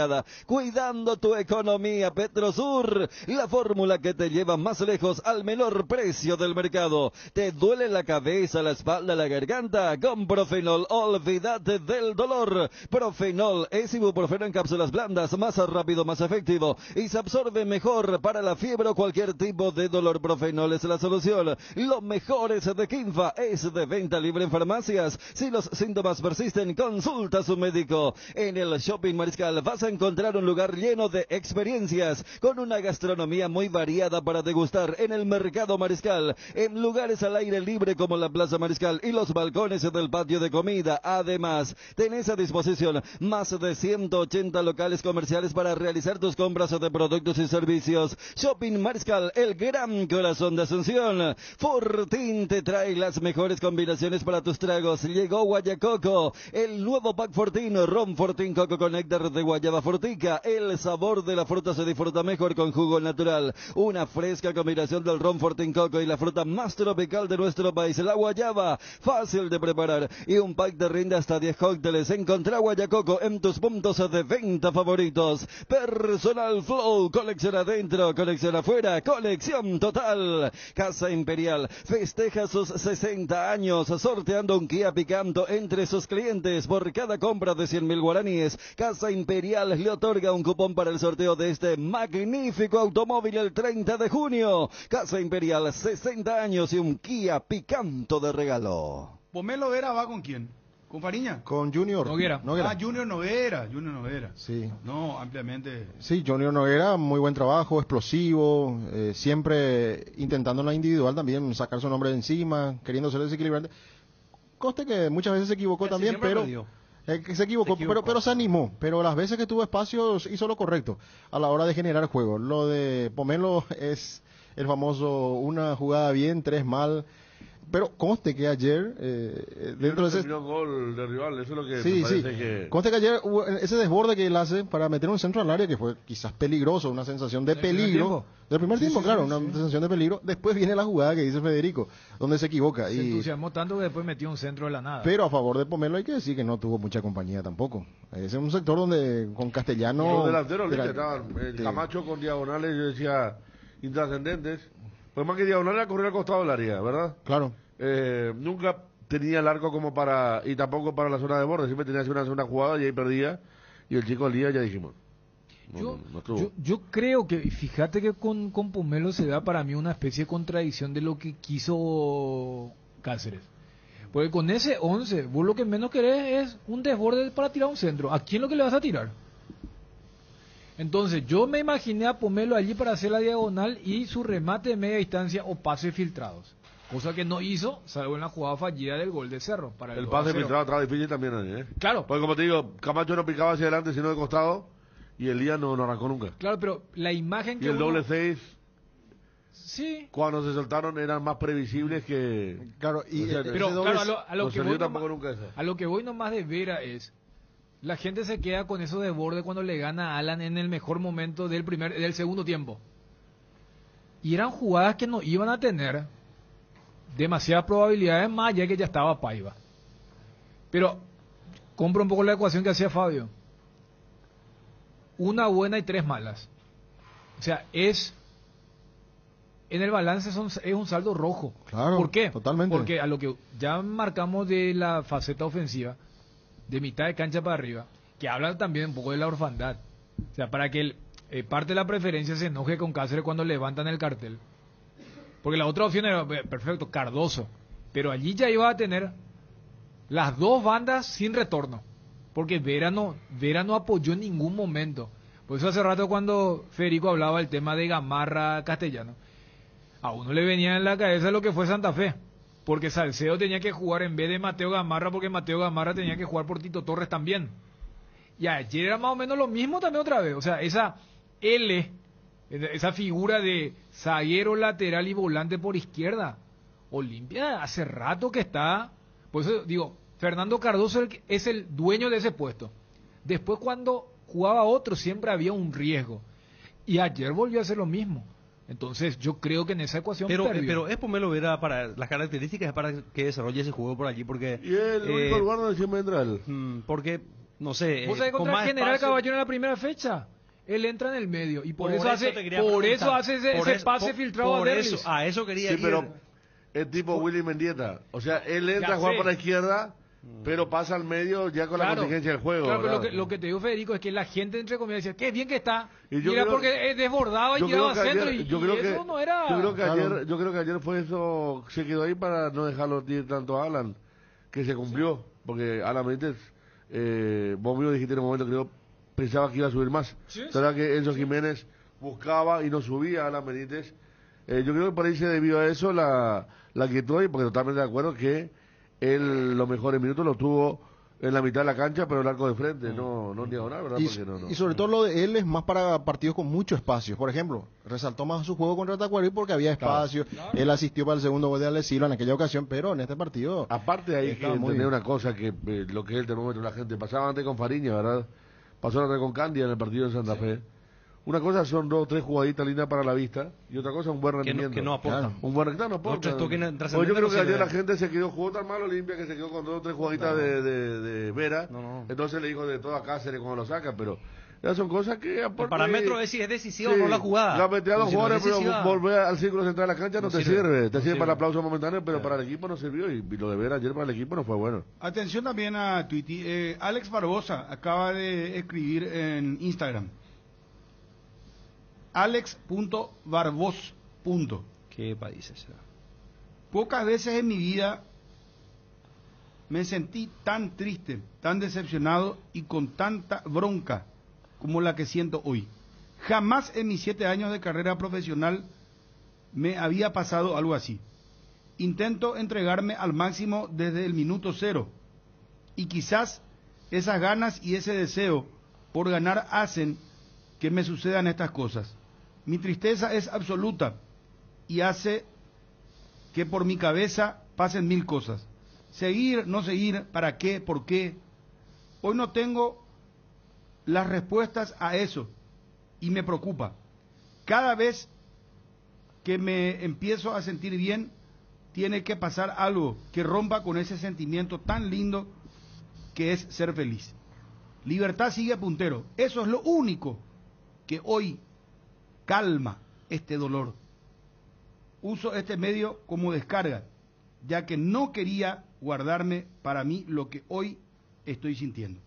Cuidando tu economía, Petrosur, la fórmula que te lleva más lejos al menor precio del mercado. ¿Te duele la cabeza, la espalda, la garganta? Con Profenol, olvídate del dolor. Profenol es ibuprofeno en cápsulas blandas, más rápido, más efectivo y se absorbe mejor para la fiebre o cualquier tipo de dolor. Profenol es la solución. Lo mejor es de Kinfa, es de venta libre en farmacias. Si los síntomas persisten, consulta a su médico. En el Shopping Mariscal vas a encontrar un lugar lleno de experiencias, con una gastronomía muy variada para degustar en el Mercado Mariscal, en lugares al aire libre como la Plaza Mariscal y los balcones del patio de comida. Además, tenés a disposición más de 180 locales comerciales para realizar tus compras de productos y servicios. Shopping Mariscal, el gran corazón de Asunción. Fortín te trae las mejores combinaciones para tus tragos. Llegó Guayacoco, el nuevo pack Fortín, ron Fortín Coco con néctar de guayaba Fortica. El sabor de la fruta se disfruta mejor con jugo natural. Una fresca combinación del ron Fortín Coco y la fruta más tropical de nuestro país, la guayaba, fácil de preparar, y un pack de rinde hasta 10 cócteles. Encontrá Guayacoco en tus puntos de venta favoritos. Personal Flow, colección adentro, colección afuera, colección total. Casa Imperial festeja sus 60 años sorteando un Kia Picanto entre sus clientes. Por cada compra de 100.000 guaraníes, Casa Imperial le otorga un cupón para el sorteo de este magnífico automóvil el 30 de junio. Casa Imperial, 60 años y un Kia Picanto de regalo. ¿Pomelo Vera va con quién? ¿Con Fariña? Con Junior Noguera. Ah, Junior Noguera. Sí. No, ampliamente. Sí, Junior Noguera, muy buen trabajo, explosivo, siempre intentando en la individual también sacar su nombre de encima, queriendo ser desequilibrante. Conste que muchas veces se equivocó también, pero Que se equivocó, pero se animó. Pero las veces que tuvo espacios hizo lo correcto a la hora de generar juego. Lo de Pomelo es el famoso una jugada bien, 3 mal. Pero conste que ayer, dentro de ese... gol de rival, eso es lo que sí, me parece que... Conste que ayer hubo ese desborde que él hace para meter un centro al área que fue quizás peligroso, una sensación de peligro. Del primer tiempo, claro, una sensación de peligro. Después viene la jugada que dice Federico, donde se equivoca. Se entusiasmó tanto que después metió un centro de la nada. Pero a favor de Pomelo hay que decir que no tuvo mucha compañía tampoco. Ese es un sector donde con Castellano... Los delanteros estaban, Camacho con diagonales, yo decía, intrascendentes. Pues más que diagonal era correr al costado del área, ¿verdad? Claro. Nunca tenía el arco como para, y tampoco para la zona de borde, siempre tenía que hacer una jugada y ahí perdía. Y el chico al día ya dijimos. Yo creo que, fíjate que con Pomelo se da para mí una especie de contradicción de lo que quiso Cáceres. Porque con ese 11, vos lo que menos querés es un desborde para tirar un centro. ¿A quién lo que le vas a tirar? Entonces yo me imaginé a Pomelo allí para hacer la diagonal y su remate de media distancia o pases filtrados. Cosa que no hizo, salvo en la jugada fallida del gol de Cerro. Para el pase filtrado estaba difícil también, ¿eh? Claro. Porque como te digo, Camacho no picaba hacia adelante sino de costado y Elías no arrancó nunca. Claro, pero la imagen que... Y el doble 6... Sí. Cuando se soltaron eran más previsibles que... Claro, y pero claro, a lo que voy a lo que voy nomás de Vera es... La gente se queda con eso de borde cuando le gana a Alan en el mejor momento del segundo tiempo. Y eran jugadas que no iban a tener demasiadas probabilidades más allá que ya estaba Paiva. Pero compro un poco la ecuación que hacía Fabio. Una buena y 3 malas. O sea, en el balance es un saldo rojo. Claro, ¿por qué? Totalmente. Porque a lo que ya marcamos de la faceta ofensiva, de mitad de cancha para arriba, que habla también un poco de la orfandad. O sea, para que parte de la preferencia se enoje con Cáceres cuando levantan el cartel. Porque la otra opción era, perfecto, Cardoso. Pero allí ya iba a tener las dos bandas sin retorno. Porque Vera no apoyó en ningún momento. Por eso hace rato cuando Federico hablaba del tema de Gamarra Castellano, a uno le venía en la cabeza lo que fue Santa Fe. Porque Salcedo tenía que jugar en vez de Mateo Gamarra, porque Mateo Gamarra tenía que jugar por Tito Torres también. Y ayer era más o menos lo mismo también otra vez. O sea, esa figura de zaguero, lateral y volante por izquierda. Olimpia hace rato que está... Por eso digo, Fernando Cardoso es el dueño de ese puesto. Después cuando jugaba otro siempre había un riesgo. Y ayer volvió a hacer lo mismo. Entonces yo creo que en esa ecuación pero es Pomelo Vera para las características para que desarrolle ese juego por allí porque y el único lugar donde siempre entra él porque no sé vos sabés contra el General Caballero en la primera fecha él entra en el medio y por eso hace ese pase filtrado a Derlis. A eso quería ir. Pero es tipo Willy Mendieta, o sea él entra a jugar por la izquierda pero pasa al medio ya con la contingencia del juego. Claro, pero lo que te digo, Federico, es que la gente, entre comillas, decía, qué bien que está. Y era porque desbordaba y tiraba centro y eso no era... Yo creo que ayer fue eso, se quedó ahí para no dejarlo ir tanto a Alan, que se cumplió, porque Alan Benítez, vos mismo dijiste en un momento que yo pensaba que iba a subir más. ¿Sí? Será que Enzo Jiménez buscaba y no subía a Alan Benítez. Yo creo que por ahí se debió a eso la quietud, porque totalmente de acuerdo que él los mejores minutos los tuvo en la mitad de la cancha, pero el arco de frente, no en diagonal, ¿verdad? Y sobre todo lo de él es más para partidos con mucho espacio. Por ejemplo, resaltó más su juego contra Tacuarí porque había espacio. Claro. Él asistió para el segundo gol de Ale Silva en aquella ocasión, pero en este partido... Aparte hay que entender una cosa, que lo que es el termómetro de la gente. Pasaba antes con Fariña, ¿verdad? Pasó antes con Candia en el partido de Santa Fe. Una cosa son 2 o 3 jugaditas lindas para la vista y otra cosa un buen rendimiento. Que no aporta. Claro. Un buen rendimiento no aporta. Yo creo que ayer la gente se quedó, jugó tan mal Olimpia que se quedó con 2 o 3 jugaditas de Vera. Entonces le dijo de todo a Cáceres cuando lo saca, pero esas son cosas que aportan. El parámetro es si es decisivo o no la jugada. La metida a los jugadores, pero volver al círculo central de la cancha no te sirve. Te sirve para el aplauso momentáneo, pero para el equipo no sirvió y lo de Vera ayer para el equipo no fue bueno. Atención también a Twitter. Alex Barbosa acaba de escribir en Instagram. Alex.barbos. ¿Qué país es? Pocas veces en mi vida me sentí tan triste, tan decepcionado y con tanta bronca como la que siento hoy. Jamás en mis 7 años de carrera profesional me había pasado algo así. Intento entregarme al máximo desde el minuto 0 y quizás Esas ganas y ese deseo por ganar hacen que me sucedan estas cosas. Mi tristeza es absoluta y hace que por mi cabeza pasen mil cosas. Seguir, no seguir, ¿para qué? ¿Por qué? Hoy no tengo las respuestas a eso y me preocupa. Cada vez que me empiezo a sentir bien, tiene que pasar algo que rompa con ese sentimiento tan lindo que es ser feliz. Libertad sigue puntero. Eso es lo único que hoy calma este dolor. Uso este medio como descarga, ya que no quería guardarme para mí lo que hoy estoy sintiendo.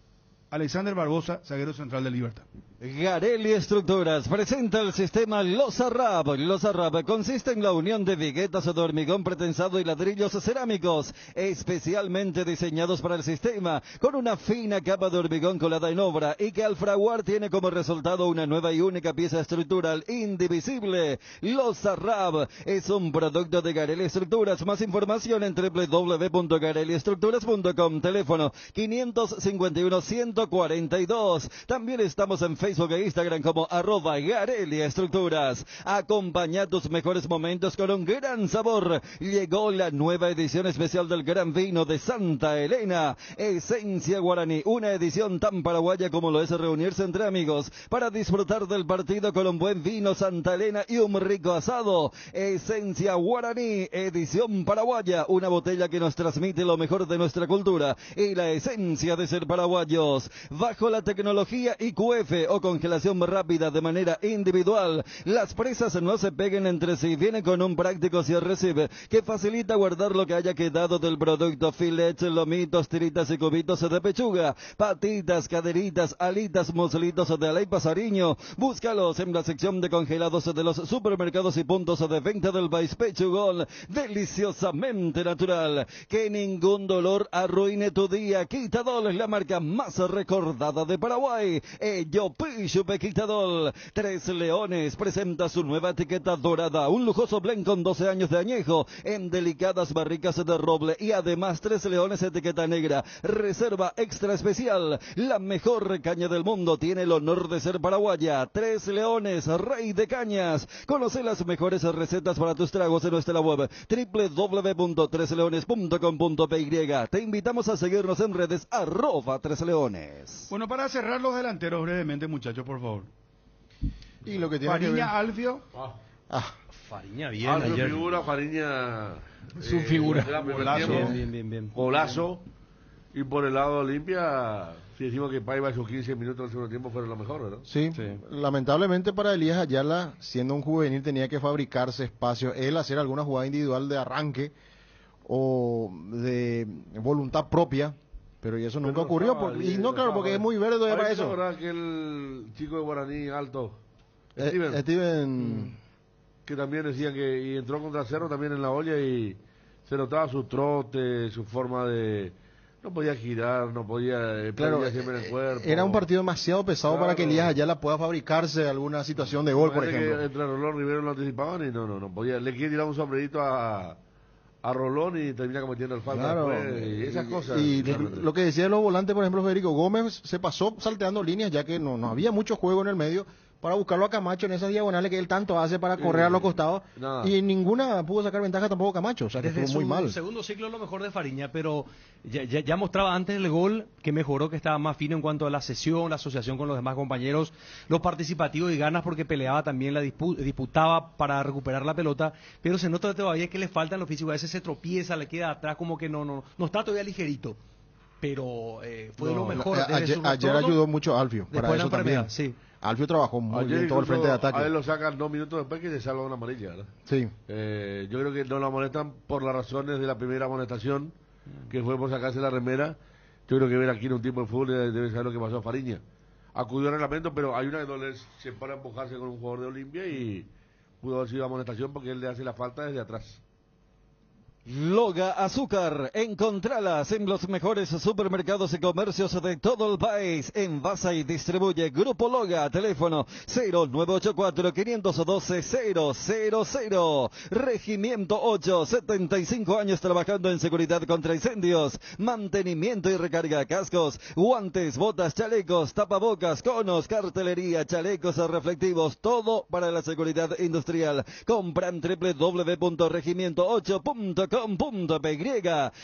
Alexander Barbosa, zaguero central de Libertad. Garelli Estructuras presenta el sistema Los Arrab. Los Arrab consiste en la unión de viguetas de hormigón pretensado y ladrillos cerámicos, especialmente diseñados para el sistema, con una fina capa de hormigón colada en obra y que al fraguar tiene como resultado una nueva y única pieza estructural indivisible. Los Arrab es un producto de Garelli Estructuras. Más información en www.garelliestructuras.com. Teléfono 551-142. También estamos en Facebook e Instagram como @Garelli Estructuras. Acompaña tus mejores momentos con un gran sabor. Llegó la nueva edición especial del Gran Vino de Santa Elena, Esencia Guaraní, una edición tan paraguaya como lo es reunirse entre amigos para disfrutar del partido con un buen vino Santa Elena y un rico asado. Esencia Guaraní, edición paraguaya, una botella que nos transmite lo mejor de nuestra cultura y la esencia de ser paraguayos. Bajo la tecnología IQF o congelación rápida de manera individual, las presas no se peguen entre sí. Viene con un práctico cierre-recibe que facilita guardar lo que haya quedado del producto: filets, lomitos, tiritas y cubitos de pechuga, patitas, caderitas, alitas, muslitos de ala y pasariño. Búscalos en la sección de congelados de los supermercados y puntos de venta del país. Pechugón, deliciosamente natural, que ningún dolor arruine tu día. Quitadol es la marca más recordada de Paraguay. Chupe Quitadol. Tres Leones presenta su nueva etiqueta dorada, un lujoso blend con 12 años de añejo en delicadas barricas de roble y además Tres Leones etiqueta negra, reserva extra especial. La mejor caña del mundo tiene el honor de ser paraguaya. Tres Leones, rey de cañas. Conoce las mejores recetas para tus tragos en nuestra web www.tresleones.com.py. Te invitamos a seguirnos en redes @tresleones. Bueno, para cerrar los delanteros brevemente, muchachos, por favor. Y lo que tiene Fariña, que ver... Alfio. Fariña bien Alfio ayer. figura, Fariña... Su figura. Golazo. Bien. Golazo. Y por el lado de Olimpia, si decimos que Paiva esos 15 minutos del segundo tiempo fueron lo mejor, ¿verdad? Sí, lamentablemente para Elías Ayala, siendo un juvenil, tenía que fabricarse espacio, él hacer alguna jugada individual de arranque o de voluntad propia, pero y eso nunca ocurrió. Y no, claro, porque es muy verde todavía para eso. ¿Verdad que el chico de Guaraní alto, Steven, que también decían que y entró contra Cerro también en la olla y se notaba su trote, su forma de... No podía girar, no podía... claro, siempre en el cuerpo. Era un partido demasiado pesado para que Elías Ayala pueda fabricarse alguna situación de gol, por ejemplo. Que entre Rolón y Rivero lo anticipaban y no podía. Le quiere tirar un sombrerito a Rolón y termina cometiendo el falta. Claro, y esas cosas. Y lo que decía de los volantes, por ejemplo, Federico Gómez se pasó salteando líneas ya que no había mucho juego en el medio para buscarlo a Camacho en esas diagonales que él tanto hace para correr a los costados. Y en ninguna pudo sacar ventaja tampoco Camacho, o sea que Desde estuvo muy mal. Segundo ciclo lo mejor de Fariña, pero ya mostraba antes el gol que mejoró, que estaba más fino en cuanto a la sesión, la asociación con los demás compañeros, los participativos y ganas porque peleaba también, disputaba para recuperar la pelota, pero se nota todavía que le falta en lo físico, a veces se tropieza, le queda atrás como que no está todavía ligerito. Pero fue lo mejor. Ayer ayudó mucho a Alfio para eso también. Sí. Alfio trabajó muy bien todo el frente de ataque. A él lo sacan 2 minutos después que le salva una amarilla, ¿verdad? Sí. Yo creo que no lo amonestan por las razones de la primera amonestación, que fue por sacarse la remera. Yo creo que ver aquí en un tipo de fútbol debe saber lo que pasó a Fariña. Acudió al reglamento, pero hay una que no se para a empujarse con un jugador de Olimpia y pudo haber sido amonestación porque él le hace la falta desde atrás. Loga Azúcar, encontralas en los mejores supermercados y comercios de todo el país. Envasa y distribuye Grupo Loga, teléfono 0984-512-000. Regimiento 8, 75 años trabajando en seguridad contra incendios, mantenimiento y recarga, cascos, guantes, botas, chalecos, tapabocas, conos, cartelería, chalecos reflectivos, todo para la seguridad industrial. Compra en www.regimiento8.com.py.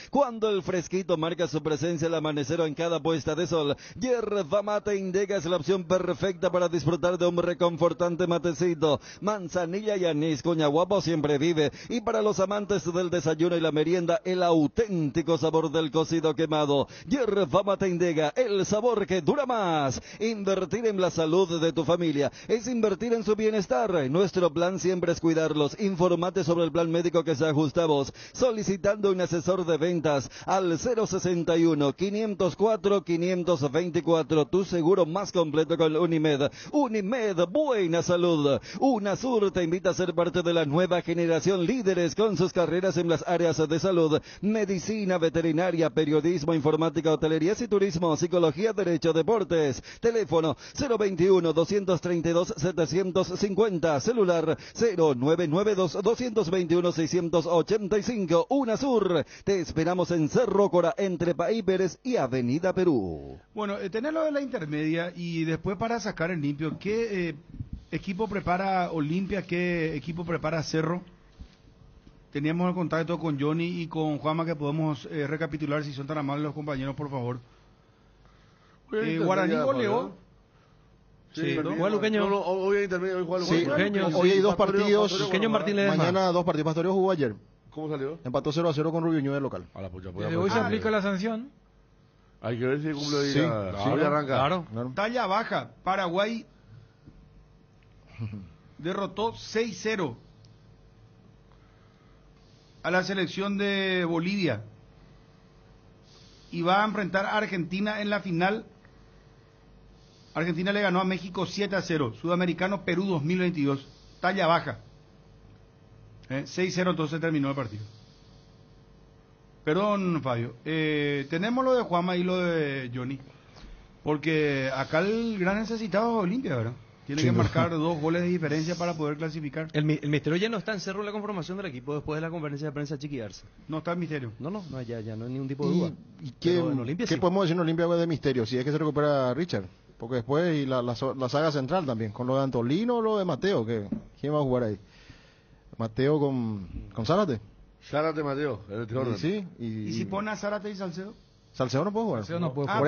Cuando el fresquito marca su presencia al amanecer o en cada puesta de sol, Yerba Mate Indega es la opción perfecta para disfrutar de un reconfortante matecito. Manzanilla y anís, Coñaguapo siempre vive. Y para los amantes del desayuno y la merienda, el auténtico sabor del cocido quemado. Yerba Mate Indega, el sabor que dura más. Invertir en la salud de tu familia es invertir en su bienestar. Nuestro plan siempre es cuidarlos. Informate sobre el plan médico que se ajusta a vos, solicitando un asesor de ventas al 061-504-524. Tu seguro más completo con Unimed. Unimed, buena salud. UNASUR te invita a ser parte de la nueva generación líderes con sus carreras en las áreas de salud, medicina, veterinaria, periodismo, informática, hotelería y turismo, psicología, derecho, deportes. Teléfono 021-232-750. Celular 0992-221-685. UNASUR, te esperamos en Cerro Cora, entre Paí Pérez y Avenida Perú. Bueno, tenerlo de la intermedia y después para sacar en limpio, ¿qué equipo prepara Olimpia? ¿Qué equipo prepara Cerro? Teníamos el contacto con Johnny y con Juanma, que podemos recapitular, si son tan amables los compañeros, por favor. Guaraní goleó. Sí, Juan Luqueño. Hoy hay intermedio, hoy juega Sí, hoy hay dos partidos. Luqueño Martín Ledesma. Mañana dos partidos. Pastoreo jugó ayer. ¿Cómo salió? Empató 0-0 con Rubiño de local. A la pucha, hoy se aplica la sanción. Hay que ver si cumple Sí, hoy arranca. Claro. Talla baja. Paraguay derrotó 6-0 a la selección de Bolivia y va a enfrentar a Argentina en la final. Argentina le ganó a México 7-0. Sudamericano Perú 2022. Talla baja. 6-0 entonces terminó el partido. Perdón, Fabio. Tenemos lo de Juanma y lo de Johnny. Porque acá el gran necesitado es Olimpia, ¿verdad? Tiene que marcar 2 goles de diferencia para poder clasificar. El misterio ya no está en Cerro la conformación del equipo después de la conferencia de prensa Chiquiarse. No está el misterio. No, ya no hay ningún tipo de duda. ¿Y qué podemos decir en Olimpia de misterio? Si es que se recupera Richard. Porque después, y la saga central también, con lo de Antolino o lo de Mateo, ¿quién va a jugar ahí? Mateo con Zárate. Zárate, Mateo, el orden. Sí, ¿Y si pone a Zárate y Salcedo? Salcedo no puede jugar. Salcedo no puede jugar. Por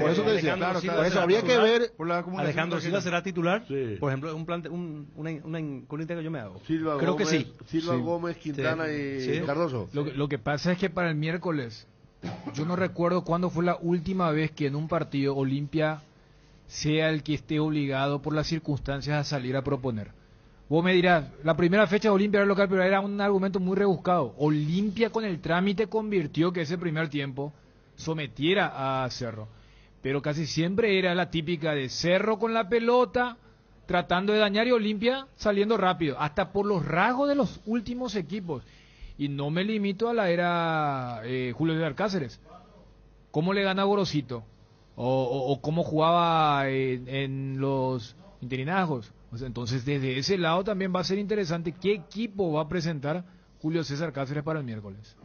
eso te decía. Claro, por eso habría que ver. Alejandro Silva será titular. Sí. Por ejemplo, una incógnita que yo me hago. Creo que sí. Silva, Gómez, Quintana y Cardoso. Lo que pasa es que para el miércoles, yo no recuerdo cuándo fue la última vez que en un partido Olimpia sea el que esté obligado por las circunstancias a salir a proponer. Vos me dirás, la primera fecha de Olimpia era local, pero era un argumento muy rebuscado. Olimpia con el trámite convirtió que ese primer tiempo sometiera a Cerro. Pero casi siempre era la típica de Cerro con la pelota, tratando de dañar, y Olimpia saliendo rápido, hasta por los rasgos de los últimos equipos. Y no me limito a la era Julio César Cáceres. ¿Cómo le gana a Gorosito? O cómo jugaba en los interinazgos. O sea, entonces, desde ese lado también va a ser interesante qué equipo va a presentar Julio César Cáceres para el miércoles.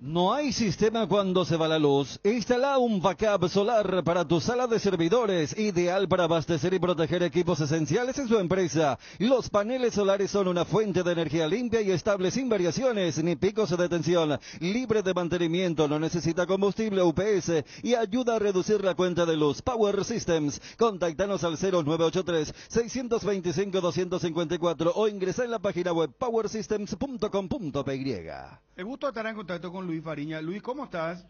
No hay sistema cuando se va la luz. Instala un backup solar para tu sala de servidores, ideal para abastecer y proteger equipos esenciales en su empresa. Los paneles solares son una fuente de energía limpia y estable, sin variaciones ni picos de tensión, libre de mantenimiento, no necesita combustible UPS y ayuda a reducir la cuenta de luz. Power Systems. Contáctanos al 0983-625-254 o ingresa en la página web powersystems.com.py. El gusto estar en contacto con Luis Fariña. Luis, ¿cómo estás?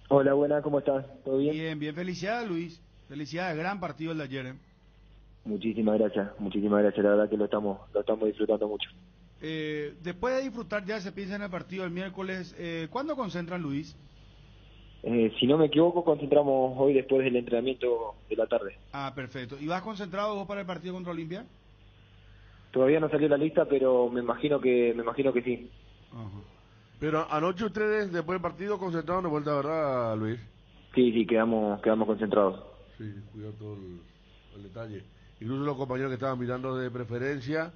Hola, buena, ¿cómo estás? ¿Todo bien? Bien. Felicidades, Luis. Felicidades, gran partido el de ayer. Muchísimas gracias. La verdad que lo estamos disfrutando mucho. Después de disfrutar, ya se piensa en el partido del miércoles. ¿Cuándo concentran, Luis? Si no me equivoco, concentramos hoy después del entrenamiento de la tarde. Ah, perfecto. ¿Y vas concentrado vos para el partido contra Olimpia? Todavía no salió la lista, pero me imagino que sí. Pero anoche ustedes, después del partido, concentraron de vuelta, ¿verdad, Luis? Sí, quedamos concentrados. Sí, cuidado todo el detalle. Incluso los compañeros que estaban mirando de preferencia,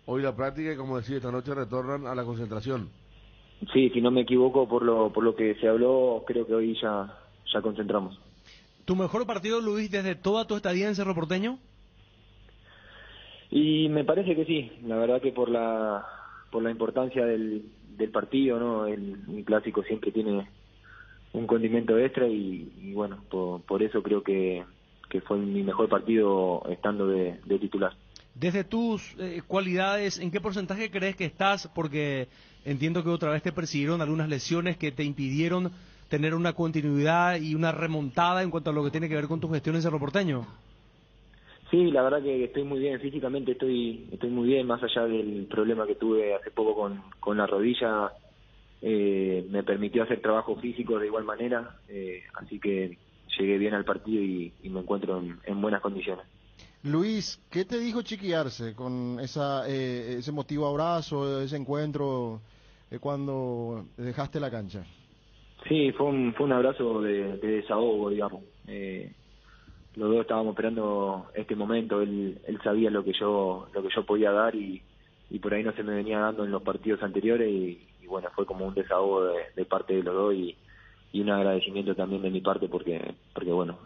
hoy la práctica y, como decía, esta noche retornan a la concentración. Sí, si no me equivoco, por lo que se habló, creo que hoy ya concentramos. ¿Tu mejor partido, Luis, desde toda tu estadía en Cerro Porteño? Y me parece que sí, la verdad que por la importancia del partido, ¿no? Un clásico siempre tiene un condimento extra y bueno, por eso creo que fue mi mejor partido estando de titular. Desde tus cualidades, ¿en qué porcentaje crees que estás? Porque entiendo que otra vez te persiguieron algunas lesiones que te impidieron tener una continuidad y una remontada en cuanto a lo que tiene que ver con tu gestión en Cerro Porteño. Sí, la verdad que estoy muy bien, físicamente estoy muy bien, más allá del problema que tuve hace poco con la rodilla, me permitió hacer trabajo físico de igual manera, así que llegué bien al partido y me encuentro en buenas condiciones. Luis, ¿qué te dijo Chiqui Arce con ese motivo abrazo, ese encuentro cuando dejaste la cancha? Sí, fue un abrazo de desahogo, digamos. Los dos estábamos esperando este momento. Él sabía lo que yo podía dar y por ahí no se me venía dando en los partidos anteriores y bueno, fue como un desahogo de parte de los dos y un agradecimiento también de mi parte porque bueno,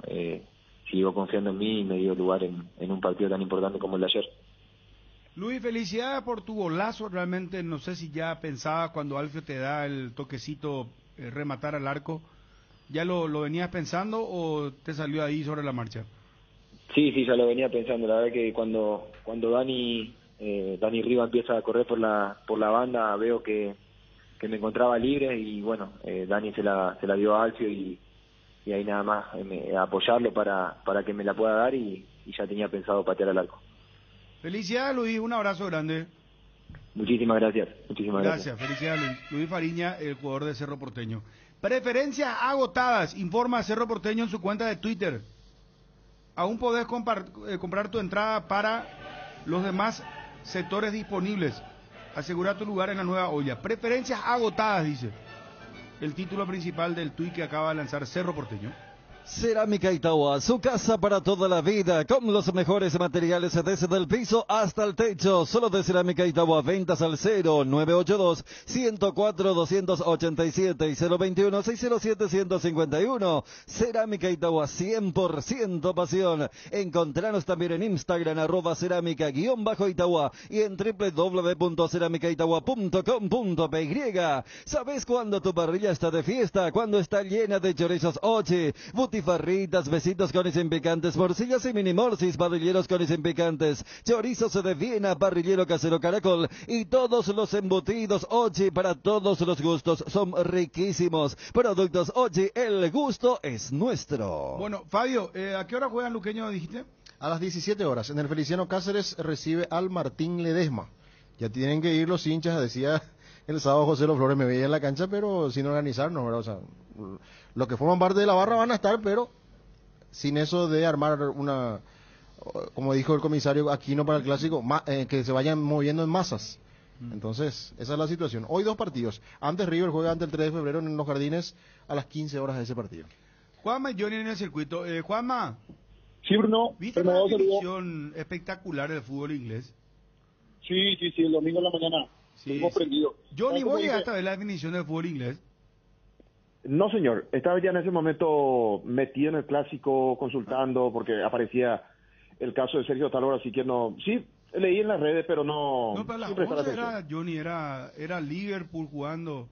siguió confiando en mí y me dio lugar en un partido tan importante como el de ayer. Luis, felicidades por tu golazo. Realmente no sé si ya pensaba cuando Alfio te da el toquecito rematar al arco. ¿Ya lo venías pensando o te salió ahí sobre la marcha? Sí, ya lo venía pensando. La verdad que cuando Dani Riva empieza a correr por la banda, veo que me encontraba libre y bueno, Dani se la dio a Alfio y ahí nada más apoyarlo para que me la pueda dar y ya tenía pensado patear al arco. Felicidades, Luis, un abrazo grande. Muchísimas gracias. Gracias, felicidades, Luis Fariña, el jugador de Cerro Porteño. Preferencias agotadas, informa Cerro Porteño en su cuenta de Twitter. Aún podés comprar tu entrada para los demás sectores disponibles. Asegura tu lugar en la nueva olla. Preferencias agotadas, dice el título principal del tuit que acaba de lanzar Cerro Porteño. Cerámica Itagua, su casa para toda la vida, con los mejores materiales desde el piso hasta el techo. Solo de Cerámica Itagua, ventas al 0982-104-287 y 021-607-151. Cerámica Itagua, 100% pasión. Encontranos también en Instagram, @cerámica_Itagua y en www.ceramicaitagua.com.py. ¿Sabes cuándo tu parrilla está de fiesta? Cuando está llena de chorizos Ochi, butifarritas, besitos con y sin picantes, morcillas y mini morcis, parrilleros con y sin picantes, chorizos de Viena, parrillero casero Caracol y todos los embutidos Ochi para todos los gustos. Son riquísimos. Productos Ochi, el gusto es nuestro. Bueno, Fabio, ¿a qué hora juegan Luqueño, dijiste? A las 17 horas. En el Feliciano Cáceres recibe al Martín Ledesma. Ya tienen que ir los hinchas, decía el sábado José Los Flores, me veía en la cancha, pero sin organizarnos, ¿verdad? O sea, los que forman parte de la barra van a estar, pero sin eso de armar una, como dijo el comisario Aquino para el clásico, que se vayan moviendo en masas. Entonces, esa es la situación. Hoy 2 partidos. Antes River juega ante el 3 de febrero en Los Jardines a las 15 horas de ese partido. Juanma y Johnny en el circuito. Juanma. Sí, Bruno. ¿Viste la definición espectacular del fútbol inglés? Sí, el domingo en la mañana. Sí, hemos prendido. Johnny, ¿vos llegaste a ver la definición del fútbol inglés? No, señor. Estaba ya en ese momento metido en el clásico, consultando, porque aparecía el caso de Sergio Talora, así que no... Sí, leí en las redes, pero no... No, pero la 11 era, Johnny, era Liverpool jugando,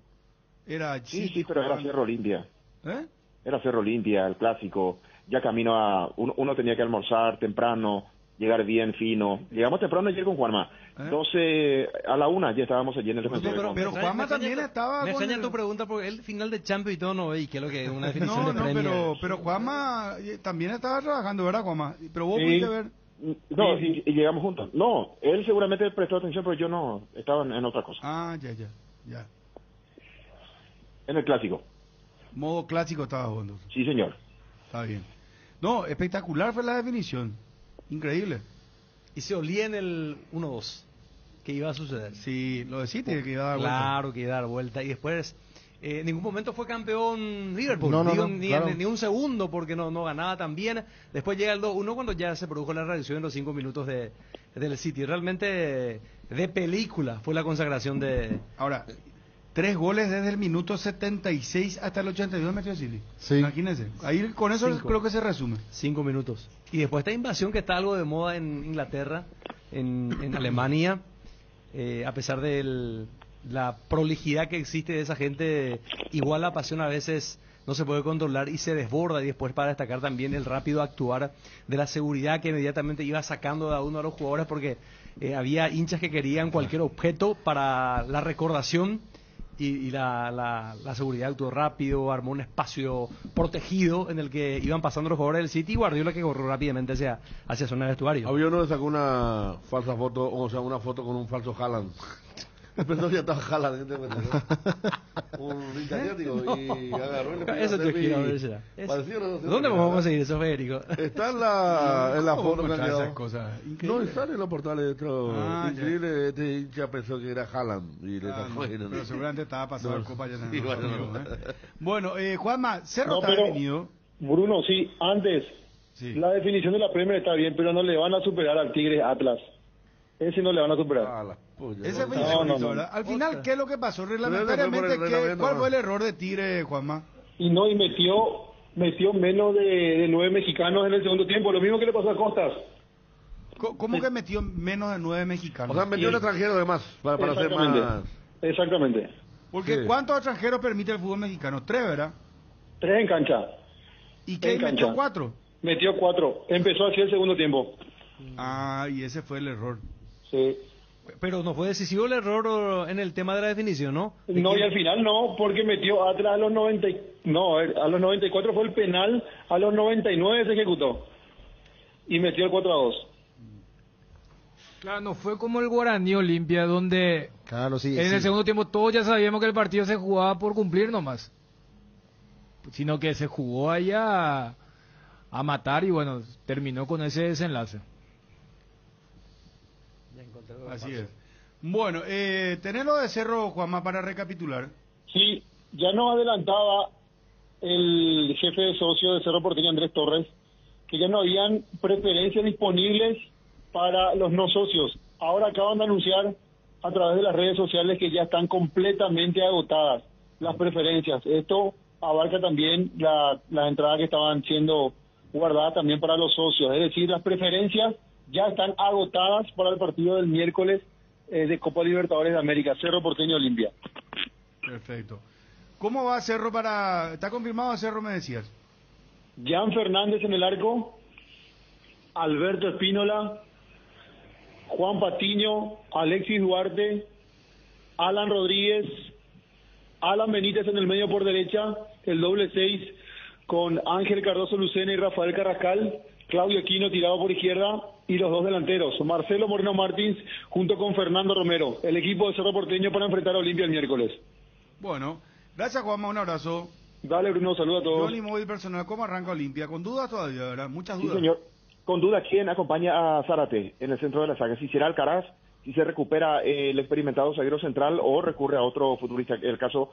era City. Sí, pero jugando. era Cerro Olimpia. ¿Eh? Era Cerro Olimpia, el clásico. Ya camino a... Uno tenía que almorzar temprano, llegar bien fino. Llegamos temprano ayer con Juanma. 12 a la 1 ya estábamos allí en el defensor. Pero Juanma también estaba... Me extraña tu pregunta porque el final de Champions y todo no veis, que es lo que es una definición de premio. pero Juanma también estaba trabajando, ¿verdad, Juanma? Pero vos pudiste ver... No, y llegamos juntos. No, él seguramente prestó atención, pero yo no, estaba en otra cosa. Ah, ya. En el clásico. Modo clásico estaba jugando. Sí, señor. Está bien. No, espectacular fue la definición. Increíble. Y se olía en el 1-2. que iba a suceder. Sí, lo de City que iba a dar vuelta. Claro, que iba a dar vuelta. Y después, en ningún momento fue campeón Liverpool. No, claro. Ni un segundo, porque no ganaba tan bien. Después llega el 2-1 cuando ya se produjo la reacción en los 5 minutos del City. Realmente de película fue la consagración de... Ahora, 3 goles desde el minuto 76 hasta el 82 metió City. Sí. Imagínense. Ahí con eso creo que se resume. 5 minutos. Y después esta invasión que está algo de moda en Inglaterra, en Alemania, a pesar de la prolijidad que existe de esa gente, igual la pasión a veces no se puede controlar y se desborda. Y después, para destacar también el rápido actuar de la seguridad que inmediatamente iba sacando a uno de los jugadores, porque había hinchas que querían cualquier objeto para la recordación. Y la seguridad actuó rápido, armó un espacio protegido en el que iban pasando los jugadores del City, y Guardiola que corrió rápidamente hacia zona de vestuario. Había uno que sacó una falsa foto, o sea, una foto con un falso Haaland. Pensó que ya estaba Haaland, un italiano, y agarró y le pidió Eso te quiero ver ya. ¿Dónde vamos a conseguir eso, Federico? Está en la foto que han quedado. No, sale en los portales de otro. Increíble, este hincha pensó que era Haaland y le sacó. Pero seguramente estaba pasando el Copa ya. Sí, bueno, Juanma, Cerro está definido. Bruno, sí, antes, la definición de la Premier está bien, pero no le van a superar al Tigre Atlas. Ese no le van a superar. Ese fue ¿verdad? Al final, ¿qué es lo que pasó? Reglamentariamente, ¿cuál fue el error de Tigre, Juanma? Y metió menos de 9 mexicanos en el segundo tiempo, lo mismo que le pasó a Costas. ¿Cómo que metió menos de 9 mexicanos? O sea, metió un extranjero además, para hacer más... Exactamente. Porque ¿cuántos extranjeros permite el fútbol mexicano? 3, ¿verdad? 3 en cancha. ¿Y qué metió 4? Metió 4. Empezó así el segundo tiempo. Y ese fue el error. Sí. Pero no fue decisivo el error en el tema de la definición, ¿no? No, y al final no, porque metió atrás a los 90, a los 94 fue el penal, a los 99 se ejecutó y metió el 4-2. Claro, no fue como el Guaraní Olimpia, donde en el segundo tiempo todos ya sabíamos que el partido se jugaba por cumplir nomás, sino que se jugó allá a matar y bueno, terminó con ese desenlace. Así es. Bueno, tenés lo de Cerro, Juanma, para recapitular. Sí, ya nos adelantaba el jefe de socio de Cerro Porteño, Andrés Torres, que ya no habían preferencias disponibles para los no socios. Ahora acaban de anunciar a través de las redes sociales que ya están completamente agotadas las preferencias. Esto abarca también las entradas que estaban siendo guardadas también para los socios. Es decir, las preferencias ya están agotadas para el partido del miércoles de Copa Libertadores de América, Cerro Porteño Olimpia. Perfecto. ¿Cómo va Cerro para...? ¿Está confirmado Cerro, me decías? Jan Fernández en el arco, Alberto Espínola, Juan Patiño, Alexis Duarte, Alan Rodríguez, Alan Benítez en el medio por derecha, el doble 6 con Ángel Cardoso Lucena y Rafael Carrascal, Claudio Aquino tirado por izquierda y los dos delanteros, Marcelo Moreno Martins junto con Fernando Romero, el equipo de Cerro Porteño para enfrentar a Olimpia el miércoles. Bueno, gracias Juanma, un abrazo. Dale Bruno, saludos a todos. Johnny Móvil Personal, ¿cómo arranca Olimpia? Con dudas todavía, ¿verdad? Muchas dudas. Sí, señor. Con dudas, ¿quién acompaña a Zárate en el centro de la saga? Si será Alcaraz, si se recupera el experimentado zaguero central o recurre a otro futbolista, el caso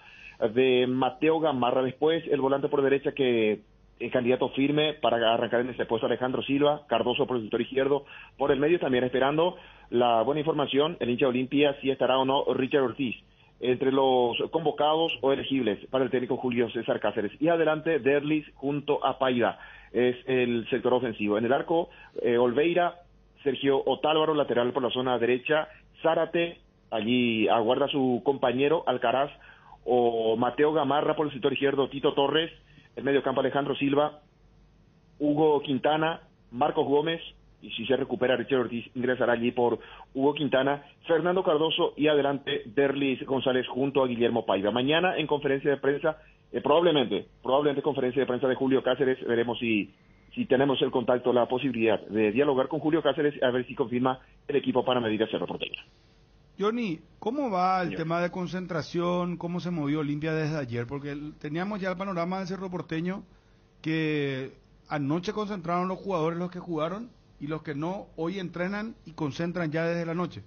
de Mateo Gamarra. Después, el volante por derecha que es candidato firme para arrancar en este puesto, Alejandro Silva, Cardoso por el sector izquierdo, por el medio también esperando la buena información, el hincha de Olimpia, si estará o no Richard Ortiz, entre los convocados o elegibles para el técnico Julio César Cáceres. Y adelante, Derlis junto a Paida, es el sector ofensivo. En el arco, Olveira, Sergio Otálvaro, lateral por la zona derecha, Zárate, allí aguarda a su compañero Alcaraz, o Mateo Gamarra por el sector izquierdo, Tito Torres, el medio campo Alejandro Silva, Hugo Quintana, Marcos Gómez, y si se recupera Richard Ortiz ingresará allí por Hugo Quintana, Fernando Cardoso y adelante Derlis González junto a Guillermo Paiva. Mañana en conferencia de prensa, probablemente conferencia de prensa de Julio Cáceres, veremos si tenemos el contacto, la posibilidad de dialogar con Julio Cáceres a ver si confirma el equipo para medir a Cerro Porteño. Johnny, ¿cómo va el tema de concentración? ¿Cómo se movió Olimpia desde ayer? Porque teníamos ya el panorama del Cerro Porteño que anoche concentraron los jugadores, los que jugaron, y los que no, hoy entrenan y concentran ya desde la noche.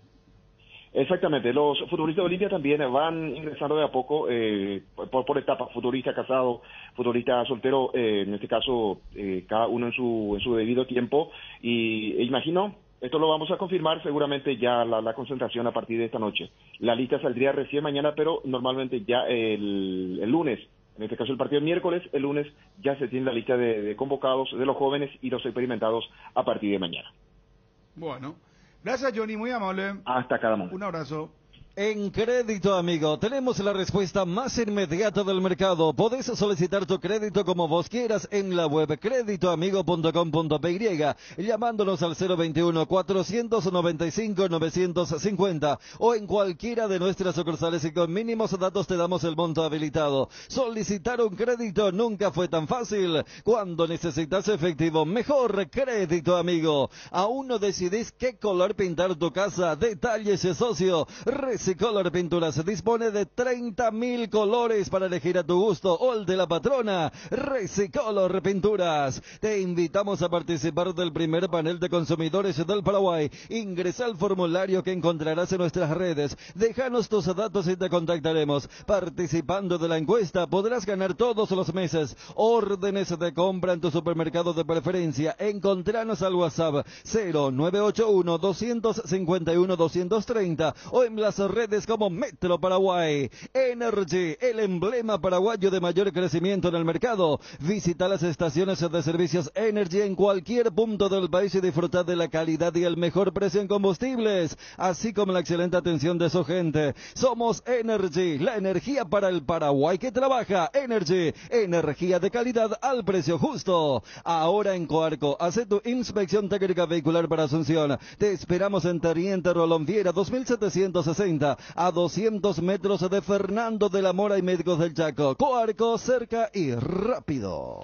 Exactamente, los futbolistas de Olimpia también van ingresando de a poco por etapas, futbolista casado, futbolista soltero, en este caso cada uno en su debido tiempo, y imagino, esto lo vamos a confirmar seguramente ya la concentración a partir de esta noche. La lista saldría recién mañana, pero normalmente ya el lunes, en este caso el partido el miércoles, el lunes ya se tiene la lista de convocados de los jóvenes y los experimentados a partir de mañana. Bueno. Gracias, Johnny, muy amable. Hasta cada momento. Un abrazo. En Crédito Amigo tenemos la respuesta más inmediata del mercado. Podés solicitar tu crédito como vos quieras en la web creditoamigo.com.py llamándonos al 021-495-950 o en cualquiera de nuestras sucursales y con mínimos datos te damos el monto habilitado. Solicitar un crédito nunca fue tan fácil. Cuando necesitas efectivo, mejor Crédito Amigo. ¿Aún no decidís qué color pintar tu casa? Detalles, socio. Recicolor Pinturas dispone de 30.000 colores para elegir a tu gusto o el de la patrona. Recicolor Pinturas. Te invitamos a participar del primer panel de consumidores del Paraguay. Ingresa al formulario que encontrarás en nuestras redes. Déjanos tus datos y te contactaremos. Participando de la encuesta podrás ganar todos los meses órdenes de compra en tu supermercado de preferencia. Encontranos al WhatsApp 0981-251-230 o en las redes como Metro Paraguay. Energy, el emblema paraguayo de mayor crecimiento en el mercado. Visita las estaciones de servicios Energy en cualquier punto del país y disfruta de la calidad y el mejor precio en combustibles, así como la excelente atención de su gente. Somos Energy, la energía para el Paraguay que trabaja. Energy, energía de calidad al precio justo. Ahora en Coarco, hace tu inspección técnica vehicular para Asunción. Te esperamos en Teniente Rolón Viera 2760 a 200 metros de Fernando de la Mora y Médicos del Chaco. Coarco, cerca y rápido.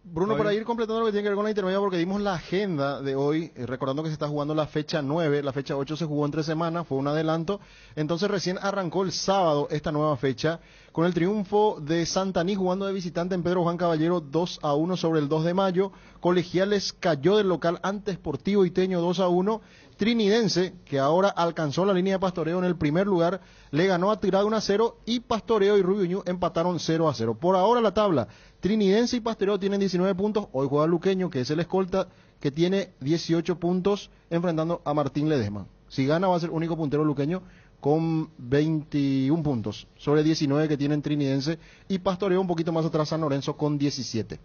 Bruno, para ir completando lo que tiene que ver con la intermedia, porque dimos la agenda de hoy, recordando que se está jugando la fecha 9, la fecha 8 se jugó entre semanas, fue un adelanto, entonces recién arrancó el sábado esta nueva fecha, con el triunfo de Santaní jugando de visitante en Pedro Juan Caballero 2-1 sobre el 2 de mayo, Colegiales cayó del local ante Sportivo Iteño 2-1, Trinidense, que ahora alcanzó la línea de Pastoreo en el primer lugar, le ganó a Tirada 1-0 y Pastoreo y Rubio Ñu empataron 0-0. Por ahora la tabla, Trinidense y Pastoreo tienen 19 puntos, hoy juega Luqueño, que es el escolta, que tiene 18 puntos, enfrentando a Martín Ledesma. Si gana va a ser único puntero luqueño con 21 puntos, sobre 19 que tienen Trinidense, y Pastoreo un poquito más atrás San Lorenzo con 17.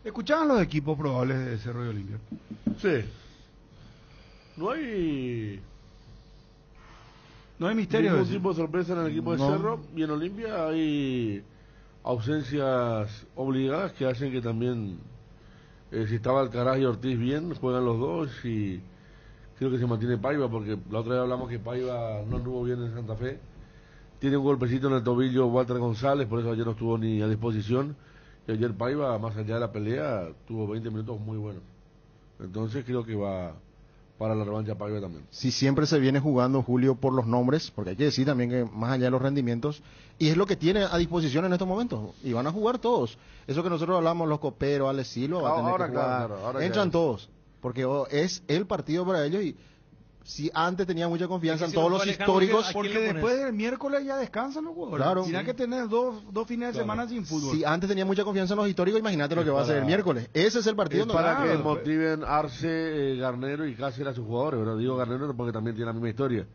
¿Escuchaban los equipos probables de Cerro y Olimpia? Sí. No hay misterio. Ningún tipo de sorpresa en el equipo de Cerro, y en Olimpia hay ausencias obligadas que hacen que también, si estaba Alcaraz y Ortiz bien, juegan los dos, y creo que se mantiene Paiva, porque la otra vez hablamos que Paiva no anduvo bien en Santa Fe. Tiene un golpecito en el tobillo Walter González, por eso ayer no estuvo ni a disposición, y ayer Paiva, más allá de la pelea, tuvo 20 minutos muy buenos. Entonces creo que va para la revancha Paiva también. Sí, siempre se viene jugando, Julio, por los nombres, porque hay que decir también que más allá de los rendimientos, y es lo que tiene a disposición en estos momentos, y van a jugar todos. Eso que nosotros hablamos, los coperos, Alex Silva, va a tener que jugar, ahora entran todos, porque es el partido para ellos, y si antes tenía mucha confianza en todos los históricos. Porque después del miércoles ya descansan los jugadores. Claro. Tienes que tener dos fines de semana sin fútbol. Si antes tenía mucha confianza en los históricos, imagínate lo que va a ser el miércoles. Ese es el partido. Para que motiven Arce, Garnero y Cáceres a sus jugadores. ¿Verdad? Digo Garnero porque también tiene la misma historia.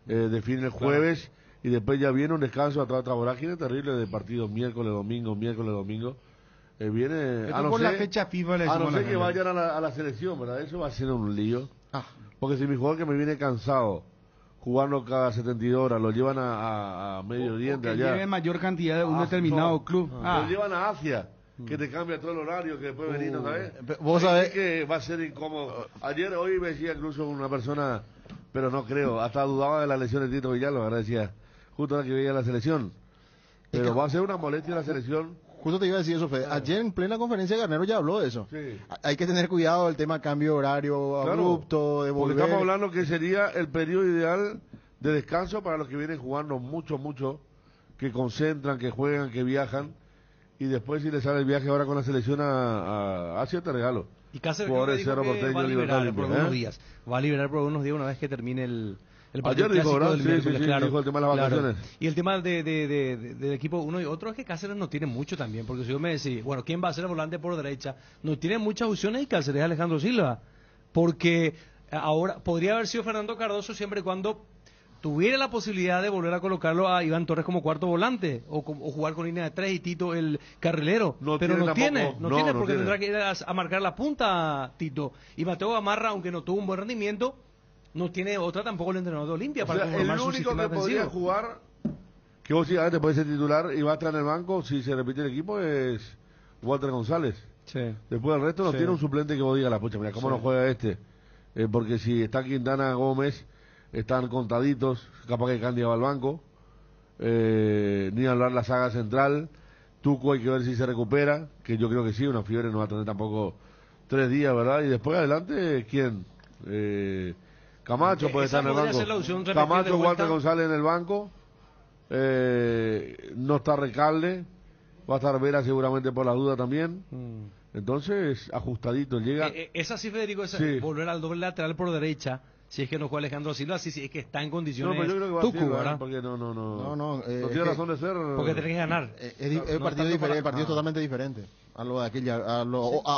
Define el jueves y después ya viene un descanso a otra vorágine terrible de partidos miércoles, domingo. Viene a no ser, la fecha FIFA a no ser que vayan a la selección, ¿verdad? Eso va a ser un lío. Porque si mi jugador que me viene cansado, jugando cada 72 horas, lo llevan a Medio Oriente allá. Lleven mayor cantidad de un determinado club. Lo llevan a Asia, que te cambia todo el horario, que después venís, ¿no sabes? Vos sabés que va a ser incómodo. Hoy me decía incluso una persona, pero no creo, hasta dudaba de la lesión de Tito Villalba, ¿verdad? Decía, justo la que veía la selección. Pero va a ser una molestia la selección. Justo te iba a decir eso, Fede. Ayer en plena conferencia Garnero ya habló de eso. Sí. Hay que tener cuidado del tema cambio de horario abrupto, de volver. Porque estamos hablando que sería el periodo ideal de descanso para los que vienen jugando mucho, que concentran, que juegan, que viajan, y después si les sale el viaje ahora con la selección a Asia, te regalo. Y Cáceres va a liberar por unos días. Va a liberar por unos días una vez que termine el partido Ayer dijo, clásico ¿verdad? del Sí, miércoles, sí, claro. dijo el tema de las Claro. vacaciones. Y el tema del equipo uno y otro es que Cáceres no tiene mucho también, porque si yo me decís, bueno, ¿quién va a ser el volante por derecha? No tiene muchas opciones y Cáceres es Alejandro Silva, porque ahora podría haber sido Fernando Cardoso siempre y cuando tuviera la posibilidad de volver a colocarlo a Iván Torres como cuarto volante o jugar con línea de 3 y Tito el carrilero, pero no tiene porque tendrá que ir a marcar la punta Tito, y Mateo Gamarra, aunque no tuvo un buen rendimiento, no tiene otra tampoco el entrenador de Olimpia para conformar el su único sistema que podría defensivo. jugar, que vos te puede ser titular y va a estar en el banco si se repite el equipo, es Walter González. Sí. Después el resto no tiene un suplente que vos digas, la pucha, mira, ¿cómo no juega este? Porque si está Quintana Gómez, están contaditos, capaz que Candia va al banco, ni hablar la saga central, Tuco hay que ver si se recupera, que yo creo que sí, una fiebre no va a tener tampoco 3 días, ¿verdad? Y después adelante, ¿quién? Camacho puede estar en el banco. Camacho, Walter González en el banco, no está Recalde, va a estar Vera seguramente por la duda también. Entonces, ajustadito, llega. Esa sí, Federico, Sí. volver al doble lateral por derecha, si es que no juega Alejandro Silva, sí, es que está en condiciones. No, pero yo creo que va Tucu, a ser, ¿verdad? porque no es tiene razón de ser. Porque tenés que ganar. El partido es totalmente diferente a lo de aquella, a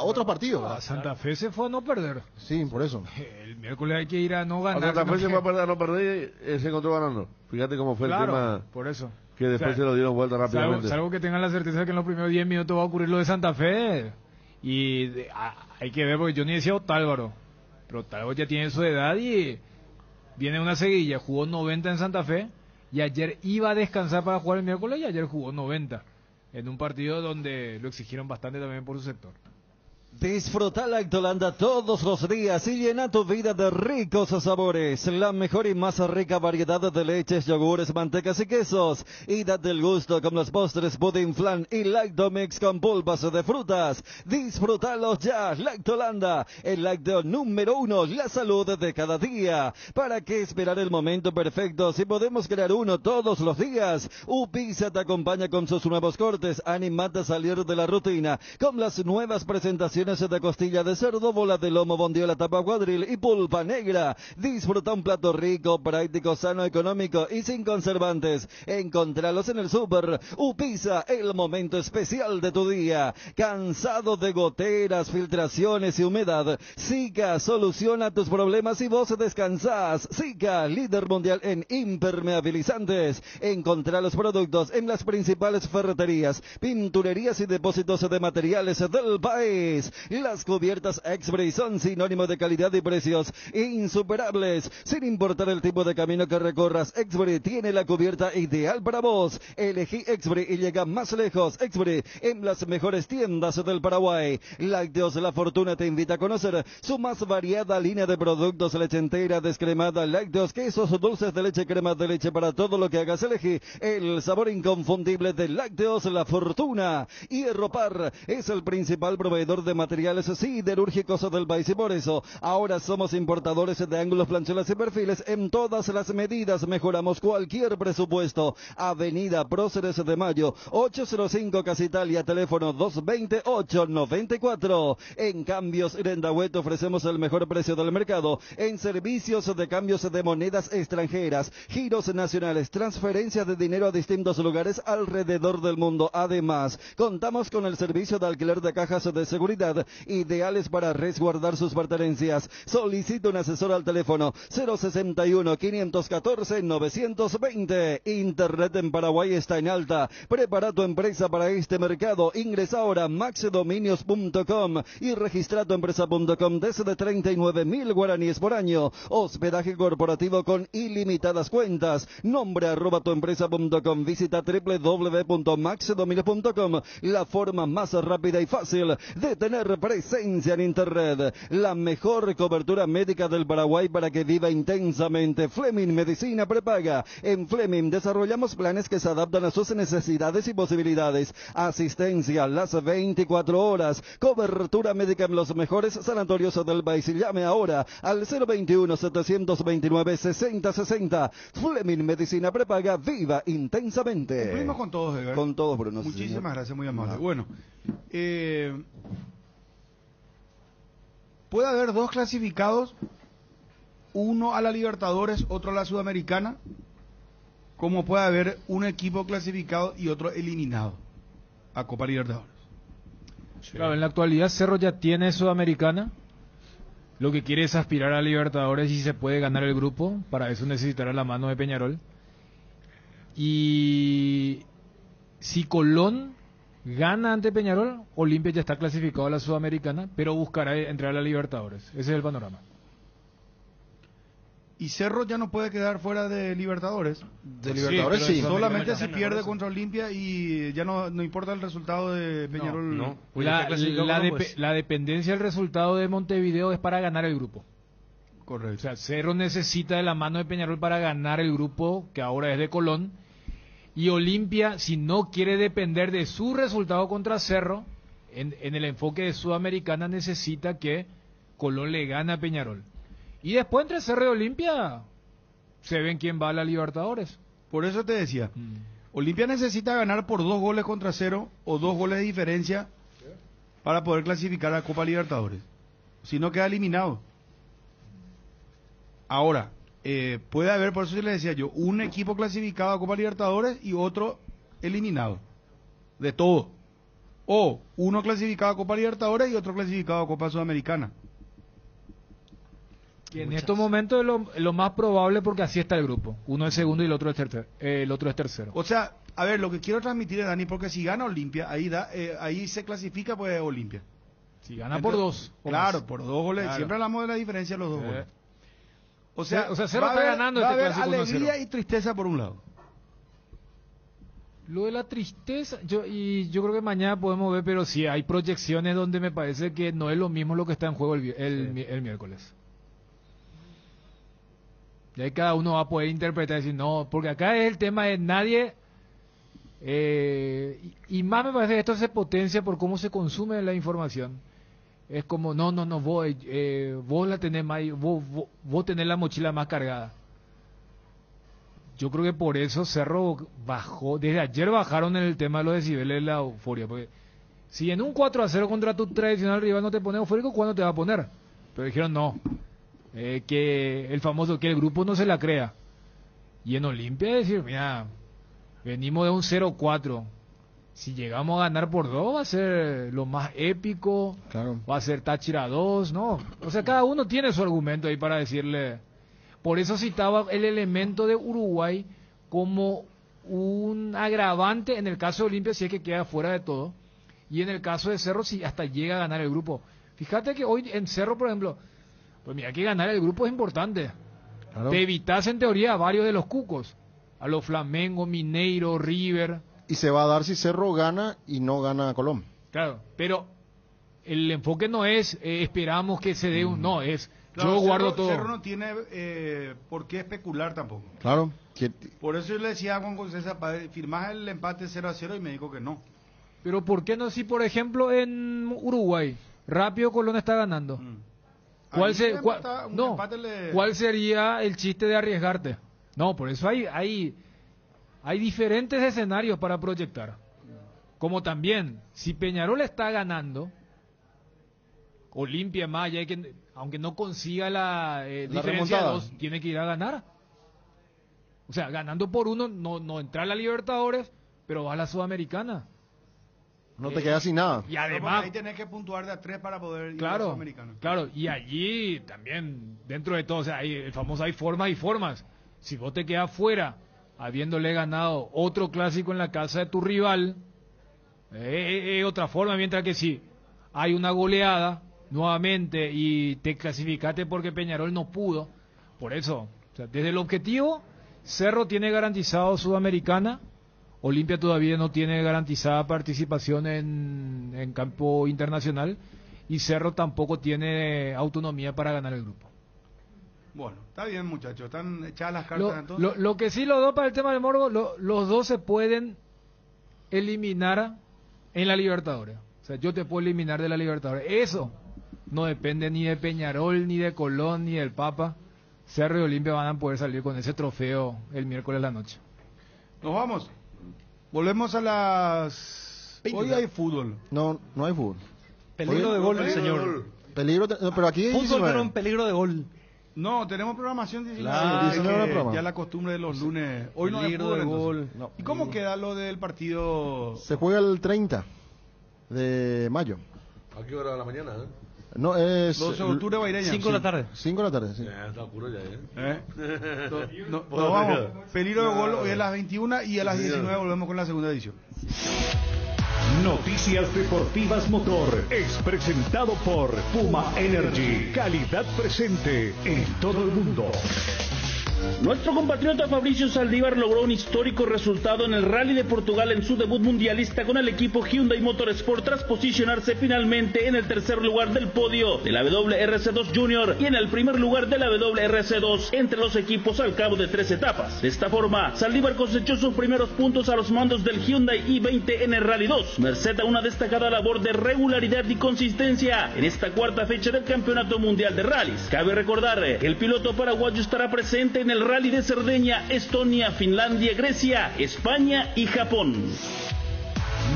otros partidos. ¿verdad? Santa Fe se fue a no perder. Sí, por eso. El miércoles hay que ir a no ganar. Santa Fe se fue a perder, a no perder, se encontró ganando. Fíjate cómo fue Claro, el tema. por eso. Que después se lo dieron vuelta rápidamente. Salvo que tengan la certeza que en los primeros 10 minutos va a ocurrir lo de Santa Fe. Y hay que ver, porque yo ni decía Otálvaro. Pero Otálvaro ya tiene su edad y viene una seguilla. Jugó 90 en Santa Fe y ayer iba a descansar para jugar el miércoles y ayer jugó 90. En un partido donde lo exigieron bastante también por su sector. Disfruta Lactolanda todos los días y llena tu vida de ricos sabores. La mejor y más rica variedad de leches, yogures, mantecas y quesos. Y date el gusto con los postres Pudding Flan y Lactomix con pulpas de frutas. Disfrútalos ya. Lactolanda, el lácteo número 1, la salud de cada día. ¿Para qué esperar el momento perfecto si podemos crear uno todos los días? Upisa te acompaña con sus nuevos cortes. Animate a salir de la rutina con las nuevas presentaciones de costilla de cerdo, bola de lomo, bondiola, tapa cuadril y pulpa negra. Disfruta un plato rico, práctico, sano, económico y sin conservantes. Encontralos en el súper. Upisa, el momento especial de tu día. ¿Cansado de goteras, filtraciones y humedad? Zika soluciona tus problemas y vos descansás. Zika, líder mundial en impermeabilizantes. Encontrá los productos en las principales ferreterías, pinturerías y depósitos de materiales del país. Las cubiertas X-Bray son sinónimo de calidad y precios insuperables. Sin importar el tipo de camino que recorras, X-Bray tiene la cubierta ideal para vos. Elegí X-Bray y llega más lejos. X-Bray en las mejores tiendas del Paraguay. Lácteos La Fortuna te invita a conocer su más variada línea de productos: leche entera, descremada, lácteos, quesos, dulces de leche, cremas de leche. Para todo lo que hagas, elegí el sabor inconfundible de Lácteos La Fortuna. Hierro Par es el principal proveedor de materiales siderúrgicos del país y por eso ahora somos importadores de ángulos, planchuelas y perfiles en todas las medidas. Mejoramos cualquier presupuesto. Avenida Próceres de Mayo 805 Casa Italia, teléfono 228-94. En Cambios Irendahuet ofrecemos el mejor precio del mercado en servicios de cambios de monedas extranjeras, giros nacionales, transferencias de dinero a distintos lugares alrededor del mundo. Además, contamos con el servicio de alquiler de cajas de seguridad ideales para resguardar sus pertenencias. Solicita un asesor al teléfono 061-514-920. Internet en Paraguay está en alta. Prepara tu empresa para este mercado. Ingresa ahora a maxdominios.com y registra tu empresa.com desde 39.000 guaraníes por año. Hospedaje corporativo con ilimitadas cuentas. Nombre @tuempresa.com. Visita www.maxdominios.com. La forma más rápida y fácil de tener presencia en Internet. La mejor cobertura médica del Paraguay para que viva intensamente. Fleming Medicina Prepaga. En Fleming desarrollamos planes que se adaptan a sus necesidades y posibilidades. Asistencia las 24 horas. Cobertura médica en los mejores sanatorios del país. Llame ahora al 021-729-6060. Fleming Medicina Prepaga. Viva intensamente. Cumplimos con todos, Edgar. Con todos, Bruno. Muchísimas gracias, muy amable. Bueno, puede haber 2 clasificados uno a la Libertadores, otro a la Sudamericana, como puede haber un equipo clasificado y otro eliminado a Copa Libertadores. Claro, en la actualidad Cerro ya tiene Sudamericana. Lo que quiere es aspirar a Libertadores y se puede ganar el grupo. Para eso necesitará la mano de Peñarol. Y si Colón gana ante Peñarol, Olimpia ya está clasificado a la Sudamericana, pero buscará entrar a la Libertadores. Ese es el panorama. Y Cerro ya no puede quedar fuera de Libertadores. De Libertadores sí. Solamente si pierde contra Olimpia y ya no importa el resultado de Peñarol. No. La dependencia del resultado de Montevideo es para ganar el grupo. Correcto. O sea, Cerro necesita de la mano de Peñarol para ganar el grupo, que ahora es de Colón. Y Olimpia, si no quiere depender de su resultado contra Cerro, en el enfoque de Sudamericana necesita que Colón le gane a Peñarol. Y después entre Cerro y Olimpia se ven quién va a la Libertadores. Por eso te decía, Olimpia necesita ganar por 2 goles contra 0 o 2 goles de diferencia para poder clasificar a Copa Libertadores. Si no, queda eliminado. Ahora, puede haber, por eso le decía yo, un equipo clasificado a Copa Libertadores y otro eliminado. De todo. O uno clasificado a Copa Libertadores y otro clasificado a Copa Sudamericana. Que en estos momentos es lo más probable, porque así está el grupo. Uno es segundo y el otro es tercero. O sea, a ver, lo que quiero transmitir, Dani, porque si gana Olimpia, ahí se clasifica pues Olimpia. Si gana por 2. Claro, por 2 goles. Claro. Siempre hablamos de la diferencia de los 2 goles. O sea, Cerro está ganando. Va a haber alegría y tristeza por un lado. Lo de la tristeza, yo creo que mañana podemos ver, pero sí hay proyecciones donde me parece que no es lo mismo lo que está en juego el miércoles. Y ahí cada uno va a poder interpretar y decir, no, porque acá es el tema de nadie, y más me parece que esto se potencia por cómo se consume la información. Es como, no, vos la tenés más, vos tenés la mochila más cargada. Yo creo que por eso Cerro bajó, desde ayer bajaron en el tema de los decibeles de la euforia, porque si en un 4-0 contra tu tradicional rival no te pones eufórico, ¿cuándo te va a poner? Pero dijeron no. Que el famoso, que el grupo no se la crea. Y en Olimpia decir, mira, venimos de un 0-4, si llegamos a ganar por 2 va a ser lo más épico. Claro. Va a ser Táchira 2, ¿no? O sea, cada uno tiene su argumento ahí para decirle. Por eso citaba el elemento de Uruguay como un agravante en el caso de Olimpia, si es que queda fuera de todo, y en el caso de Cerro si hasta llega a ganar el grupo. Fíjate que hoy en Cerro, por ejemplo, pues mira que ganar el grupo es importante. Claro. Te evitas en teoría a varios de los cucos, a los Flamengo, Mineiro, River. Y se va a dar si Cerro gana y no gana Colón. Claro, pero el enfoque no es esperamos que se dé un... No, es claro, yo guardo todo. Cerro no tiene por qué especular tampoco. Claro. Por eso yo le decía a Juan Concesa, firmás el empate 0-0 y me dijo que no. Pero ¿por qué no si, por ejemplo, en Uruguay, rápido Colón está ganando? ¿Cuál sería el chiste de arriesgarte? No, por eso hay diferentes escenarios para proyectar. Como también, si Peñarol está ganando, Olimpia más, aunque no consiga la diferencia de 2, tiene que ir a ganar. O sea, ganando por 1, no entrar a la Libertadores, pero va a la Sudamericana. No te quedas sin nada. Y además ahí tenés que puntuar de a 3 para poder ir a la Sudamericana. Claro, y allí también, dentro de todo, o sea, hay formas y formas. Si vos te quedas fuera, habiéndole ganado otro clásico en la casa de tu rival, otra forma, mientras que si hay una goleada nuevamente y te clasificaste porque Peñarol no pudo. Por eso, o sea, desde el objetivo, Cerro tiene garantizado Sudamericana, Olimpia todavía no tiene garantizada participación en campo internacional y Cerro tampoco tiene autonomía para ganar el grupo. Bueno, está bien, muchachos, están echadas las cartas entonces. Lo que sí, los dos para el tema del morbo, los dos se pueden eliminar en la Libertadores. O sea, yo te puedo eliminar de la Libertadores. Eso no depende ni de Peñarol, ni de Colón, ni del Papa. Cerro y Olimpia van a poder salir con ese trofeo el miércoles a la noche. Nos vamos. Volvemos a las... Hoy hay fútbol. No hay fútbol. Peligro de gol, señor. Peligro, pero aquí fútbol, pero un peligro de gol. No, tenemos programación 19. Claro, 19 programa. Ya la costumbre de los lunes. Hoy no hay Peligro de gol. No. ¿Y cómo queda lo del partido? Se juega el 30 de mayo. ¿A qué hora de la mañana? No, es... 12 de octubre, Guaireña. 5 de la tarde. 5 de la tarde, sí. Ya, está oscuro ya, No, vamos. Peligro de gol hoy a las 21 y a las 19 volvemos con la segunda edición. Noticias Deportivas Motor es presentado por Puma Energy, calidad presente en todo el mundo. Nuestro compatriota Fabricio Saldívar logró un histórico resultado en el Rally de Portugal en su debut mundialista con el equipo Hyundai Motorsport tras posicionarse finalmente en el tercer lugar del podio de la WRC2 Junior y en el primer lugar de la WRC2 entre los equipos al cabo de 3 etapas. De esta forma, Saldívar cosechó sus primeros puntos a los mandos del Hyundai i20 en el Rally 2, merced a una destacada labor de regularidad y consistencia en esta cuarta fecha del Campeonato Mundial de Rallys. Cabe recordar que el piloto paraguayo estará presente en el Rally de Cerdeña, Estonia, Finlandia, Grecia, España y Japón.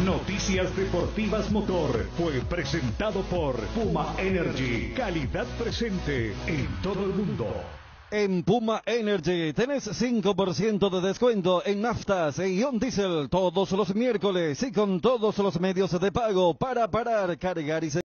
Noticias Deportivas Motor fue presentado por Puma Energy, calidad presente en todo el mundo. En Puma Energy tenés 5% de descuento en naftas e ion diésel todos los miércoles y con todos los medios de pago para parar, cargar y